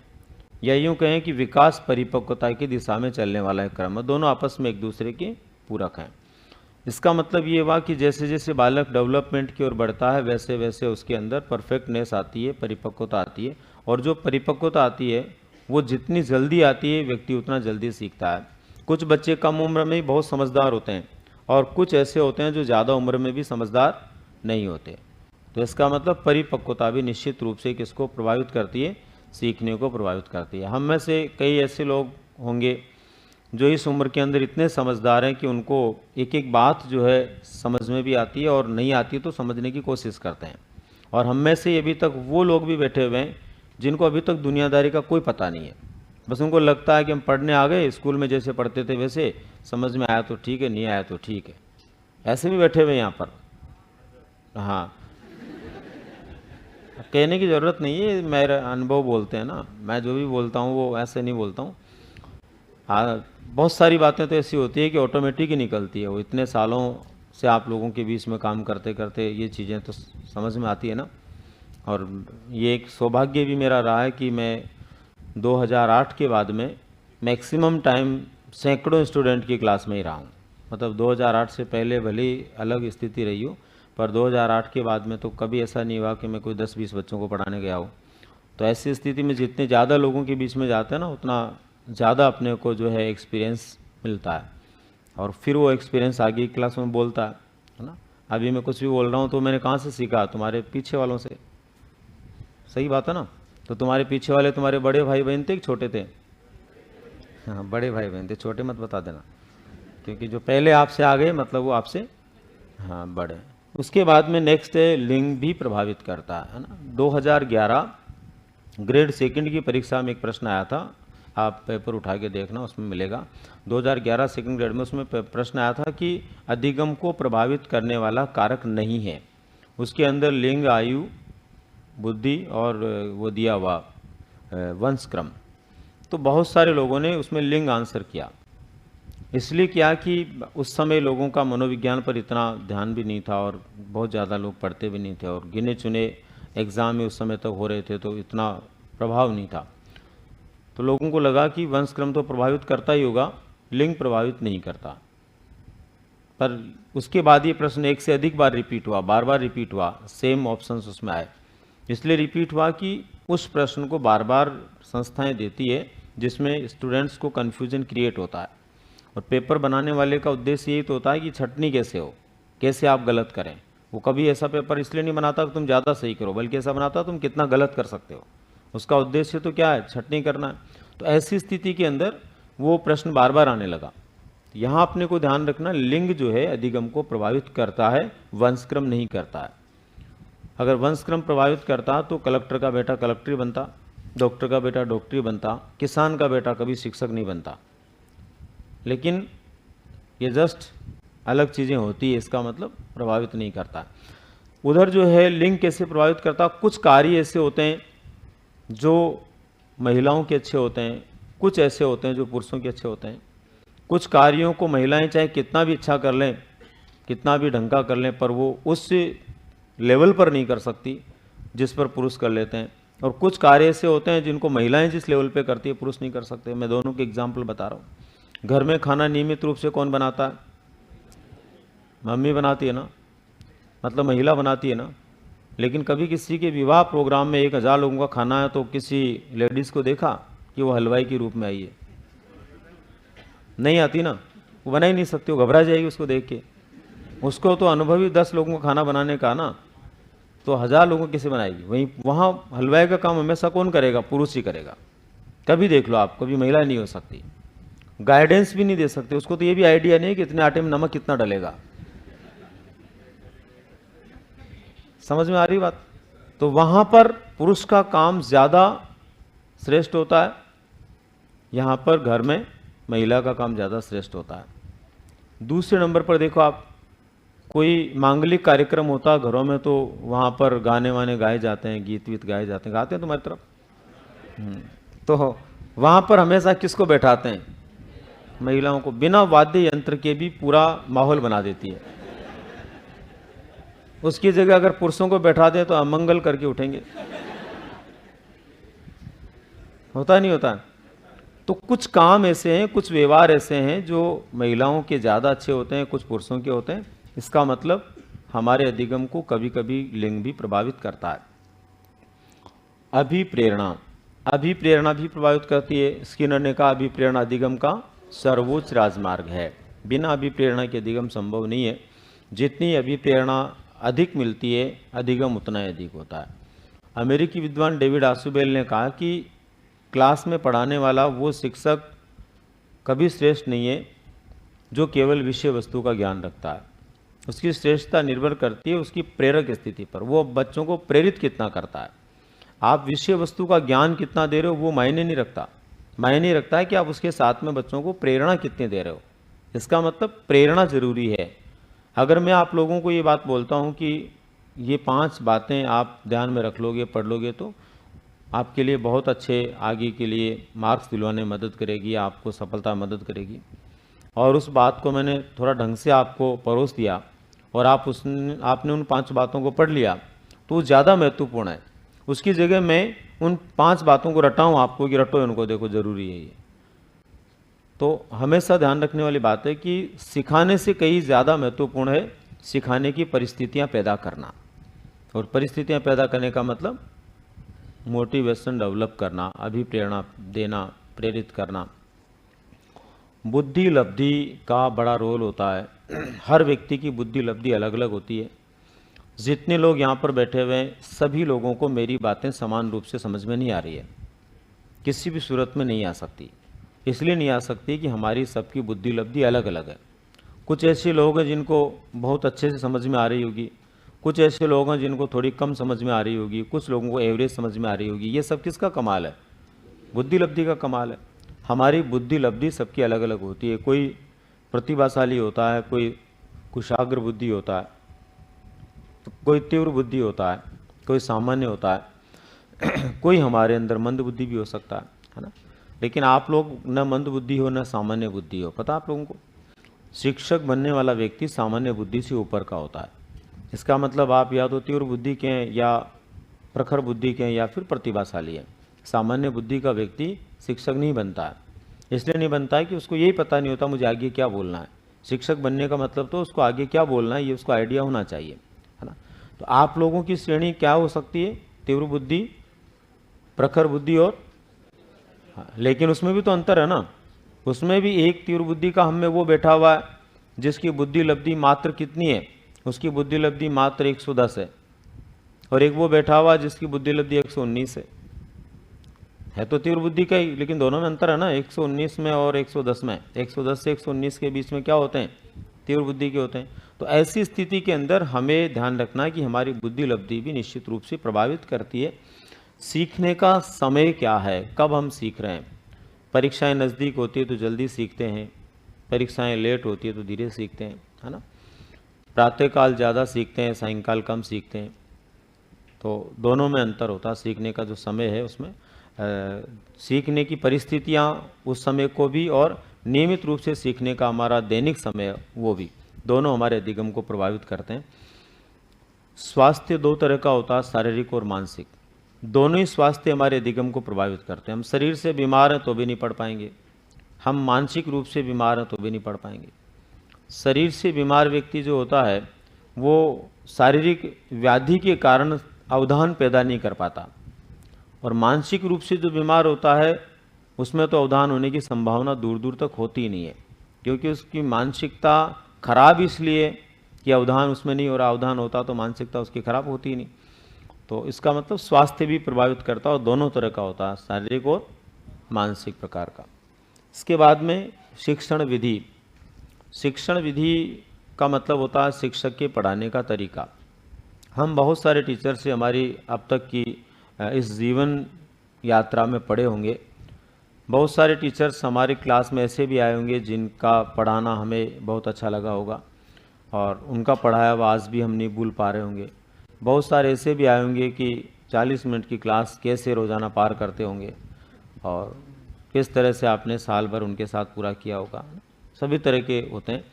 या यूँ कहें कि विकास परिपक्वता की दिशा में चलने वाला एक क्रम है। दोनों आपस में एक दूसरे के पूरक हैं। इसका मतलब ये हुआ कि जैसे जैसे बालक डेवलपमेंट की ओर बढ़ता है वैसे वैसे उसके अंदर परफेक्टनेस आती है, परिपक्वता आती है। और जो परिपक्वता आती है वो जितनी जल्दी आती है व्यक्ति उतना जल्दी सीखता है। कुछ बच्चे कम उम्र में ही बहुत समझदार होते हैं, और कुछ ऐसे होते हैं जो ज़्यादा उम्र में भी समझदार नहीं होते। तो इसका मतलब परिपक्वता भी निश्चित रूप से किसको प्रभावित करती है? सीखने को प्रभावित करती है। हम में से कई ऐसे लोग होंगे जो इस उम्र के अंदर इतने समझदार हैं कि उनको एक एक बात जो है समझ में भी आती है, और नहीं आती तो समझने की कोशिश करते हैं। और हम में से अभी तक वो लोग भी बैठे हुए हैं जिनको अभी तक दुनियादारी का कोई पता नहीं है। बस उनको लगता है कि हम पढ़ने आ गए, स्कूल में जैसे पढ़ते थे वैसे, समझ में आया तो ठीक है, नहीं आया तो ठीक है। ऐसे भी बैठे हुए यहाँ पर। हाँ, कहने की ज़रूरत नहीं है, मेरा अनुभव बोलते हैं ना। मैं जो भी बोलता हूँ वो ऐसे नहीं बोलता हूँ। हाँ, बहुत सारी बातें तो ऐसी होती है कि ऑटोमेटिक ही निकलती है। वो इतने सालों से आप लोगों के बीच में काम करते करते ये चीज़ें तो समझ में आती है ना। और ये एक सौभाग्य भी मेरा रहा है कि मैं 2008 के बाद में मैक्सिमम टाइम सैकड़ों स्टूडेंट की क्लास में ही रहा हूँ। मतलब 2008 से पहले भले ही अलग स्थिति रही हो, पर 2008 के बाद में तो कभी ऐसा नहीं हुआ कि मैं कोई 10-20 बच्चों को पढ़ाने गया हूँ। तो ऐसी स्थिति में जितने ज़्यादा लोगों के बीच में जाते हैं ना, उतना ज़्यादा अपने को जो है एक्सपीरियंस मिलता है, और फिर वो एक्सपीरियंस आगे की क्लास में बोलता है ना। अभी मैं कुछ भी बोल रहा हूँ तो मैंने कहाँ से सीखा? तुम्हारे पीछे वालों से। सही बात है ना। तो तुम्हारे पीछे वाले तुम्हारे बड़े भाई बहन थे कि छोटे थे? हाँ, बड़े भाई बहन थे, छोटे मत बता देना। क्योंकि जो पहले आपसे आ गए मतलब वो आपसे हाँ बड़े। उसके बाद में नेक्स्ट है लिंग भी प्रभावित करता है ना। 2011 ग्रेड सेकंड की परीक्षा में एक प्रश्न आया था, आप पेपर उठा के देखना उसमें मिलेगा। 2011 सेकंड ग्रेड में उसमें प्रश्न आया था कि अधिगम को प्रभावित करने वाला कारक नहीं है। उसके अंदर लिंग, आयु, बुद्धि और वो दिया हुआ वंशक्रम। तो बहुत सारे लोगों ने उसमें लिंग आंसर किया। इसलिए क्या कि उस समय लोगों का मनोविज्ञान पर इतना ध्यान भी नहीं था और बहुत ज़्यादा लोग पढ़ते भी नहीं थे और गिने चुने एग्ज़ाम में उस समय तक हो रहे थे, तो इतना प्रभाव नहीं था। तो लोगों को लगा कि वंशक्रम तो प्रभावित करता ही होगा, लिंग प्रभावित नहीं करता। पर उसके बाद ये प्रश्न एक से अधिक बार रिपीट हुआ, बार बार रिपीट हुआ, सेम ऑप्शंस उसमें आए। इसलिए रिपीट हुआ कि उस प्रश्न को बार बार संस्थाएं देती है जिसमें स्टूडेंट्स को कन्फ्यूजन क्रिएट होता है। और पेपर बनाने वाले का उद्देश्य यही तो होता है कि छटनी कैसे हो, कैसे आप गलत करें। वो कभी ऐसा पेपर इसलिए नहीं बनाता कि तुम ज़्यादा सही करो, बल्कि ऐसा बनाता तुम कितना गलत कर सकते हो। उसका उद्देश्य तो क्या है, छटनी करना है। तो ऐसी स्थिति के अंदर वो प्रश्न बार बार आने लगा। यहाँ अपने को ध्यान रखना, लिंग जो है अधिगम को प्रभावित करता है, वंशक्रम नहीं करता है। अगर वंशक्रम प्रभावित करता तो कलेक्टर का बेटा कलेक्टर बनता, डॉक्टर का बेटा डॉक्टर बनता, किसान का बेटा कभी शिक्षक नहीं बनता। लेकिन ये जस्ट अलग चीज़ें होती है, इसका मतलब प्रभावित नहीं करता। उधर जो है लिंग कैसे प्रभावित करता, कुछ कार्य ऐसे होते हैं जो महिलाओं के अच्छे होते हैं, कुछ ऐसे होते हैं जो पुरुषों के अच्छे होते हैं। कुछ कार्यों को महिलाएं चाहे कितना भी अच्छा कर लें, कितना भी ढंग का कर लें, पर वो उस लेवल पर नहीं कर सकती जिस पर पुरुष कर लेते हैं। और कुछ कार्य ऐसे होते हैं जिनको महिलाएं जिस लेवल पे करती है पुरुष नहीं कर सकते। मैं दोनों के एग्जाम्पल बता रहा हूँ। घर में खाना नियमित रूप से कौन बनाता है, मम्मी बनाती है ना, मतलब महिला बनाती है ना। लेकिन कभी किसी के विवाह प्रोग्राम में 1000 लोगों का खाना है तो किसी लेडीज़ को देखा कि वो हलवाई के रूप में आई है? नहीं आती ना, वो बना ही नहीं सकती, वो घबरा जाएगी उसको देख के। उसको तो अनुभवी 10 लोगों का खाना बनाने का ना, तो 1000 लोगों को कैसे बनाएगी? वहीं वहाँ हलवाई का काम हमेशा कौन करेगा, पुरुष ही करेगा। कभी देख लो आप, कभी महिला नहीं हो सकती। गाइडेंस भी नहीं दे सकते उसको, तो ये भी आइडिया नहीं कि इतने आटे में नमक कितना डलेगा। समझ में आ रही बात? तो वहां पर पुरुष का काम ज्यादा श्रेष्ठ होता है, यहां पर घर में महिला का काम ज्यादा श्रेष्ठ होता है। दूसरे नंबर पर देखो आप, कोई मांगलिक कार्यक्रम होता है घरों में, तो वहां पर गाने वाने गाए जाते हैं, गीत वीत गाए जाते हैं। गाते हैं तुम्हारी तरफ? तो वहां पर हमेशा किसको बैठाते हैं? महिलाओं को। बिना वाद्य यंत्र के भी पूरा माहौल बना देती है। उसकी जगह अगर पुरुषों को बैठा दें तो अमंगल करके उठेंगे। होता नहीं होता? तो कुछ काम ऐसे हैं, कुछ व्यवहार ऐसे हैं जो महिलाओं के ज़्यादा अच्छे होते हैं, कुछ पुरुषों के होते हैं। इसका मतलब हमारे अधिगम को कभी कभी लिंग भी प्रभावित करता है। अभिप्रेरणा, अभिप्रेरणा भी प्रभावित करती है। स्किनर ने कहा अभिप्रेरणा अधिगम का सर्वोच्च राजमार्ग है। बिना अभिप्रेरणा के अधिगम संभव नहीं है। जितनी अभिप्रेरणा अधिक मिलती है, अधिगम उतना ही अधिक होता है। अमेरिकी विद्वान डेविड आसुबेल ने कहा कि क्लास में पढ़ाने वाला वो शिक्षक कभी श्रेष्ठ नहीं है जो केवल विषय वस्तु का ज्ञान रखता है। उसकी श्रेष्ठता निर्भर करती है उसकी प्रेरक स्थिति पर, वो बच्चों को प्रेरित कितना करता है। आप विषय वस्तु का ज्ञान कितना दे रहे हो वो मायने नहीं रखता। मायने रखता है कि आप उसके साथ में बच्चों को प्रेरणा कितने दे रहे हो। इसका मतलब प्रेरणा जरूरी है। अगर मैं आप लोगों को ये बात बोलता हूँ कि ये 5 बातें आप ध्यान में रख लोगे, पढ़ लोगे, तो आपके लिए बहुत अच्छे आगे के लिए मार्क्स दिलवाने में मदद करेगी, आपको सफलता मदद करेगी। और उस बात को मैंने थोड़ा ढंग से आपको परोस दिया और आपने उन 5 बातों को पढ़ लिया, तो वो ज़्यादा महत्वपूर्ण है। उसकी जगह मैं उन 5 बातों को रटाऊँ आपको कि रटो इनको, देखो ज़रूरी है ये। तो हमेशा ध्यान रखने वाली बात है कि सिखाने से कहीं ज़्यादा महत्वपूर्ण है सिखाने की परिस्थितियाँ पैदा करना। और परिस्थितियाँ पैदा करने का मतलब मोटिवेशन डेवलप करना, अभिप्रेरणा देना, प्रेरित करना। बुद्धि लब्धि का बड़ा रोल होता है। हर व्यक्ति की बुद्धि लब्धि अलग अलग होती है। जितने लोग यहाँ पर बैठे हुए हैं सभी लोगों को मेरी बातें समान रूप से समझ में नहीं आ रही है, किसी भी सूरत में नहीं आ सकती। इसलिए नहीं आ सकती कि हमारी सबकी बुद्धि लब्धि अलग अलग है। कुछ ऐसे लोग हैं जिनको बहुत अच्छे से समझ में आ रही होगी, कुछ ऐसे लोग हैं जिनको थोड़ी कम समझ में आ रही होगी, कुछ लोगों को एवरेज समझ में आ रही होगी। ये सब किसका कमाल है? बुद्धि लब्धि का कमाल है। हमारी बुद्धि लब्धि सबकी अलग अलग होती है। कोई प्रतिभाशाली होता है, कोई कुशाग्र बुद्धि होता है, तो कोई तीव्र बुद्धि होता है, कोई सामान्य होता है कोई हमारे अंदर मंद बुद्धि भी हो सकता है ना। लेकिन आप लोग न मंद बुद्धि हो न सामान्य बुद्धि हो। पता आप लोगों को, शिक्षक बनने वाला व्यक्ति सामान्य बुद्धि से ऊपर का होता है। इसका मतलब आप या तो तीव्र बुद्धि के हैं, या प्रखर बुद्धि के हैं, या फिर प्रतिभाशाली हैं। सामान्य बुद्धि का व्यक्ति शिक्षक नहीं बनता है। इसलिए नहीं बनता है कि उसको यही पता नहीं होता मुझे आगे क्या बोलना है। शिक्षक बनने का मतलब तो उसको आगे क्या बोलना है ये उसको आइडिया होना चाहिए, है ना। तो आप लोगों की श्रेणी क्या हो सकती है? तीव्र बुद्धि, प्रखर बुद्धि और लेकिन उसमें भी तो अंतर है ना। उसमें भी एक तीव्र बुद्धि का हम में वो बैठा हुआ है जिसकी बुद्धि लब्धि मात्र कितनी है? उसकी बुद्धि लब्धि मात्र 110 है। और एक वो बैठा हुआ जिसकी बुद्धि लब्धि 119 है तो तीव्र बुद्धि का ही, लेकिन दोनों में अंतर है ना, 119 में और 110 में। 110 से 119 के बीच में क्या होते हैं? तीव्र बुद्धि के होते हैं। तो ऐसी स्थिति के अंदर हमें ध्यान रखना है कि हमारी बुद्धि लब्धि भी निश्चित रूप से प्रभावित करती है। सीखने का समय क्या है, कब हम सीख रहे हैं? परीक्षाएं नज़दीक होती है तो जल्दी सीखते हैं, परीक्षाएं लेट होती है तो धीरे सीखते हैं, है ना। प्रातःकाल ज़्यादा सीखते हैं, सायंकाल कम सीखते हैं। तो दोनों में अंतर होता है। सीखने का जो समय है उसमें सीखने की परिस्थितियाँ उस समय को भी, और नियमित रूप से सीखने का हमारा दैनिक समय वो भी, दोनों हमारे अधिगम को प्रभावित करते हैं। स्वास्थ्य दो तरह का होता है, शारीरिक और मानसिक। दोनों ही स्वास्थ्य हमारे अधिगम को प्रभावित करते हैं। हम शरीर से बीमार हैं तो भी नहीं पढ़ पाएंगे, हम मानसिक रूप से बीमार हैं तो भी नहीं पढ़ पाएंगे। शरीर से बीमार व्यक्ति जो होता है वो शारीरिक व्याधि के कारण अवधान पैदा नहीं कर पाता, और मानसिक रूप से जो बीमार होता है उसमें तो अवधान होने की संभावना दूर दूर तक होती ही नहीं है, क्योंकि उसकी मानसिकता खराब इसलिए कि अवधान उसमें नहीं हो रहा। अवधान होता तो मानसिकता उसकी खराब होती ही नहीं। तो इसका मतलब स्वास्थ्य भी प्रभावित करता है, और दोनों तरह का होता है, शारीरिक और मानसिक प्रकार का। इसके बाद में शिक्षण विधि। शिक्षण विधि का मतलब होता है शिक्षक के पढ़ाने का तरीका। हम बहुत सारे टीचर से हमारी अब तक की इस जीवन यात्रा में पढ़े होंगे। बहुत सारे टीचर्स हमारी क्लास में ऐसे भी आए होंगे जिनका पढ़ाना हमें बहुत अच्छा लगा होगा, और उनका पढ़ाया हुआ आज भी हम नहीं भूल पा रहे होंगे। बहुत सारे ऐसे भी आए होंगे कि 40 मिनट की क्लास कैसे रोज़ाना पार करते होंगे, और किस तरह से आपने साल भर उनके साथ पूरा किया होगा। सभी तरह के होते हैं।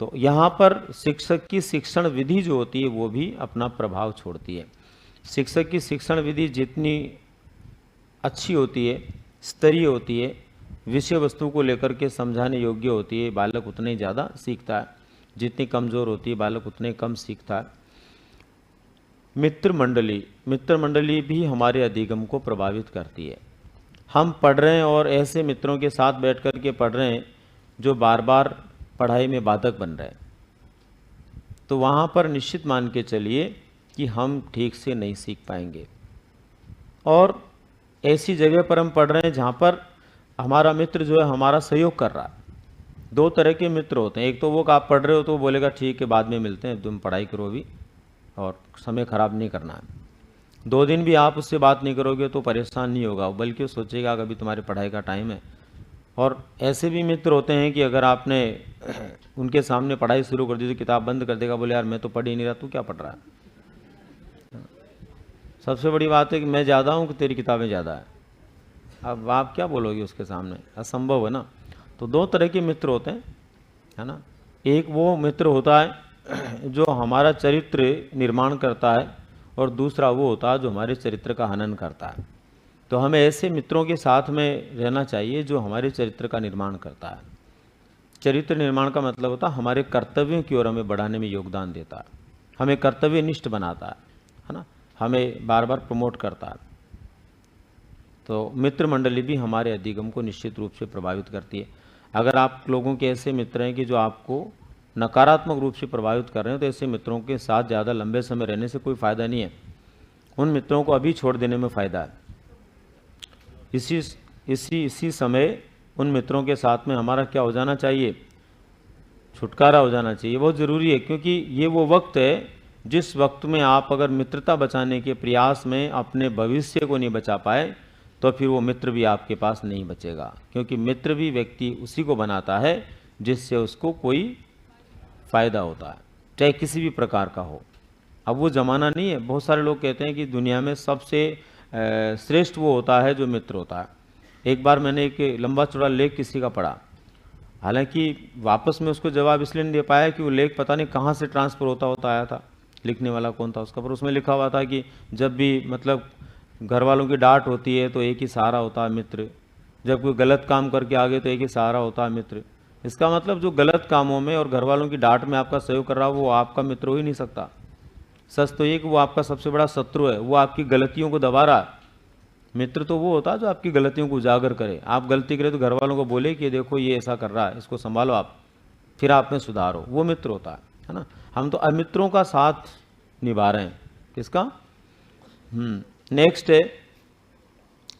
तो यहाँ पर शिक्षक की शिक्षण विधि जो होती है वो भी अपना प्रभाव छोड़ती है। शिक्षक की शिक्षण विधि जितनी अच्छी होती है, स्तरीय होती है, विषय वस्तु को लेकर के समझाने योग्य होती है, बालक उतने ही ज़्यादा सीखता है। जितनी कमज़ोर होती है बालक उतने कम सीखता है। मित्र मंडली भी हमारे अधिगम को प्रभावित करती है। हम पढ़ रहे हैं और ऐसे मित्रों के साथ बैठ कर के पढ़ रहे हैं जो बार बार पढ़ाई में बाधक बन रहे हैं, तो वहाँ पर निश्चित मान के चलिए कि हम ठीक से नहीं सीख पाएंगे। और ऐसी जगह पर हम पढ़ रहे हैं जहाँ पर हमारा मित्र जो है हमारा सहयोग कर रहा है। दो तरह के मित्र होते हैं। एक तो वो आप पढ़ रहे हो तो वो बोलेगा ठीक है बाद में मिलते हैं, तुम पढ़ाई करो अभी, और समय ख़राब नहीं करना है। 2 दिन भी आप उससे बात नहीं करोगे तो परेशान नहीं होगा, बल्कि वो सोचेगा कि अभी तुम्हारी पढ़ाई का टाइम है। और ऐसे भी मित्र होते हैं कि अगर आपने उनके सामने पढ़ाई शुरू कर दी तो किताब बंद कर देगा, बोले यार मैं तो पढ़ ही नहीं रहा, तू क्या पढ़ रहा है। सबसे बड़ी बात है कि मैं ज़्यादा हूँ कि तेरी किताबें ज़्यादा है। अब आप क्या बोलोगे उसके सामने, असंभव है ना। तो 2 तरह के मित्र होते हैं, है ना। एक वो मित्र होता है जो हमारा चरित्र निर्माण करता है, और दूसरा वो होता है जो हमारे चरित्र का हनन करता है। तो हमें ऐसे मित्रों के साथ में रहना चाहिए जो हमारे चरित्र का निर्माण करता है। चरित्र निर्माण का मतलब होता है हमारे कर्तव्यों की ओर हमें बढ़ाने में योगदान देता है, हमें कर्तव्यनिष्ठ बनाता है ना, हमें बार बार प्रमोट करता है। तो मित्र मंडली भी हमारे अधिगम को निश्चित रूप से प्रभावित करती है। अगर आप लोगों के ऐसे मित्र हैं कि जो आपको नकारात्मक रूप से प्रभावित कर रहे हैं, तो ऐसे मित्रों के साथ ज़्यादा लंबे समय रहने से कोई फ़ायदा नहीं है। उन मित्रों को अभी छोड़ देने में फ़ायदा है। इसी समय उन मित्रों के साथ में हमारा क्या हो जाना चाहिए, छुटकारा हो जाना चाहिए, बहुत ज़रूरी है, क्योंकि ये वो वक्त है जिस वक्त में आप अगर मित्रता बचाने के प्रयास में अपने भविष्य को नहीं बचा पाए तो फिर वो मित्र भी आपके पास नहीं बचेगा, क्योंकि मित्र भी व्यक्ति उसी को बनाता है जिससे उसको कोई फ़ायदा होता है, चाहे किसी भी प्रकार का हो। अब वो ज़माना नहीं है, बहुत सारे लोग कहते हैं कि दुनिया में सबसे श्रेष्ठ वो होता है जो मित्र होता है। एक बार मैंने एक लंबा चौड़ा लेख किसी का पढ़ा, हालांकि वापस में उसको जवाब इसलिए नहीं दे पाया कि वो लेख पता नहीं कहाँ से ट्रांसफ़र होता आया था, लिखने वाला कौन था उसका, पर उसमें लिखा हुआ था कि जब भी मतलब घर वालों की डांट होती है तो एक ही सहारा होता है मित्र, जब कोई गलत काम करके आ गए तो एक ही सहारा होता है मित्र। इसका मतलब जो गलत कामों में और घर वालों की डांट में आपका सहयोग कर रहा हो वो आपका मित्र हो ही नहीं सकता। सच तो ये कि वो आपका सबसे बड़ा शत्रु है, वो आपकी गलतियों को दबा रहा है। मित्र तो वो होता है जो आपकी गलतियों को उजागर करे, आप गलती करें तो घर वालों को बोले कि देखो ये ऐसा कर रहा है, इसको संभालो आप, फिर आप में सुधारो, वो मित्र होता है ना। हम तो अमित्रों का साथ निभा रहे हैं। किसका? नेक्स्ट है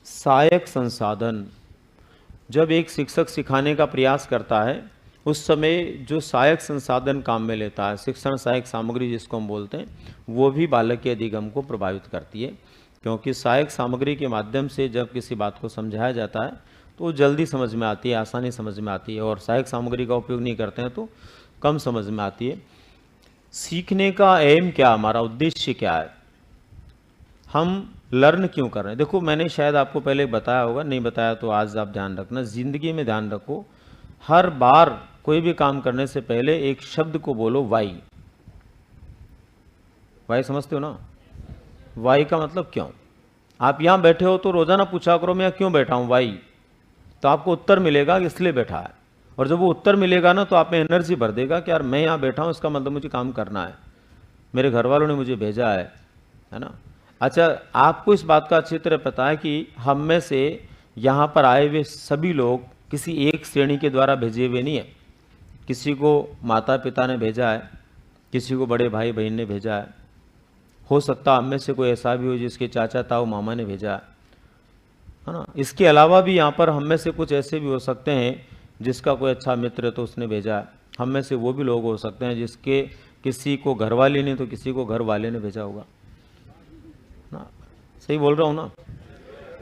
सहायक संसाधन। जब एक शिक्षक सिखाने का प्रयास करता है उस समय जो सहायक संसाधन काम में लेता है, शिक्षण सहायक सामग्री जिसको हम बोलते हैं, वो भी बालक के अधिगम को प्रभावित करती है, क्योंकि सहायक सामग्री के माध्यम से जब किसी बात को समझाया जाता है तो वो जल्दी समझ में आती है, आसानी समझ में आती है, और सहायक सामग्री का उपयोग नहीं करते हैं तो कम समझ में आती है। सीखने का एम क्या, हमारा उद्देश्य क्या है, हम लर्न क्यों कर रहे हैं? देखो मैंने शायद आपको पहले बताया होगा, नहीं बताया तो आज आप ध्यान रखना, जिंदगी में ध्यान रखो, हर बार कोई भी काम करने से पहले एक शब्द को बोलो, वाई। वाई समझते हो ना? वाई का मतलब क्यों। आप यहां बैठे हो तो रोजाना पूछा करो मैं क्यों बैठा हूं, वाई, तो आपको उत्तर मिलेगा कि इसलिए बैठा है, और जब वो उत्तर मिलेगा ना तो आप में एनर्जी भर देगा कि यार मैं यहां बैठा हूं इसका मतलब मुझे काम करना है, मेरे घर वालों ने मुझे भेजा है ना। अच्छा, आपको इस बात का अच्छी तरह पता है कि हम में से यहाँ पर आए हुए सभी लोग किसी एक श्रेणी के द्वारा भेजे हुए नहीं है। किसी को माता पिता ने भेजा है, किसी को बड़े भाई बहन ने भेजा है, हो सकता हम में से कोई ऐसा भी हो जिसके चाचा ताऊ मामा ने भेजा है ना। इसके अलावा भी यहाँ पर हम में से कुछ ऐसे भी हो सकते हैं जिसका कोई अच्छा मित्र तो उसने भेजा है। हम में से वो भी लोग हो सकते हैं जिसके किसी को घर वाले ने तो किसी को घर वाले ने भेजा होगा ना। सही बोल रहा हूँ ना?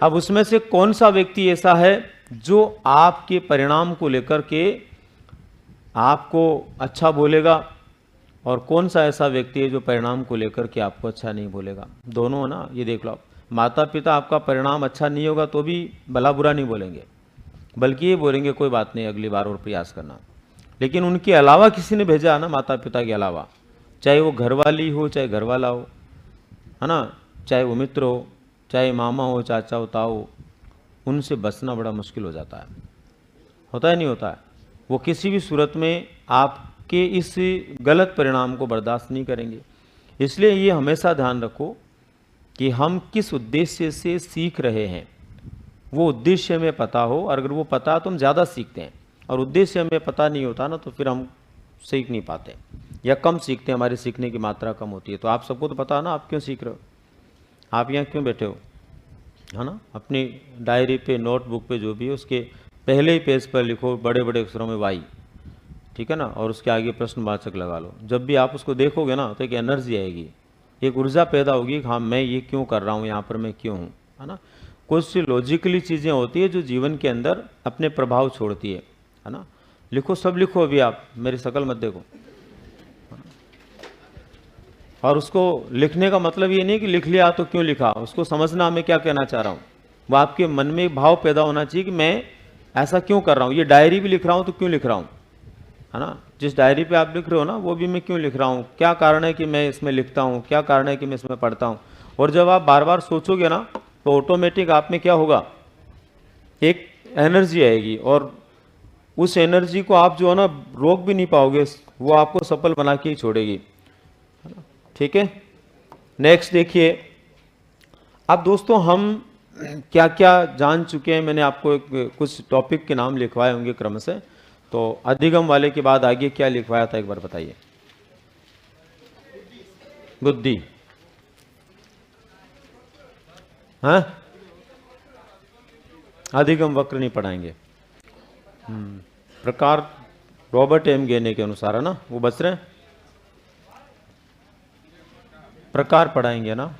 अब उसमें से कौन सा व्यक्ति ऐसा है जो आपके परिणाम को लेकर के आपको अच्छा बोलेगा, और कौन सा ऐसा व्यक्ति है जो परिणाम को लेकर के आपको अच्छा नहीं बोलेगा? दोनों है ना, ये देख लो। माता पिता आपका परिणाम अच्छा नहीं होगा तो भी भला बुरा नहीं बोलेंगे, बल्कि ये बोलेंगे कोई बात नहीं अगली बार और प्रयास करना। लेकिन उनके अलावा किसी ने भेजा है ना, माता पिता के अलावा, चाहे वो घरवाली हो चाहे घरवाला हो, है ना, चाहे वो मित्र हो चाहे मामा हो चाचा हो ताऊ हो, उनसे बचना बड़ा मुश्किल हो जाता है। होता है नहीं होता है? वो किसी भी सूरत में आपके इस गलत परिणाम को बर्दाश्त नहीं करेंगे। इसलिए ये हमेशा ध्यान रखो कि हम किस उद्देश्य से सीख रहे हैं, वो उद्देश्य हमें पता हो, और अगर वो पता तो हम ज़्यादा सीखते हैं, और उद्देश्य हमें पता नहीं होता ना तो फिर हम सीख नहीं पाते या कम सीखते हैं, हमारी सीखने की मात्रा कम होती है। तो आप सबको तो पता है ना आप क्यों सीख रहे हो, आप यहाँ क्यों बैठे हो, है ना। अपनी डायरी पे नोटबुक पे जो भी है उसके पहले ही पेज पर लिखो बड़े बड़े अक्षरों में वाई, ठीक है ना, और उसके आगे प्रश्नवाचक लगा लो। जब भी आप उसको देखोगे ना तो एक एनर्जी आएगी, एक ऊर्जा पैदा होगी कि हाँ मैं ये क्यों कर रहा हूँ, यहाँ पर मैं क्यों हूँ, है ना। कुछ लॉजिकली चीज़ें होती है जो जीवन के अंदर अपने प्रभाव छोड़ती है ना। लिखो, सब लिखो, अभी आप मेरी शक्ल मत देखो। और उसको लिखने का मतलब ये नहीं कि लिख लिया तो क्यों लिखा, उसको समझना मैं क्या कहना चाह रहा हूँ। वो आपके मन में एक भाव पैदा होना चाहिए कि मैं ऐसा क्यों कर रहा हूँ, ये डायरी भी लिख रहा हूँ तो क्यों लिख रहा हूँ, है ना। जिस डायरी पे आप लिख रहे हो ना वो भी मैं क्यों लिख रहा हूँ, क्या कारण है कि मैं इसमें लिखता हूँ, क्या कारण है कि मैं इसमें पढ़ता हूँ। और जब आप बार बार सोचोगे ना तो ऑटोमेटिक आप में क्या होगा, एक एनर्जी आएगी, और उस एनर्जी को आप जो है ना रोक भी नहीं पाओगे, वो आपको सफल बना के ही छोड़ेगी, ठीक है। नेक्स्ट देखिए, अब दोस्तों हम क्या क्या जान चुके हैं। मैंने आपको कुछ टॉपिक के नाम लिखवाए होंगे क्रम से, तो अधिगम वाले के बाद आगे क्या लिखवाया था एक बार बताइए। बुद्धि, हाँ, अधिगम वक्र नहीं पढ़ाएंगे। प्रकार रॉबर्ट एम गेने के अनुसार, है ना, वो बच रहे हैं, प्रकार पढ़ाएंगे ना।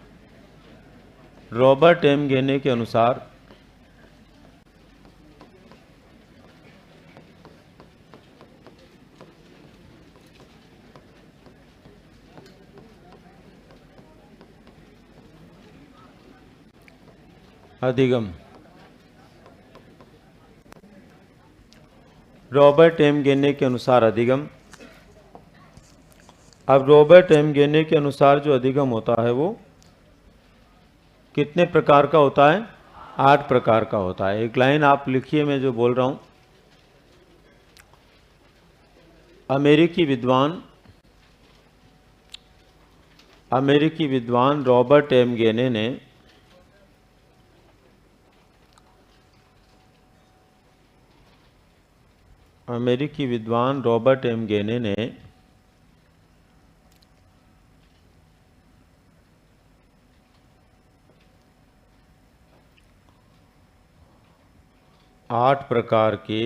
रॉबर्ट एम गेने के अनुसार अधिगम, रॉबर्ट एम गेने के अनुसार अधिगम। अब रॉबर्ट एम गेने के अनुसार जो अधिगम होता है वो कितने प्रकार का होता है? 8 प्रकार का होता है। एक लाइन आप लिखिए, मैं जो बोल रहा हूं। अमेरिकी विद्वान रॉबर्ट एम गेने ने अमेरिकी विद्वान रॉबर्ट एम गेने ने आठ प्रकार के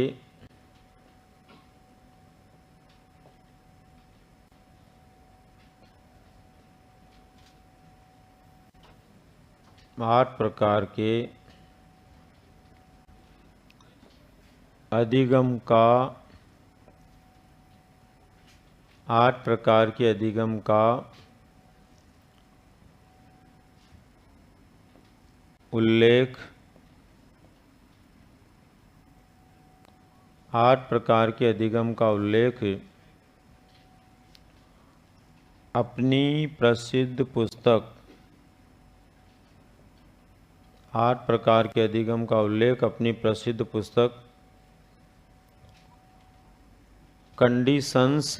अधिगम का 8 प्रकार के अधिगम का उल्लेख 8 प्रकार के अधिगम का उल्लेख अपनी प्रसिद्ध पुस्तक 8 प्रकार के अधिगम का उल्लेख अपनी प्रसिद्ध पुस्तक कंडीशंस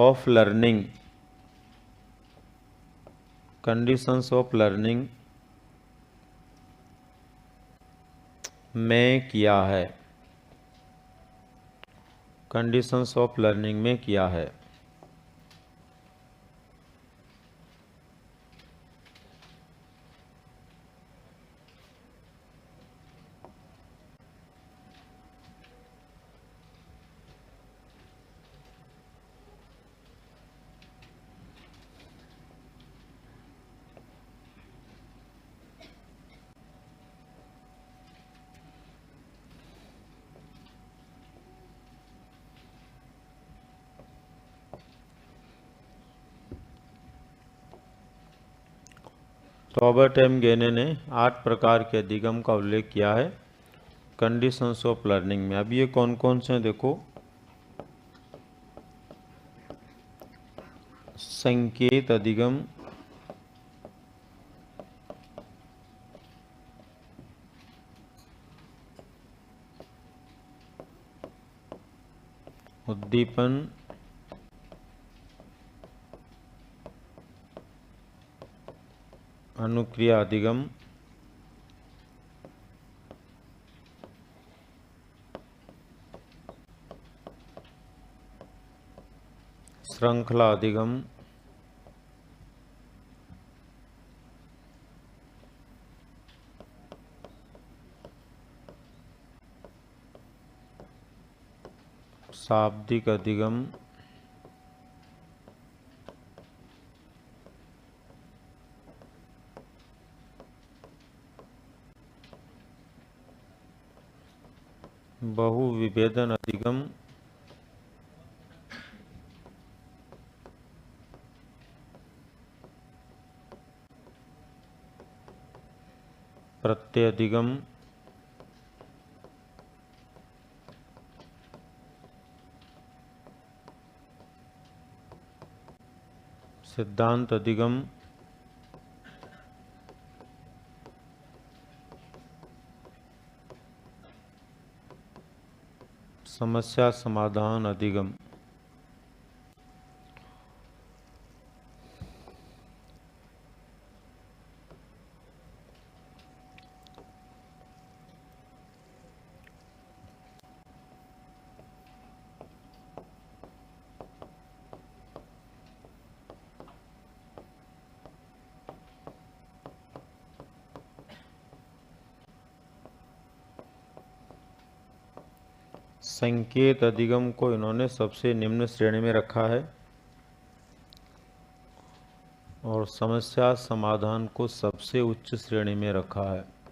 ऑफ लर्निंग में किया है। कंडीशंस ऑफ लर्निंग में किया है। रॉबर्ट एम गेने ने 8 प्रकार के अधिगम का उल्लेख किया है कंडीशंस ऑफ लर्निंग में। अब ये कौन कौन से हैं देखो। संकेत अधिगम, उद्दीपन, अनुक्रिया अधिगम, श्रृंखला अधिगम, शाब्दिक अधिगम, बहुविभेदन अधिगम, प्रत्यय अधिगम, सिद्धांत अधिगम, समस्या समाधान अधिगम। संकेत अधिगम को इन्होंने सबसे निम्न श्रेणी में रखा है और समस्या समाधान को सबसे उच्च श्रेणी में रखा है।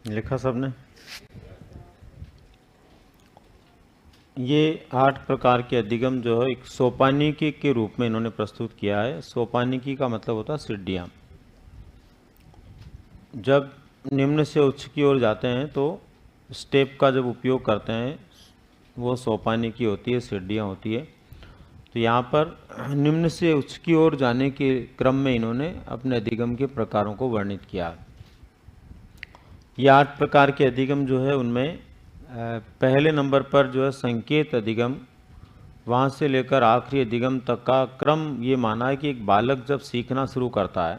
लिखा सबने? ये 8 प्रकार के अधिगम जो है एक सोपानिकी के रूप में इन्होंने प्रस्तुत किया है। सोपानिकी का मतलब होता है सीढ़ियाँ। जब निम्न से उच्च की ओर जाते हैं तो स्टेप का जब उपयोग करते हैं वो सोपानिकी होती है, सीढ़ियाँ होती है। तो यहाँ पर निम्न से उच्च की ओर जाने के क्रम में इन्होंने अपने अधिगम के प्रकारों को वर्णित किया। ये 8 प्रकार के अधिगम जो है उनमें पहले नंबर पर जो है संकेत अधिगम, वहाँ से लेकर आखिरी अधिगम तक का क्रम ये माना है कि एक बालक जब सीखना शुरू करता है,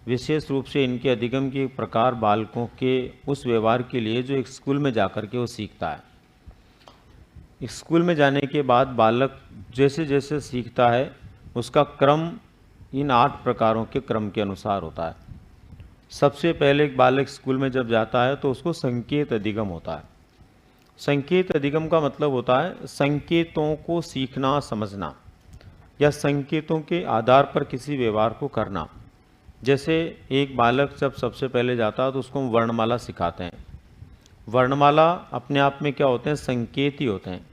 विशेष रूप से इनके अधिगम के प्रकार बालकों के उस व्यवहार के लिए जो एक स्कूल में जाकर के वो सीखता है। स्कूल में जाने के बाद बालक जैसे जैसे सीखता है उसका क्रम इन 8 प्रकारों के क्रम के अनुसार होता है। सबसे पहले एक बालक स्कूल में जब जाता है तो उसको संकेत अधिगम होता है। संकेत अधिगम का मतलब होता है संकेतों को सीखना, समझना या संकेतों के आधार पर किसी व्यवहार को करना। जैसे एक बालक जब सबसे पहले जाता है तो उसको हम वर्णमाला सिखाते हैं। वर्णमाला अपने आप में क्या होते हैं? संकेत ही होते हैं।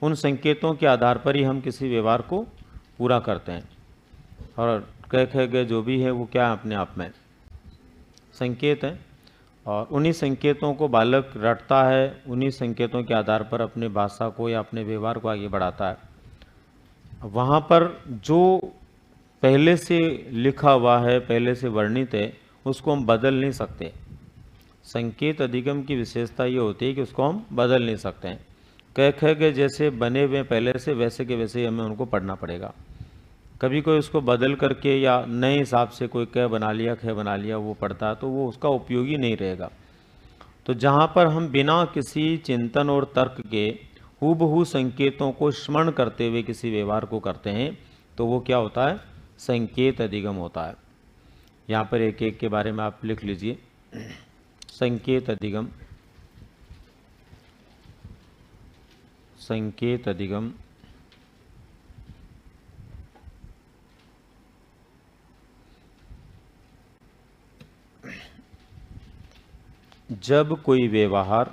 उन संकेतों के आधार पर ही हम किसी व्यवहार को पूरा करते हैं। और क ख ग जो भी है वो क्या है? अपने आप में संकेत हैं। और उन्हीं संकेतों को बालक रटता है, उन्हीं संकेतों के आधार पर अपने भाषा को या अपने व्यवहार को आगे बढ़ाता है। वहाँ पर जो पहले से लिखा हुआ है, पहले से वर्णित है, उसको हम बदल नहीं सकते। संकेत अधिगम की विशेषता ये होती है कि उसको हम बदल नहीं सकते हैं। क ख ग जैसे बने हुए पहले से वैसे के वैसे ही हमें उनको पढ़ना पड़ेगा। कभी कोई उसको बदल करके या नए हिसाब से कोई क बना लिया, ख बना लिया, वो पढ़ता तो वो उसका उपयोगी नहीं रहेगा। तो जहाँ पर हम बिना किसी चिंतन और तर्क के हूबहू संकेतों को स्मरण करते हुए किसी व्यवहार को करते हैं तो वो क्या होता है? संकेत अधिगम होता है। यहाँ पर एक एक के बारे में आप लिख लीजिए। संकेत अधिगम, संकेत अधिगम जब कोई व्यवहार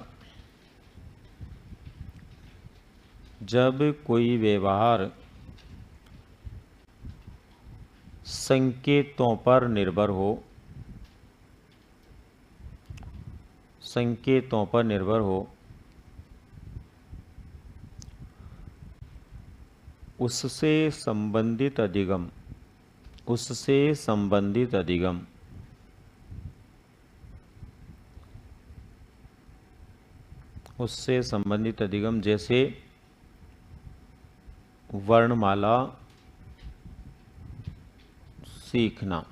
संकेतों पर निर्भर हो, संकेतों पर निर्भर हो, उससे संबंधित अधिगम, उससे संबंधित अधिगम उससे संबंधित अधिगम जैसे वर्णमाला सीखना।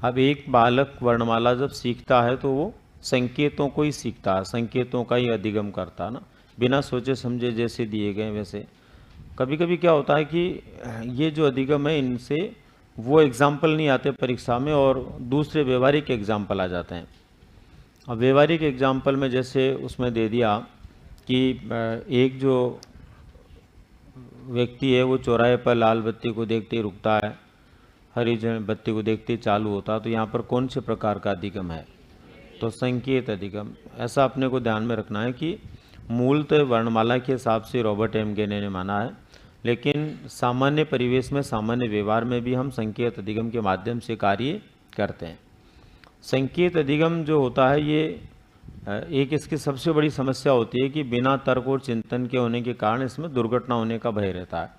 अब एक बालक वर्णमाला जब सीखता है तो वो संकेतों को ही सीखता है, संकेतों का ही अधिगम करता है ना, बिना सोचे समझे जैसे दिए गए वैसे। कभी कभी क्या होता है कि ये जो अधिगम है इनसे वो एग्जाम्पल नहीं आते परीक्षा में और दूसरे व्यवहारिक एग्जाम्पल आ जाते हैं। अब व्यवहारिक एग्जाम्पल में जैसे उसमें दे दिया कि एक जो व्यक्ति है वो चौराहे पर लाल बत्ती को देखते ही रुकता है, हरी बत्ती को देखते ही चालू होता है। तो यहाँ पर कौन से प्रकार का अधिगम है? तो संकेत अधिगम। ऐसा अपने को ध्यान में रखना है कि मूलतः वर्णमाला के हिसाब से रॉबर्ट एम गेने ने माना है, लेकिन सामान्य परिवेश में, सामान्य व्यवहार में भी हम संकेत अधिगम के माध्यम से कार्य करते हैं। संकेत अधिगम जो होता है ये एक इसकी सबसे बड़ी समस्या होती है कि बिना तर्क और चिंतन के होने के कारण इसमें दुर्घटना होने का भय रहता है।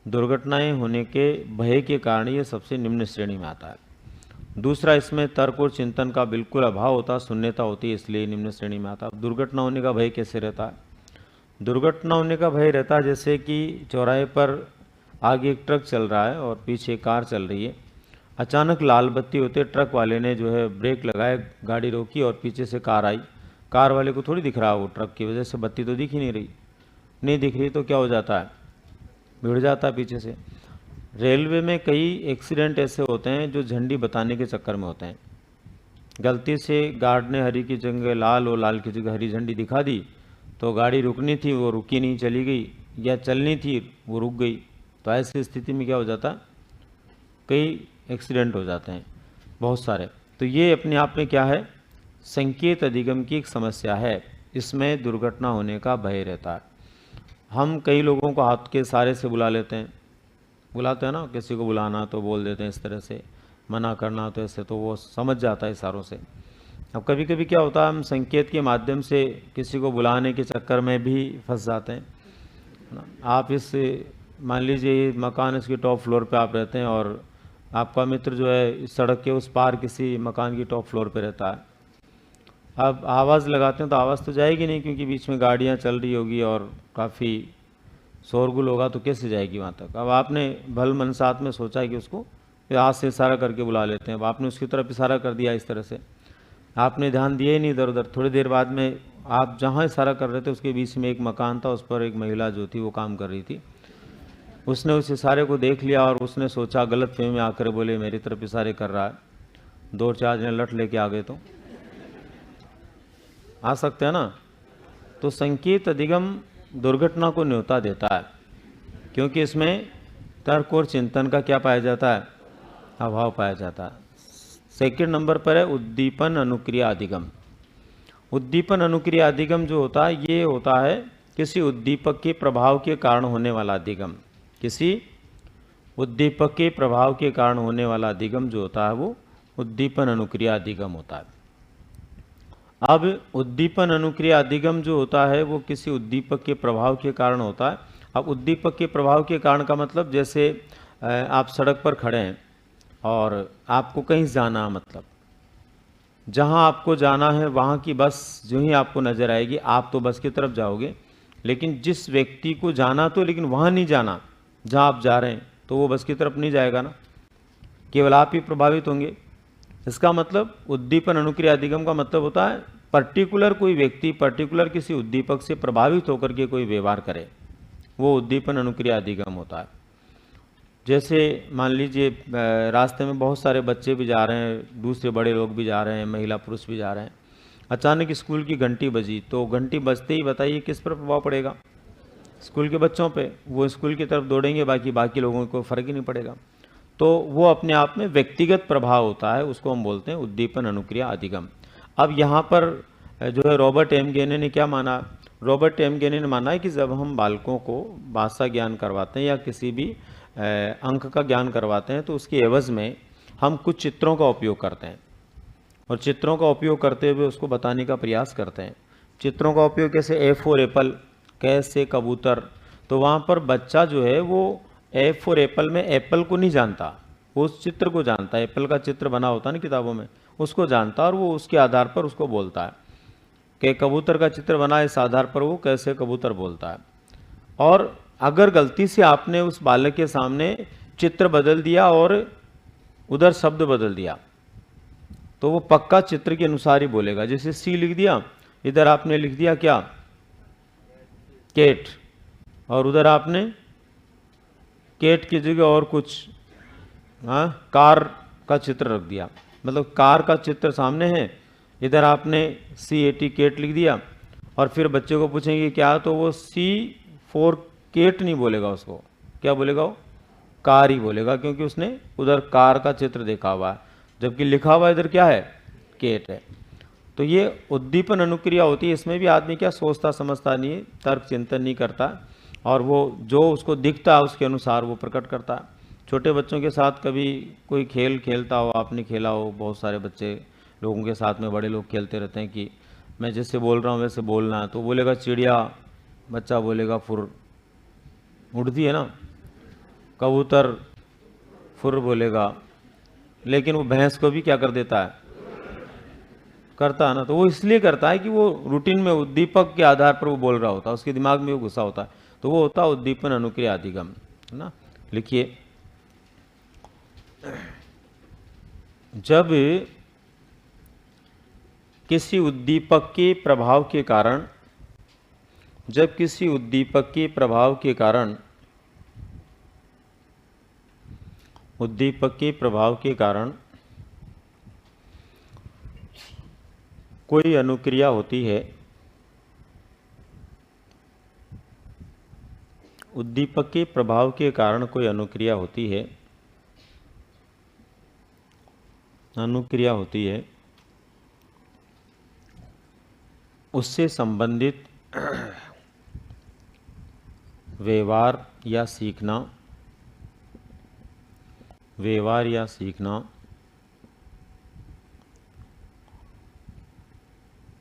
दुर्घटनाएं होने के भय के कारण ये सबसे निम्न श्रेणी में आता है। दूसरा, इसमें तर्क और चिंतन का बिल्कुल अभाव होता है, शून्यता होती है, इसलिए निम्न श्रेणी में आता है। दुर्घटना होने का भय कैसे रहता है? दुर्घटना होने का भय रहता है जैसे कि चौराहे पर आगे एक ट्रक चल रहा है और पीछे कार चल रही है। अचानक लाल बत्ती होते ट्रक वाले ने जो है ब्रेक लगाए, गाड़ी रोकी और पीछे से कार आई। कार वाले को थोड़ी दिख रहा वो ट्रक की वजह से, बत्ती तो दिख ही नहीं दिख रही तो क्या हो जाता है? भिड़ जाता है पीछे से। रेलवे में कई एक्सीडेंट ऐसे होते हैं जो झंडी बताने के चक्कर में होते हैं। गलती से गार्ड ने हरी की जगह लाल और लाल की जगह हरी झंडी दिखा दी तो गाड़ी रुकनी थी वो रुकी नहीं, चली गई, या चलनी थी वो रुक गई। तो ऐसी स्थिति में क्या हो जाता है? कई एक्सीडेंट हो जाते हैं, बहुत सारे। तो ये अपने आप में क्या है? संकेत अधिगम की एक समस्या है। इसमें दुर्घटना होने का भय रहता है। हम कई लोगों को हाथ के इशारे से बुला लेते हैं, बुलाते हैं ना, किसी को बुलाना तो बोल देते हैं इस तरह से, मना करना तो ऐसे, तो वो समझ जाता है इशारों से। अब कभी कभी क्या होता है, हम संकेत के माध्यम से किसी को बुलाने के चक्कर में भी फंस जाते हैं ना। आप इस, मान लीजिए मकान इसकी टॉप फ्लोर पे आप रहते हैं और आपका मित्र जो है इस सड़क के उस पार किसी मकान की टॉप फ्लोर पे रहता है। अब आवाज़ लगाते हैं तो आवाज़ तो जाएगी नहीं, क्योंकि बीच में गाड़ियाँ चल रही होगी और काफ़ी शोरगुल होगा, तो कैसे जाएगी वहाँ तक। अब आपने भल मनसात में सोचा है कि उसको हाथ से इशारा करके बुला लेते हैं। अब आपने उसकी तरफ इशारा कर दिया इस तरह से, आपने ध्यान दिया ही नहीं इधर उधर। थोड़ी देर बाद में आप जहाँ इशारा कर रहे थे उसके बीच में एक मकान था, उस पर एक महिला जो थी वो काम कर रही थी। उसने उस इशारे को देख लिया और उसने सोचा, गलत फहमी में आकर बोले मेरी तरफ इशारे कर रहा है, 2-4 जने लठ लेके आ गए तो आ सकते हैं ना। तो संकेत अधिगम दुर्घटना को न्योता देता है, क्योंकि इसमें तर्क और चिंतन का क्या पाया जाता है, अभाव पाया जाता है। सेकंड नंबर पर है उद्दीपन अनुक्रिया अधिगम। उद्दीपन अनुक्रिया अधिगम जो होता है, ये होता है किसी उद्दीपक के प्रभाव के कारण होने वाला अधिगम। किसी उद्दीपक के प्रभाव के कारण होने वाला अधिगम जो होता है वो उद्दीपन अनुक्रिया अधिगम होता है। अब उद्दीपन अनुक्रिया अधिगम जो होता है वो किसी उद्दीपक के प्रभाव के कारण होता है। अब उद्दीपक के प्रभाव के कारण का मतलब, जैसे आप सड़क पर खड़े हैं और आपको कहीं जाना, मतलब जहां आपको जाना है वहां की बस जो ही आपको नजर आएगी आप तो बस की तरफ जाओगे, लेकिन जिस व्यक्ति को जाना तो, लेकिन वहां नहीं जाना जहां आप जा रहे हैं, तो वो बस की तरफ नहीं जाएगा ना, केवल आप ही प्रभावित होंगे। इसका मतलब उद्दीपन अनुक्रिया अधिगम का मतलब होता है पर्टिकुलर कोई व्यक्ति पर्टिकुलर किसी उद्दीपक से प्रभावित होकर के कोई व्यवहार करे, वो उद्दीपन अनुक्रिया अधिगम होता है। जैसे मान लीजिए रास्ते में बहुत सारे बच्चे भी जा रहे हैं, दूसरे बड़े लोग भी जा रहे हैं, महिला पुरुष भी जा रहे हैं, अचानक स्कूल की घंटी बजी, तो घंटी बजते ही बताइए किस पर प्रभाव पड़ेगा, स्कूल के बच्चों पे। वो स्कूल की तरफ दौड़ेंगे, बाकी लोगों को फर्क ही नहीं पड़ेगा। तो वो अपने आप में व्यक्तिगत प्रभाव होता है, उसको हम बोलते हैं उद्दीपन अनुक्रिया अधिगम। अब यहाँ पर जो है रॉबर्ट एम गेने ने क्या माना, रॉबर्ट एम गेने ने माना है कि जब हम बालकों को भाषा ज्ञान करवाते हैं या किसी भी अंक का ज्ञान करवाते हैं, तो उसके एवज में हम कुछ चित्रों का उपयोग करते हैं, और चित्रों का उपयोग करते हुए उसको बताने का प्रयास करते हैं। चित्रों का उपयोग कैसे, ए फॉर एप्पल, कैसे कबूतर, तो वहाँ पर बच्चा जो है वो ए फॉर एप्पल में एप्पल को नहीं जानता, वो उस चित्र को जानता है, एप्पल का चित्र बना होता है ना किताबों में, उसको जानता है, और वो उसके आधार पर उसको बोलता है कि कबूतर का चित्र बना, इस आधार पर वो कैसे कबूतर बोलता है। और अगर गलती से आपने उस बालक के सामने चित्र बदल दिया और उधर शब्द बदल दिया, तो वो पक्का चित्र के अनुसार ही बोलेगा। जैसे सी लिख दिया, इधर आपने लिख दिया क्या, केट, और उधर आपने केट की जगह और कुछ कार का चित्र रख दिया, मतलब कार का चित्र सामने है, इधर आपने CAT केट लिख दिया, और फिर बच्चे को पूछेंगे क्या, तो वो C4 केट नहीं बोलेगा, उसको क्या बोलेगा, वो कार ही बोलेगा, क्योंकि उसने उधर कार का चित्र देखा हुआ है, जबकि लिखा हुआ इधर क्या है, केट है। तो ये उद्दीपन अनुक्रिया होती है। इसमें भी आदमी क्या सोचता समझता नहीं है, तर्क चिंतन नहीं करता, और वो जो उसको दिखता है उसके अनुसार वो प्रकट करता है। छोटे बच्चों के साथ कभी कोई खेल खेलता हो, आपने खेला हो, बहुत सारे बच्चे लोगों के साथ में बड़े लोग खेलते रहते हैं कि मैं जैसे बोल रहा हूँ वैसे बोलना है, तो बोलेगा चिड़िया, बच्चा बोलेगा फुर, उड़ती है ना, कबूतर फुर बोलेगा, लेकिन वो भैंस को भी क्या कर देता है, करता है ना। तो वो इसलिए करता है कि वो रूटीन में उद्दीपक के आधार पर वो बोल रहा होता है, उसके दिमाग में वो घुसा होता है, तो वो होता है उद्दीपन अनुक्रिया अधिगम, है ना। लिखिए, जब किसी उद्दीपक के प्रभाव के कारण, जब किसी उद्दीपक के प्रभाव के कारण, उद्दीपक के प्रभाव के कारण कोई अनुक्रिया होती है, उद्दीपक के प्रभाव के कारण कोई अनुक्रिया होती है, अनुक्रिया होती है, उससे संबंधित व्यवहार या सीखना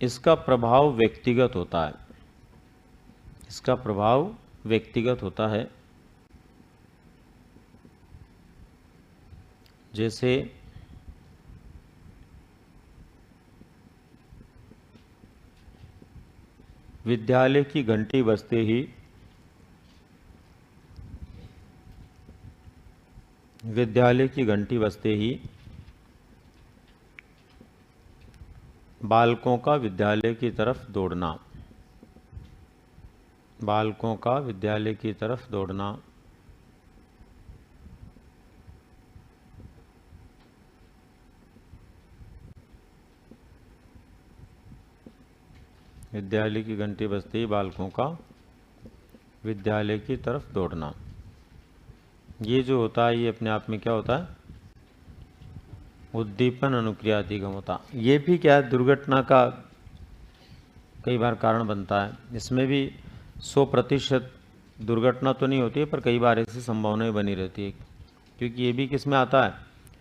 इसका प्रभाव व्यक्तिगत होता है। जैसे विद्यालय की घंटी बजते ही बालकों का विद्यालय की तरफ दौड़ना, विद्यालय की घंटी बजते ही बालकों का विद्यालय की तरफ दौड़ना, ये जो होता है ये अपने आप में क्या होता है? उद्दीपन अनुक्रिया अधिगम होता। ये भी क्या है, दुर्घटना का कई बार कारण बनता है। इसमें भी 100% दुर्घटना तो नहीं होती है, पर कई बार ऐसी संभावनाएं बनी रहती है, क्योंकि ये भी किस में आता है?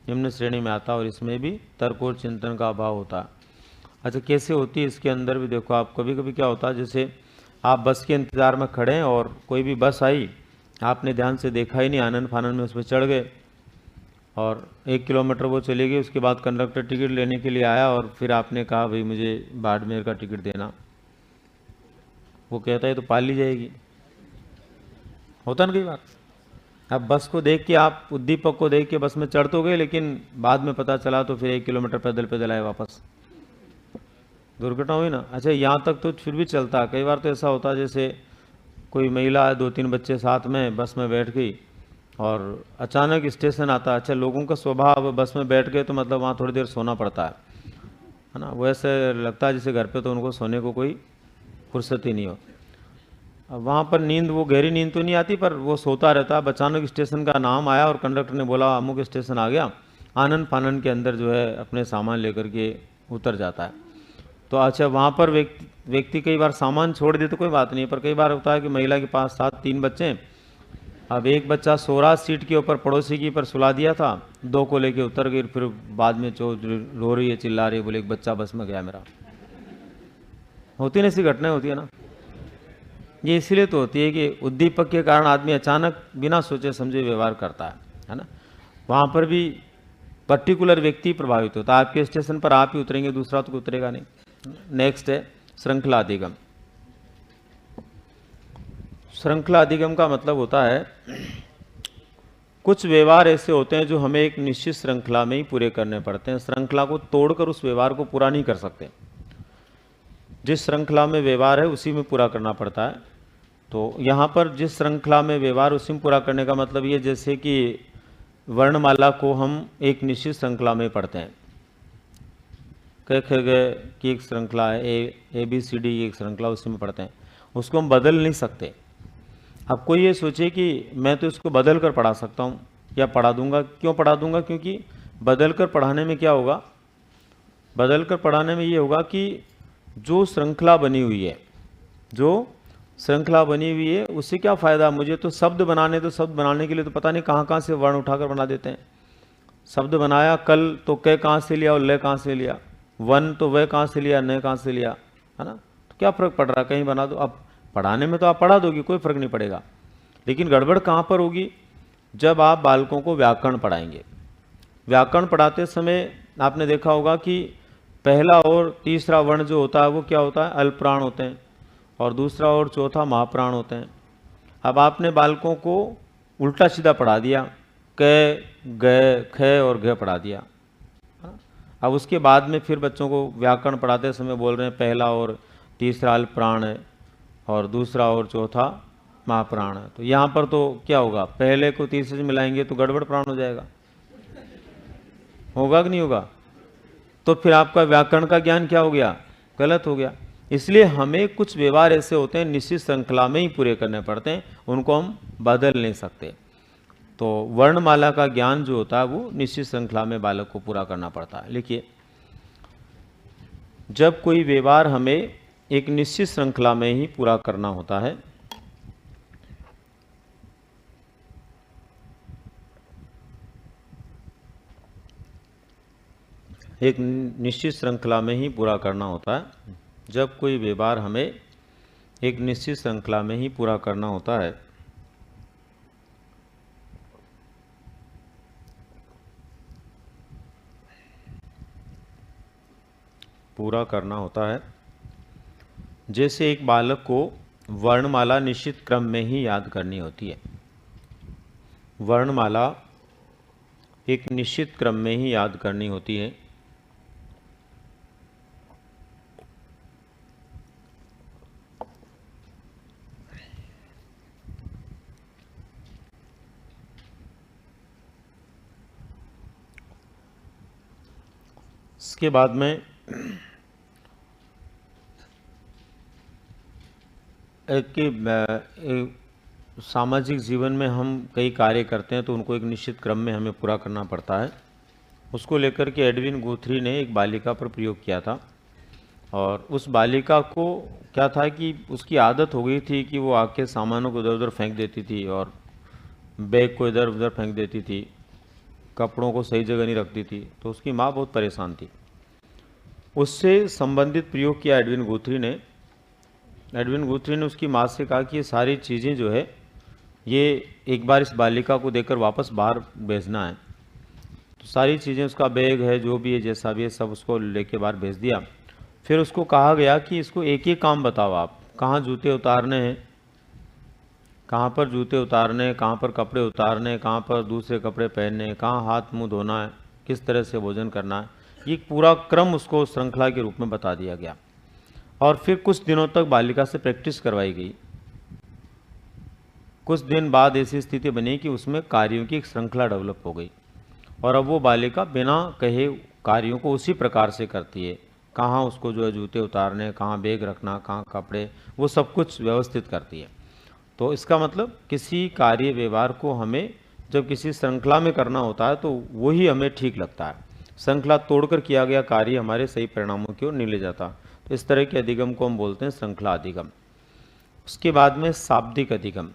निम्न श्रेणी में आता है, और इसमें भी तर्क और चिंतन का अभाव होता है। अच्छा, कैसे होती है इसके अंदर भी देखो आप। कभी कभी क्या होता है, जैसे आप बस के इंतज़ार में खड़े हैं और कोई भी बस आई, आपने ध्यान से देखा ही नहीं, आनन फानन में उस पर चढ़ गए और 1 किलोमीटर वो चली गई। उसके बाद कंडक्टर टिकट लेने के लिए आया और फिर आपने कहा भाई मुझे बाड़मेर का टिकट देना। वो कहता है तो पाल ली जाएगी, होता ना कई बार। अब बस को देख के, आप उद्दीपक को देख के बस में चढ़ तो गए, लेकिन बाद में पता चला तो फिर 1 किलोमीटर पैदल पैदल आए वापस, दुर्घटना हुई ना। अच्छा, यहाँ तक तो फिर भी चलता है। कई बार तो ऐसा होता है, जैसे कोई महिला है, 2-3 बच्चे साथ में बस में बैठ गई और अचानक स्टेशन आता है। अच्छा, लोगों का स्वभाव, बस में बैठ गए तो मतलब वहाँ थोड़ी देर सोना पड़ता है ना। वो ऐसे लगता है जैसे घर पे तो उनको सोने को कोई फुर्सत ही नहीं हो। अब वहाँ पर नींद, वो गहरी नींद तो नहीं आती, पर वो सोता रहता है। अचानक स्टेशन का नाम आया और कंडक्टर ने बोला अमुक स्टेशन आ गया, आनन फानन के अंदर जो है अपने सामान लेकर के उतर जाता है। तो अच्छा, वहाँ पर व्यक्ति कई बार सामान छोड़ दे तो कोई बात नहीं, पर कई बार होता है कि महिला के पास 3 बच्चे हैं। अब एक बच्चा सो रहा सीट के ऊपर, पड़ोसी की पर सुला दिया था, 2 को लेके उतर गई। फिर बाद में रो रही है, चिल्ला रही है, बोले एक बच्चा बस में गया मेरा। होती ना ऐसी घटनाएं, होती है ना। ये इसीलिए तो होती है कि उद्दीपक के कारण आदमी अचानक बिना सोचे समझे व्यवहार करता है ना। वहाँ पर भी पर्टिकुलर व्यक्ति प्रभावित होता है। आपके स्टेशन पर आप ही उतरेंगे, दूसरा तो उतरेगा नहीं। नेक्स्ट है श्रृंखला अधिगम। श्रृंखला अधिगम का मतलब होता है कुछ व्यवहार ऐसे होते हैं जो हमें एक निश्चित श्रृंखला में ही पूरे करने पड़ते हैं। श्रृंखला को तोड़कर उस व्यवहार को पूरा नहीं कर सकते। जिस श्रृंखला में व्यवहार है उसी में पूरा करना पड़ता है। तो यहाँ पर जिस श्रृंखला में व्यवहार उसी में पूरा करने का मतलब ये, जैसे कि वर्णमाला को हम एक निश्चित श्रृंखला में पढ़ते हैं। क ख ग की एक श्रृंखला है, ए बी सी डी की एक श्रृंखला, उसी में पढ़ते हैं। उसको हम बदल नहीं सकते। अब कोई ये सोचे कि मैं तो इसको बदल कर पढ़ा सकता हूँ या पढ़ा दूंगा। क्यों पढ़ा दूंगा? क्योंकि बदल कर पढ़ाने में क्या होगा? बदल कर पढ़ाने में ये होगा कि जो श्रृंखला बनी हुई है, उससे क्या फ़ायदा? मुझे तो शब्द बनाने के लिए तो पता नहीं कहाँ कहाँ से वर्ण उठाकर बना देते हैं। शब्द बनाया कल, तो क कहाँ से लिया और ल कहाँ से लिया, वन तो वह कहाँ से लिया, न कहाँ से लिया, है ना। तो क्या फ़र्क पड़ रहा? कहीं बना दो। अब पढ़ाने में तो आप पढ़ा दोगे, कोई फ़र्क नहीं पड़ेगा। लेकिन गड़बड़ कहाँ पर होगी? जब आप बालकों को व्याकरण पढ़ाएंगे। व्याकरण पढ़ाते समय आपने देखा होगा कि पहला और तीसरा वर्ण जो होता है वो क्या होता है? अल्पप्राण होते हैं, और दूसरा और चौथा महाप्राण होते हैं। अब आपने बालकों को उल्टा सीधा पढ़ा दिया, क ग ख और घ पढ़ा दिया। अब उसके बाद में फिर बच्चों को व्याकरण पढ़ाते समय बोल रहे हैं पहला और तीसरा अल्पप्राण है और दूसरा और चौथा महाप्राण है। तो यहाँ पर तो क्या होगा? पहले को तीसरे से मिलाएंगे तो गड़बड़ प्राण हो जाएगा। होगा कि नहीं होगा? तो फिर आपका व्याकरण का ज्ञान क्या हो गया? गलत हो गया। इसलिए हमें कुछ व्यवहार ऐसे होते हैं निश्चित श्रृंखला में ही पूरे करने पड़ते हैं, उनको हम बदल नहीं सकते। तो वर्णमाला का ज्ञान जो होता है वो निश्चित श्रृंखला में बालक को पूरा करना पड़ता है। लिखिए, जब कोई व्यवहार हमें एक निश्चित श्रृंखला में ही पूरा करना होता है। एक निश्चित श्रृंखला में ही पूरा करना होता है। जब कोई व्यवहार हमें एक निश्चित श्रृंखला में ही पूरा करना होता है, पूरा करना होता है, जैसे एक बालक को वर्णमाला निश्चित क्रम में ही याद करनी होती है। वर्णमाला एक निश्चित क्रम में ही याद करनी होती है। इसके बाद में एक सामाजिक जीवन में हम कई कार्य करते हैं तो उनको एक निश्चित क्रम में हमें पूरा करना पड़ता है। उसको लेकर के एडविन गुथ्री ने एक बालिका पर प्रयोग किया था, और उस बालिका को क्या था कि उसकी आदत हो गई थी कि वो आके सामानों को इधर उधर फेंक देती थी और बैग को इधर उधर फेंक देती थी, कपड़ों को सही जगह नहीं रखती थी। तो उसकी माँ बहुत परेशान थी। उससे संबंधित प्रयोग किया एडविन गुथ्री ने। एडविन गुथ्री ने उसकी माँ से कहा कि ये सारी चीज़ें जो है ये एक बार इस बालिका को देकर वापस बाहर भेजना है। तो सारी चीज़ें, उसका बैग है, जो भी है, जैसा भी है, सब उसको लेके बाहर भेज दिया। फिर उसको कहा गया कि इसको एक एक काम बताओ, आप कहाँ जूते उतारने हैं, कहाँ पर जूते उतारने हैं, कहाँ पर कपड़े उतारने हैं, कहाँ पर दूसरे कपड़े पहनने हैं, कहाँ हाथ मुंह धोना है, किस तरह से भोजन करना है। ये पूरा क्रम उसको श्रृंखला के रूप में बता दिया गया। और फिर कुछ दिनों तक बालिका से प्रैक्टिस करवाई गई। कुछ दिन बाद ऐसी स्थिति बनी कि उसमें कार्यों की एक श्रृंखला डेवलप हो गई, और अब वो बालिका बिना कहे कार्यों को उसी प्रकार से करती है। कहाँ उसको जो है जूते उतारने, कहाँ बैग रखना, कहाँ कपड़े, वो सब कुछ व्यवस्थित करती है। तो इसका मतलब किसी कार्य व्यवहार को हमें जब किसी श्रृंखला में करना होता है तो वही हमें ठीक लगता है। श्रृंखला तोड़कर किया गया कार्य हमारे सही परिणामों की ओर नहीं ले जाता। तो इस तरह के अधिगम को हम बोलते हैं श्रृंखला अधिगम। उसके बाद में शाब्दिक अधिगम।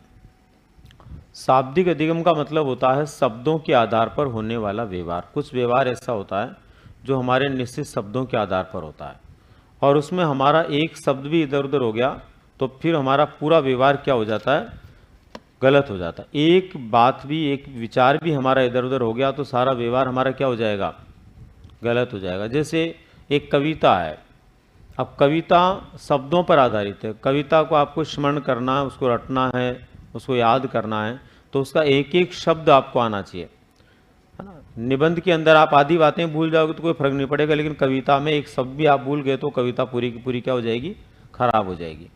शाब्दिक अधिगम का मतलब होता है शब्दों के आधार पर होने वाला व्यवहार। कुछ व्यवहार ऐसा होता है जो हमारे निश्चित शब्दों के आधार पर होता है, और उसमें हमारा एक शब्द भी इधर उधर हो गया तो फिर हमारा पूरा व्यवहार क्या हो जाता है, गलत हो जाता है। एक बात भी, एक विचार भी हमारा इधर उधर हो गया तो सारा व्यवहार हमारा क्या हो जाएगा, गलत हो जाएगा। जैसे एक कविता है, अब कविता शब्दों पर आधारित है। कविता को आपको स्मरण करना है, उसको रटना है, उसको याद करना है, तो उसका एक एक शब्द आपको आना चाहिए, है ना। निबंध के अंदर आप आधी बातें भूल जाओगे तो कोई फर्क नहीं पड़ेगा, लेकिन कविता में एक शब्द भी आप भूल गए तो कविता पूरी की पूरी क्या हो जाएगी, खराब हो जाएगी।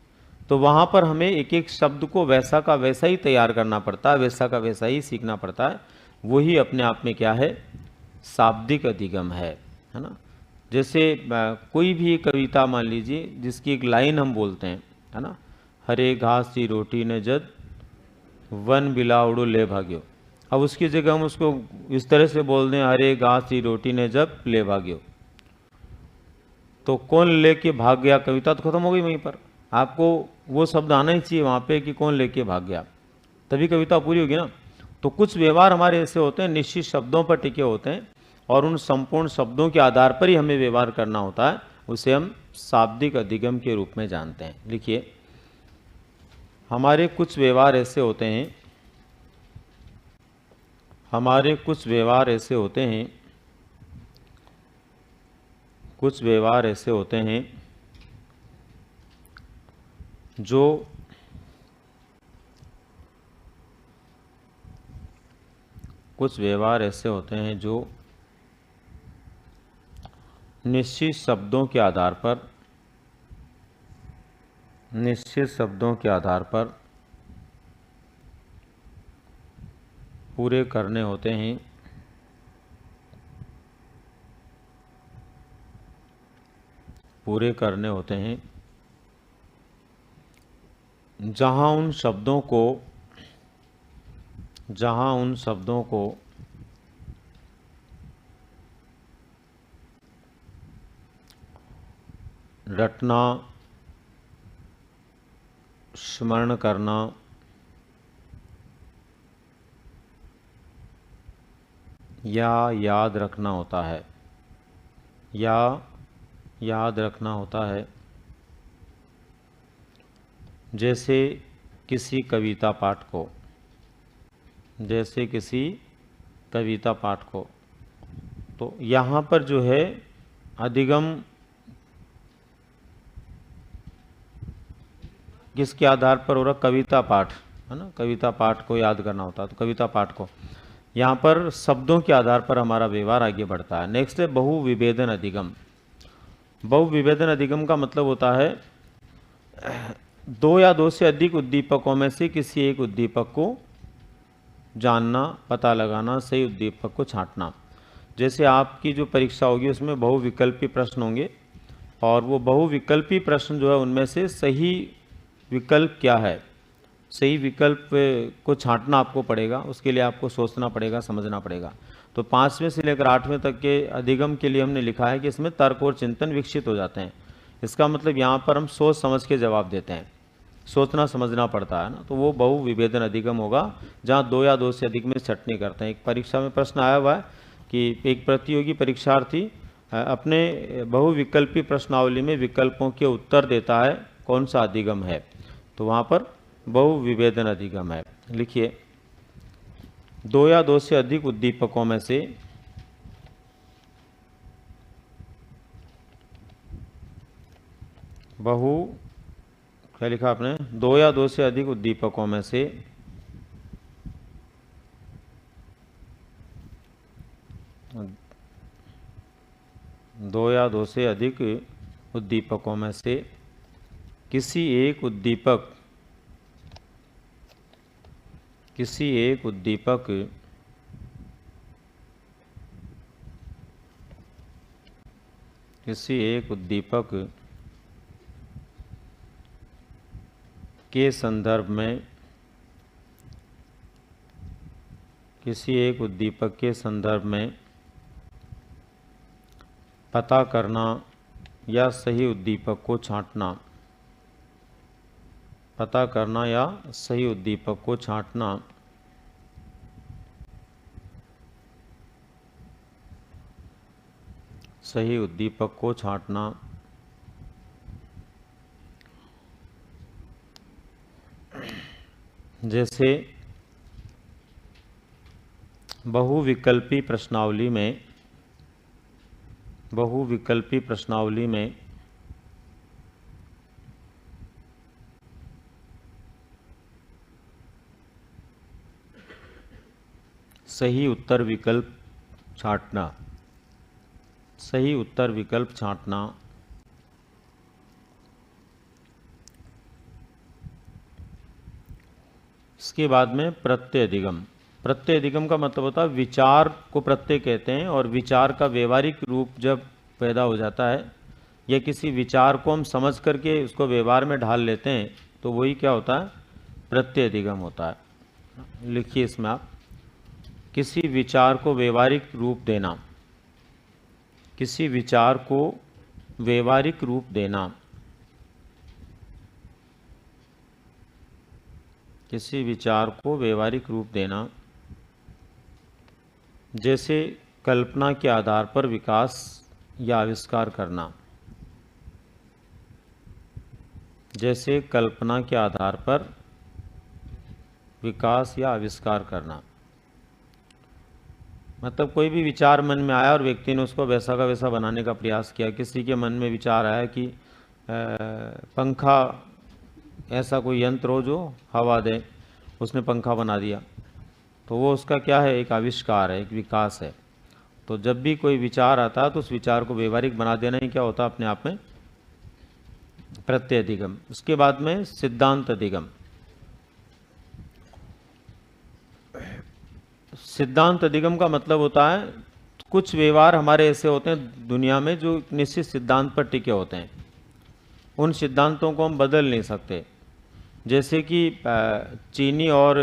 तो वहाँ पर हमें एक एक शब्द को वैसा का वैसा ही तैयार करना पड़ता है, वैसा का वैसा ही सीखना पड़ता है। वही अपने आप में क्या है, शाब्दिक अधिगम है ना। जैसे कोई भी कविता मान लीजिए जिसकी एक लाइन हम बोलते हैं, है ना, हरे घास सी रोटी ने जद वन बिलावड़ो ले भाग्यो। अब उसकी जगह हम उसको इस तरह से बोल दें, हरे घास सी रोटी ने जब ले भाग्यो, तो कौन लेके भाग गया, कविता तो खत्म हो गई वहीं पर। आपको वो शब्द आना ही चाहिए वहाँ पे कि कौन लेके भाग गया, तभी कविता पूरी होगी ना। तो कुछ व्यवहार हमारे ऐसे होते हैं, निश्चित शब्दों पर टिके होते हैं, और उन संपूर्ण शब्दों के आधार पर ही हमें व्यवहार करना होता है। उसे हम शाब्दिक अधिगम के रूप में जानते हैं। लिखिए, हमारे कुछ व्यवहार ऐसे होते हैं, हमारे कुछ व्यवहार ऐसे होते हैं, कुछ व्यवहार ऐसे होते हैं जो कुछ व्यवहार ऐसे होते हैं जो निश्चित शब्दों के आधार पर, निश्चित शब्दों के आधार पर पूरे करने होते हैं, पूरे करने होते हैं। जहाँ उन शब्दों को, जहाँ उन शब्दों को रटना, स्मरण करना, या याद रखना होता है, या याद रखना होता है। जैसे किसी कविता पाठ को, जैसे किसी कविता पाठ को, तो यहाँ पर जो है अधिगम किसके आधार पर हो रहा? कविता पाठ, है ना। कविता पाठ को याद करना होता है, तो कविता पाठ को यहाँ पर शब्दों के आधार पर हमारा व्यवहार आगे बढ़ता है। नेक्स्ट है बहुविभेदन अधिगम। बहुविभेदन अधिगम का मतलब होता है दो या दो से अधिक उद्दीपकों में से किसी एक उद्दीपक को जानना, पता लगाना, सही उद्दीपक को छांटना। जैसे आपकी जो परीक्षा होगी उसमें बहुविकल्पी प्रश्न होंगे, और वो बहुविकल्पी प्रश्न जो है उनमें से सही विकल्प क्या है, सही विकल्प को छांटना आपको पड़ेगा। उसके लिए आपको सोचना पड़ेगा, समझना पड़ेगा। तो 5वें से लेकर 8वें तक के अधिगम के लिए हमने लिखा है कि इसमें तर्क और चिंतन विकसित हो जाते हैं। इसका मतलब यहाँ पर हम सोच समझ के जवाब देते हैं, सोचना समझना पड़ता है ना। तो वो बहुविभेदन अधिगम होगा जहाँ दो या दो से अधिक में छटनी करते हैं। एक परीक्षा में प्रश्न आया हुआ है कि एक प्रतियोगी परीक्षार्थी अपने बहुविकल्पी प्रश्नावली में विकल्पों के उत्तर देता है, कौन सा अधिगम है? तो वहाँ पर बहुविभेदन अधिगम है। लिखिए, दो या दो से अधिक उद्दीपकों में से क्या लिखा आपने? दो या दो से अधिक उद्दीपकों में से दो या दो से अधिक उद्दीपकों में से किसी एक उद्दीपक के संदर्भ में, किसी एक उद्दीपक के संदर्भ में पता करना या सही उद्दीपक को छांटना, पता करना या सही उद्दीपक को छांटना सही उद्दीपक को छांटना जैसे बहुविकल्पी प्रश्नावली में सही उत्तर विकल्प छांटना, सही उत्तर विकल्प छांटना। इसके बाद में प्रत्यय अधिगम। प्रत्यय अधिगम का मतलब होता है विचार को प्रत्यय कहते हैं, और विचार का व्यवहारिक रूप जब पैदा हो जाता है या किसी विचार को हम समझ करके उसको व्यवहार में ढाल लेते हैं तो वही क्या होता है? प्रत्यय अधिगम होता है। लिखिए इसमें आप, किसी विचार को व्यवहारिक रूप देना, किसी विचार को व्यवहारिक रूप देना, किसी विचार को व्यवहारिक रूप देना। जैसे कल्पना के आधार पर विकास या आविष्कार करना, जैसे कल्पना के आधार पर विकास या आविष्कार करना। मतलब कोई भी विचार मन में आया और व्यक्ति ने उसको वैसा का वैसा बनाने का प्रयास किया। किसी के मन में विचार आया कि पंखा, ऐसा कोई यंत्र हो जो हवा दे, उसने पंखा बना दिया, तो वो उसका क्या है? एक आविष्कार है, एक विकास है। तो जब भी कोई विचार आता है तो उस विचार को व्यवहारिक बना देना ही क्या होता है? अपने आप में प्रत्यय अधिगम। उसके बाद में सिद्धांत अधिगम। सिद्धांत अधिगम का मतलब होता है कुछ व्यवहार हमारे ऐसे होते हैं दुनिया में जो निश्चित सिद्धांत पर टिके होते हैं, उन सिद्धांतों को हम बदल नहीं सकते। जैसे कि चीनी और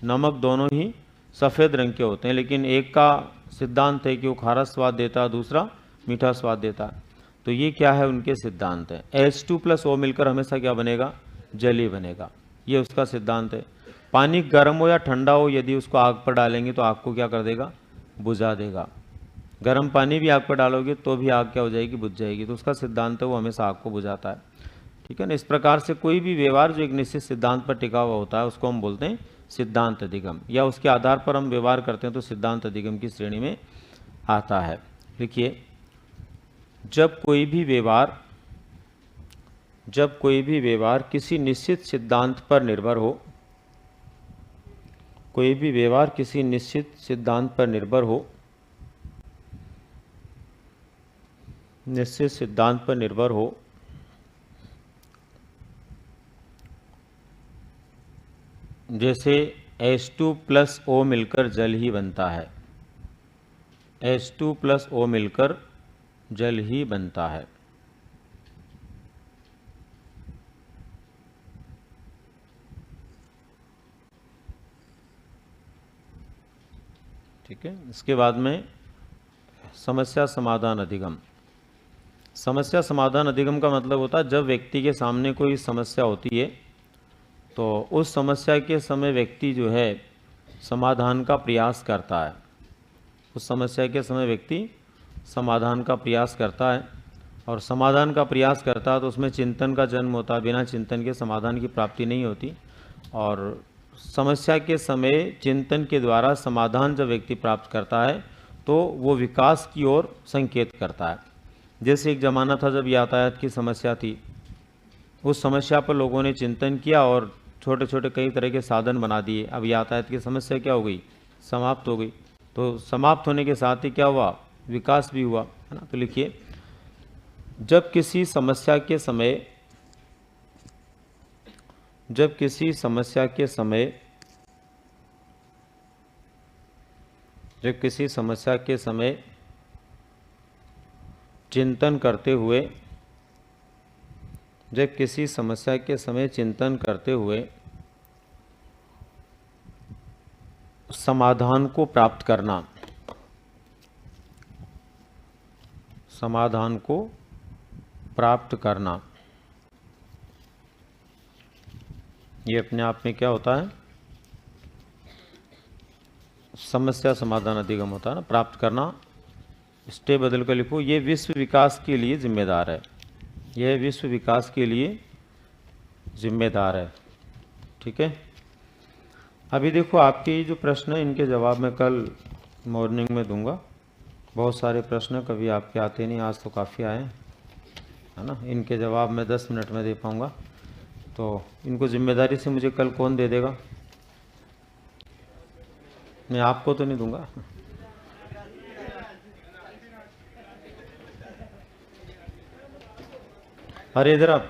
नमक दोनों ही सफ़ेद रंग के होते हैं, लेकिन एक का सिद्धांत है कि वो खारा स्वाद देता है, दूसरा मीठा स्वाद देता है। तो ये क्या है? उनके सिद्धांत है। H2 + O मिलकर हमेशा क्या बनेगा? जल ही बनेगा। ये उसका सिद्धांत है। पानी गर्म हो या ठंडा हो, यदि उसको आग पर डालेंगे तो आग को क्या कर देगा? बुझा देगा। गर्म पानी भी आग पर डालोगे तो भी आग क्या हो जाएगी? बुझ जाएगी। तो उसका सिद्धांत है वो हमेशा आग को बुझाता है। ठीक है ना। इस प्रकार से कोई भी व्यवहार जो एक निश्चित सिद्धांत पर टिका हुआ होता है उसको हम बोलते हैं सिद्धांत अधिगम, या उसके आधार पर हम व्यवहार करते हैं तो सिद्धांत अधिगम की श्रेणी में आता है। देखिए, जब कोई भी व्यवहार किसी निश्चित सिद्धांत पर निर्भर हो, कोई भी व्यवहार किसी निश्चित सिद्धांत पर निर्भर हो, निश्चित सिद्धांत पर निर्भर हो, जैसे H2+O मिलकर जल ही बनता है, H2+O मिलकर जल ही बनता है। ठीक है। इसके बाद में समस्या समाधान अधिगम। समस्या समाधान अधिगम का मतलब होता है जब व्यक्ति के सामने कोई समस्या होती है तो उस समस्या के समय व्यक्ति जो है समाधान का प्रयास करता है। उस समस्या के समय व्यक्ति समाधान का प्रयास करता है, और समाधान का प्रयास करता है तो उसमें चिंतन का जन्म होता है। बिना चिंतन के समाधान की प्राप्ति नहीं होती, और समस्या के समय चिंतन के द्वारा समाधान जब व्यक्ति प्राप्त करता है तो वो विकास की ओर संकेत करता है। जैसे एक ज़माना था जब यातायात की समस्या थी, उस समस्या पर लोगों ने चिंतन किया और छोटे छोटे कई तरह के साधन बना दिए। अब यातायात की समस्या क्या हो गई? समाप्त हो गई। तो समाप्त होने के साथ ही क्या हुआ? विकास भी हुआ, है ना। तो लिखिए, जब किसी समस्या के समय चिंतन करते हुए समाधान को प्राप्त करना, ये अपने आप में क्या होता है? समस्या समाधान अधिगम होता है ना। प्राप्त करना, स्टे बदल कर लिखो, ये विश्व विकास के लिए जिम्मेदार है। यह विश्व विकास के लिए जिम्मेदार है। ठीक है। अभी देखो, आपके जो प्रश्न हैं इनके जवाब मैं कल मॉर्निंग में दूंगा। बहुत सारे प्रश्न कभी आपके आते नहीं, आज तो काफ़ी आए, है ना। इनके जवाब मैं 10 मिनट में दे पाऊंगा, तो इनको जिम्मेदारी से मुझे कल कौन दे देगा? मैं आपको तो नहीं दूंगा। अरे इधर आप